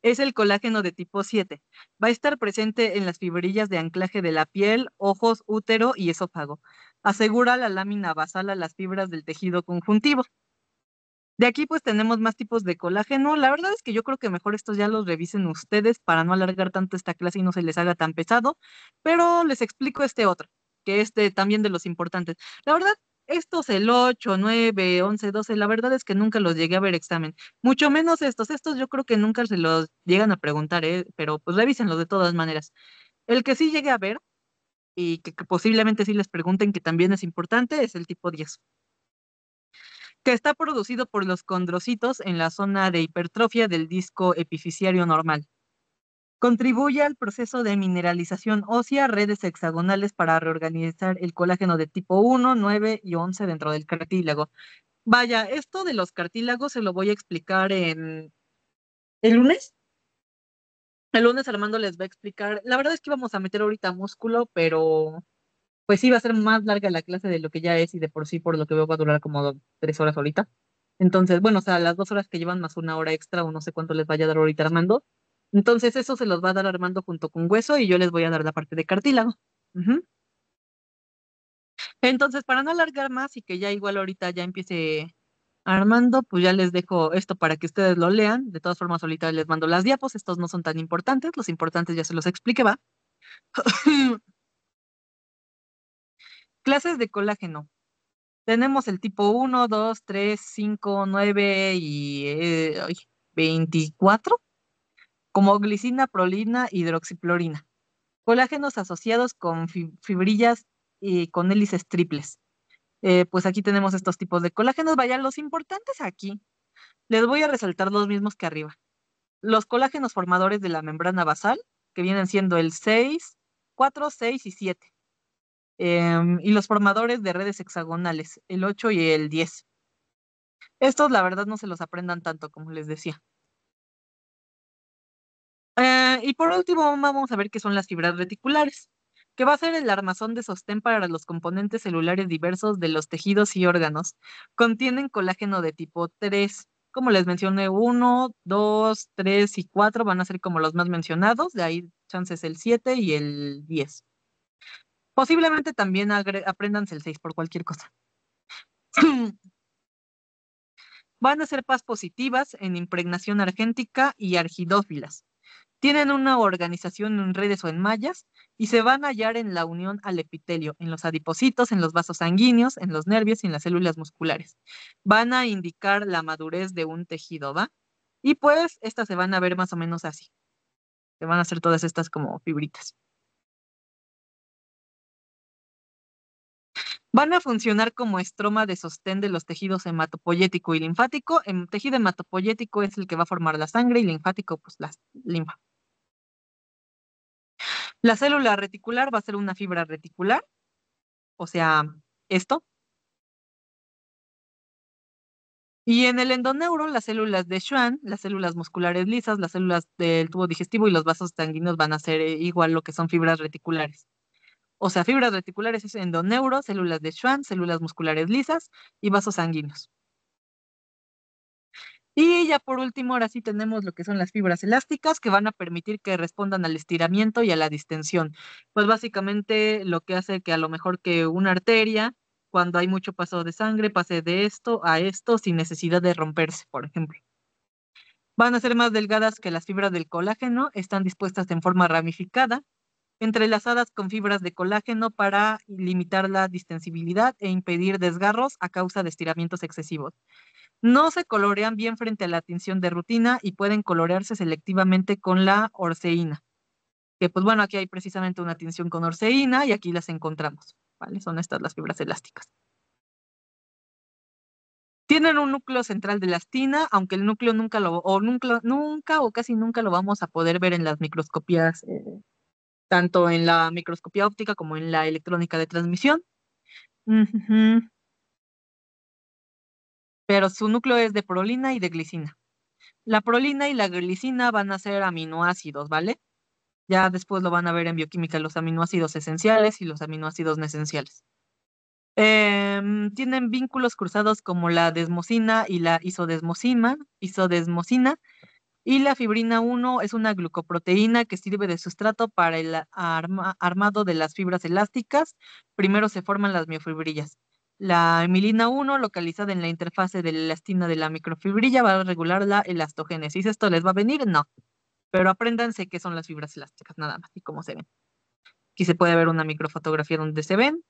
es el colágeno de tipo 7. Va a estar presente en las fibrillas de anclaje de la piel, ojos, útero y esófago. Asegura la lámina basal a las fibras del tejido conjuntivo. De aquí pues tenemos más tipos de colágeno. La verdad es que yo creo que mejor estos ya los revisen ustedes para no alargar tanto esta clase y no se les haga tan pesado, pero les explico este otro. que también de los importantes. La verdad, estos, el 8, 9, 11, 12, la verdad es que nunca los llegué a ver examen. Mucho menos estos. Estos yo creo que nunca se los llegan a preguntar, pero pues revísenlos de todas maneras. El que sí llegue a ver y que posiblemente sí les pregunten que también es importante es el tipo 10, que está producido por los condrocitos en la zona de hipertrofia del disco epifisiario normal. Contribuye al proceso de mineralización ósea, redes hexagonales para reorganizar el colágeno de tipo 1, 9 y 11 dentro del cartílago. Vaya, esto de los cartílagos se lo voy a explicar el lunes. El lunes Armando les va a explicar. La verdad es que íbamos a meter ahorita músculo, pero pues sí va a ser más larga la clase de lo que ya es y de por sí, por lo que veo, va a durar como 3 horas ahorita. Entonces, bueno, o sea, las 2 horas que llevan más una hora extra o no sé cuánto les vaya a dar ahorita Armando. Entonces, eso se los va a dar Armando junto con hueso y yo les voy a dar la parte de cartílago. Ujú. Entonces, para no alargar más y que ya igual ahorita ya empiece Armando, pues ya les dejo esto para que ustedes lo lean. De todas formas, ahorita les mando las diapos. Estos no son tan importantes. Los importantes ya se los expliqué, ¿va? Clases de colágeno. Tenemos el tipo 1, 2, 3, 5, 9 y 24, como glicina, prolina, hidroxiclorina. Colágenos asociados con fibrillas y con hélices triples. Pues aquí tenemos estos tipos de colágenos. Vaya, los importantes aquí. Les voy a resaltar los mismos que arriba. Los colágenos formadores de la membrana basal, que vienen siendo el 6, 4, 6 y 7. Y los formadores de redes hexagonales, el 8 y el 10. Estos, la verdad, no se los aprendan tanto, como les decía. Y por último, vamos a ver qué son las fibras reticulares, que va a ser el armazón de sostén para los componentes celulares diversos de los tejidos y órganos. Contienen colágeno de tipo 3. Como les mencioné, 1, 2, 3 y 4 van a ser como los más mencionados, de ahí chances el 7 y el 10. Posiblemente también apréndanse el 6 por cualquier cosa. Van a ser paz positivas en impregnación argéntica y argidófilas. Tienen una organización en redes o en mallas y se van a hallar en la unión al epitelio, en los adipocitos, en los vasos sanguíneos, en los nervios y en las células musculares. Van a indicar la madurez de un tejido, ¿va? Y pues estas se van a ver más o menos así. Se van a hacer todas estas como fibritas. Van a funcionar como estroma de sostén de los tejidos hematopoyético y linfático. El tejido hematopoyético es el que va a formar la sangre y linfático, pues la linfa. La célula reticular va a ser una fibra reticular, o sea, esto. Y en el endoneuro, las células de Schwann, las células musculares lisas, las células del tubo digestivo y los vasos sanguíneos van a ser igual lo que son fibras reticulares. O sea, fibras reticulares es endoneuro, células de Schwann, células musculares lisas y vasos sanguíneos. Y ya por último, ahora sí tenemos lo que son las fibras elásticas que van a permitir que respondan al estiramiento y a la distensión. Pues básicamente lo que hace que a lo mejor que una arteria, cuando hay mucho paso de sangre, pase de esto a esto sin necesidad de romperse, por ejemplo. Van a ser más delgadas que las fibras del colágeno, están dispuestas en forma ramificada, entrelazadas con fibras de colágeno para limitar la distensibilidad e impedir desgarros a causa de estiramientos excesivos. No se colorean bien frente a la tinción de rutina y pueden colorearse selectivamente con la orceína. Que pues bueno, aquí hay precisamente una tinción con orceína y aquí las encontramos, ¿vale? Son estas las fibras elásticas. Tienen un núcleo central de elastina, aunque el núcleo nunca o casi nunca lo vamos a poder ver en las microscopías, tanto en la microscopía óptica como en la electrónica de transmisión. Ujujú. Pero su núcleo es de prolina y de glicina. La prolina y la glicina van a ser aminoácidos, ¿vale? Ya después lo van a ver en bioquímica los aminoácidos esenciales y los aminoácidos no esenciales. Tienen vínculos cruzados como la desmosina y la isodesmosina, y la fibrina 1 es una glucoproteína que sirve de sustrato para el armado de las fibras elásticas. Primero se forman las miofibrillas. La hemilina 1, localizada en la interfase de la elastina de la microfibrilla, va a regular la elastogénesis. ¿Esto les va a venir? No, pero apréndanse qué son las fibras elásticas, nada más, y cómo se ven. Aquí se puede ver una microfotografía donde se ven.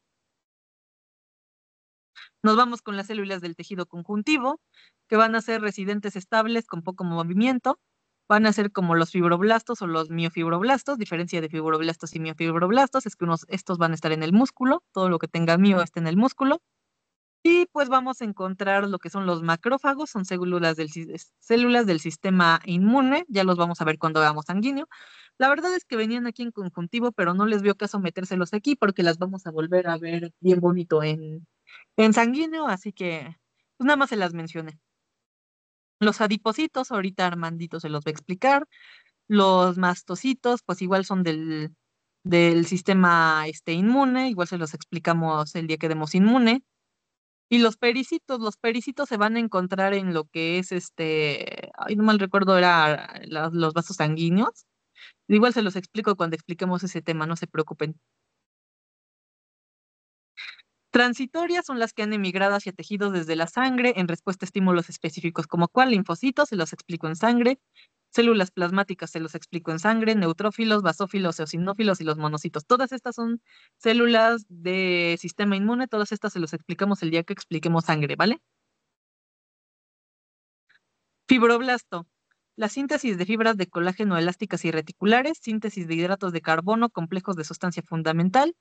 Nos vamos con las células del tejido conjuntivo, que van a ser residentes estables con poco movimiento. Van a ser como los fibroblastos o los miofibroblastos. Diferencia de fibroblastos y miofibroblastos es que estos van a estar en el músculo. Todo lo que tenga mio está en el músculo. Y pues vamos a encontrar lo que son los macrófagos, son células del sistema inmune, ya los vamos a ver cuando veamos sanguíneo. La verdad es que venían aquí en conjuntivo, pero no les vio caso metérselos aquí porque las vamos a volver a ver bien bonito en sanguíneo, así que pues nada más se las mencioné. Los adipocitos, ahorita Armandito se los va a explicar. Los mastocitos, pues igual son del sistema inmune, igual se los explicamos el día que demos inmune. Y los pericitos se van a encontrar en lo que es ay, no mal recuerdo, era los vasos sanguíneos. Igual se los explico cuando expliquemos ese tema, no se preocupen. Transitorias son las que han emigrado hacia tejidos desde la sangre en respuesta a estímulos específicos, como cuál linfocitos, se los explico en sangre, células plasmáticas, se los explico en sangre, neutrófilos, basófilos, eosinófilos y los monocitos. Todas estas son células de sistema inmune, todas estas se los explicamos el día que expliquemos sangre, ¿vale? Fibroblasto. La síntesis de fibras de colágeno elásticas y reticulares, síntesis de hidratos de carbono, complejos de sustancia fundamental,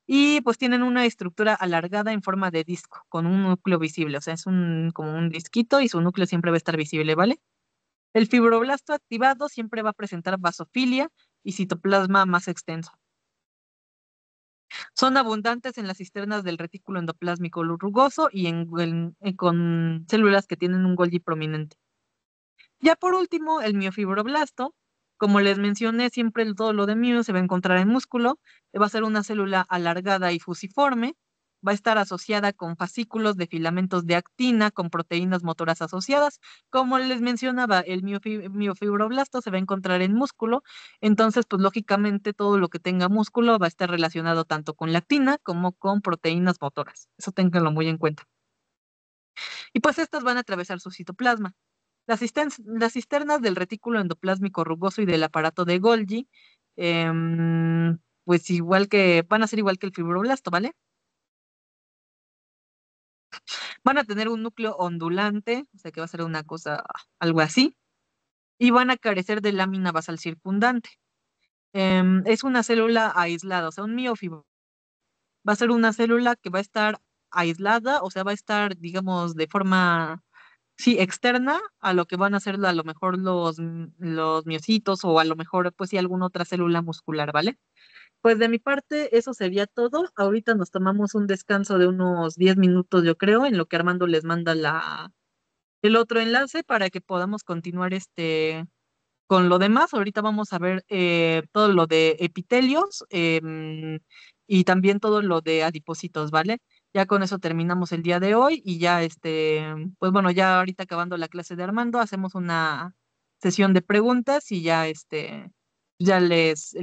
y pues tienen una estructura alargada en forma de disco, con un núcleo visible, o sea, es como un disquito y su núcleo siempre va a estar visible, ¿vale? El fibroblasto activado siempre va a presentar basofilia y citoplasma más extenso. Son abundantes en las cisternas del retículo endoplásmico rugoso y con células que tienen un Golgi prominente. Ya por último, el miofibroblasto, como les mencioné, siempre todo lo de mio se va a encontrar en músculo, va a ser una célula alargada y fusiforme, va a estar asociada con fascículos de filamentos de actina con proteínas motoras asociadas. Como les mencionaba, el miofibroblasto se va a encontrar en músculo, entonces pues lógicamente todo lo que tenga músculo va a estar relacionado tanto con la actina como con proteínas motoras. Eso ténganlo muy en cuenta. Y pues estas van a atravesar su citoplasma. Las cisternas del retículo endoplásmico rugoso y del aparato de Golgi, pues van a ser igual que el fibroblasto, ¿vale? Van a tener un núcleo ondulante, o sea que va a ser una cosa, algo así, y van a carecer de lámina basal circundante. Es una célula aislada, o sea, un miofibro va a ser una célula que va a estar aislada, o sea, va a estar, digamos, de forma, sí, externa a lo que van a ser a lo mejor los miocitos o a lo mejor, pues sí, alguna otra célula muscular, ¿vale? Pues de mi parte, eso sería todo. Ahorita nos tomamos un descanso de unos 10 minutos, yo creo, en lo que Armando les manda el otro enlace para que podamos continuar con lo demás. Ahorita vamos a ver todo lo de epitelios y también todo lo de adipocitos, ¿vale? Ya con eso terminamos el día de hoy y ya pues bueno, ya ahorita acabando la clase de Armando, hacemos una sesión de preguntas y ya el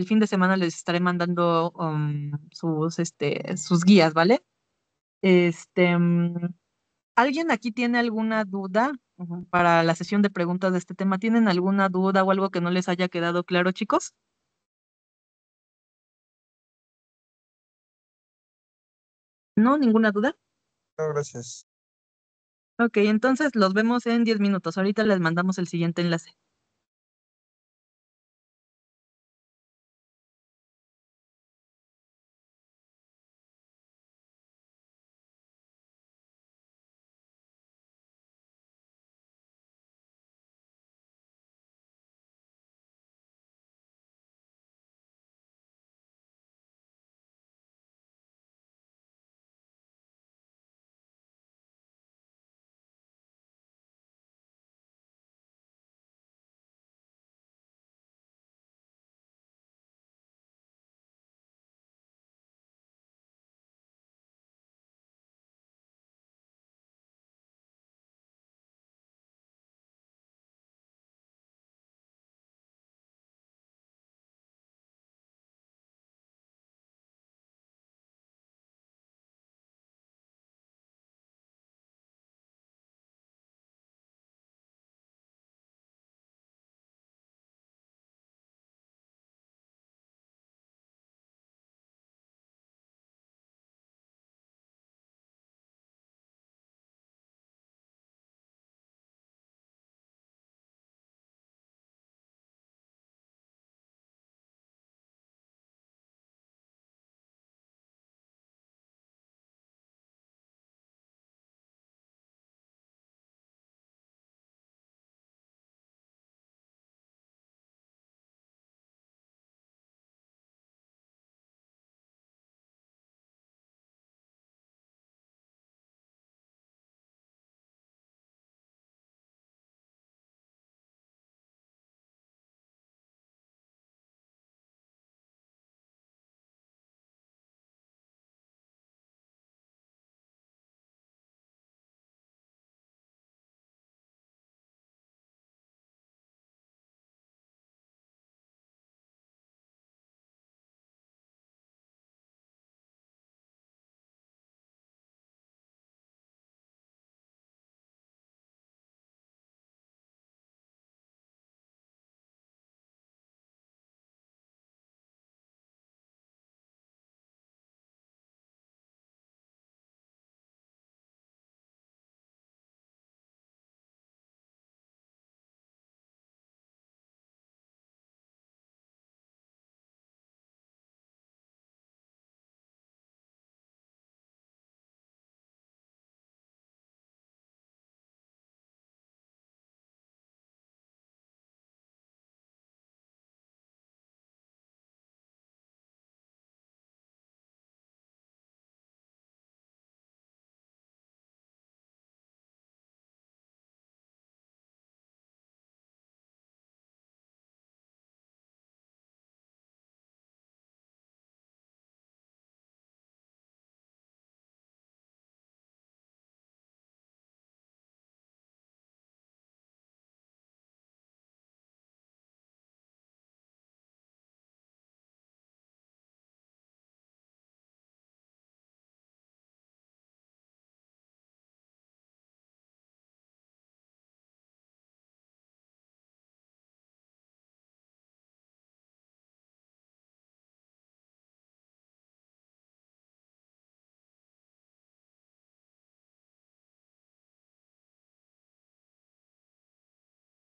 fin de semana les estaré mandando sus guías, ¿vale? Este, mm, ¿Alguien aquí tiene alguna duda para la sesión de preguntas de este tema? ¿Tienen alguna duda o algo que no les haya quedado claro, chicos? ¿No? ¿Ninguna duda?
No, gracias.
Ok, entonces los vemos en 10 minutos. Ahorita les mandamos el siguiente enlace.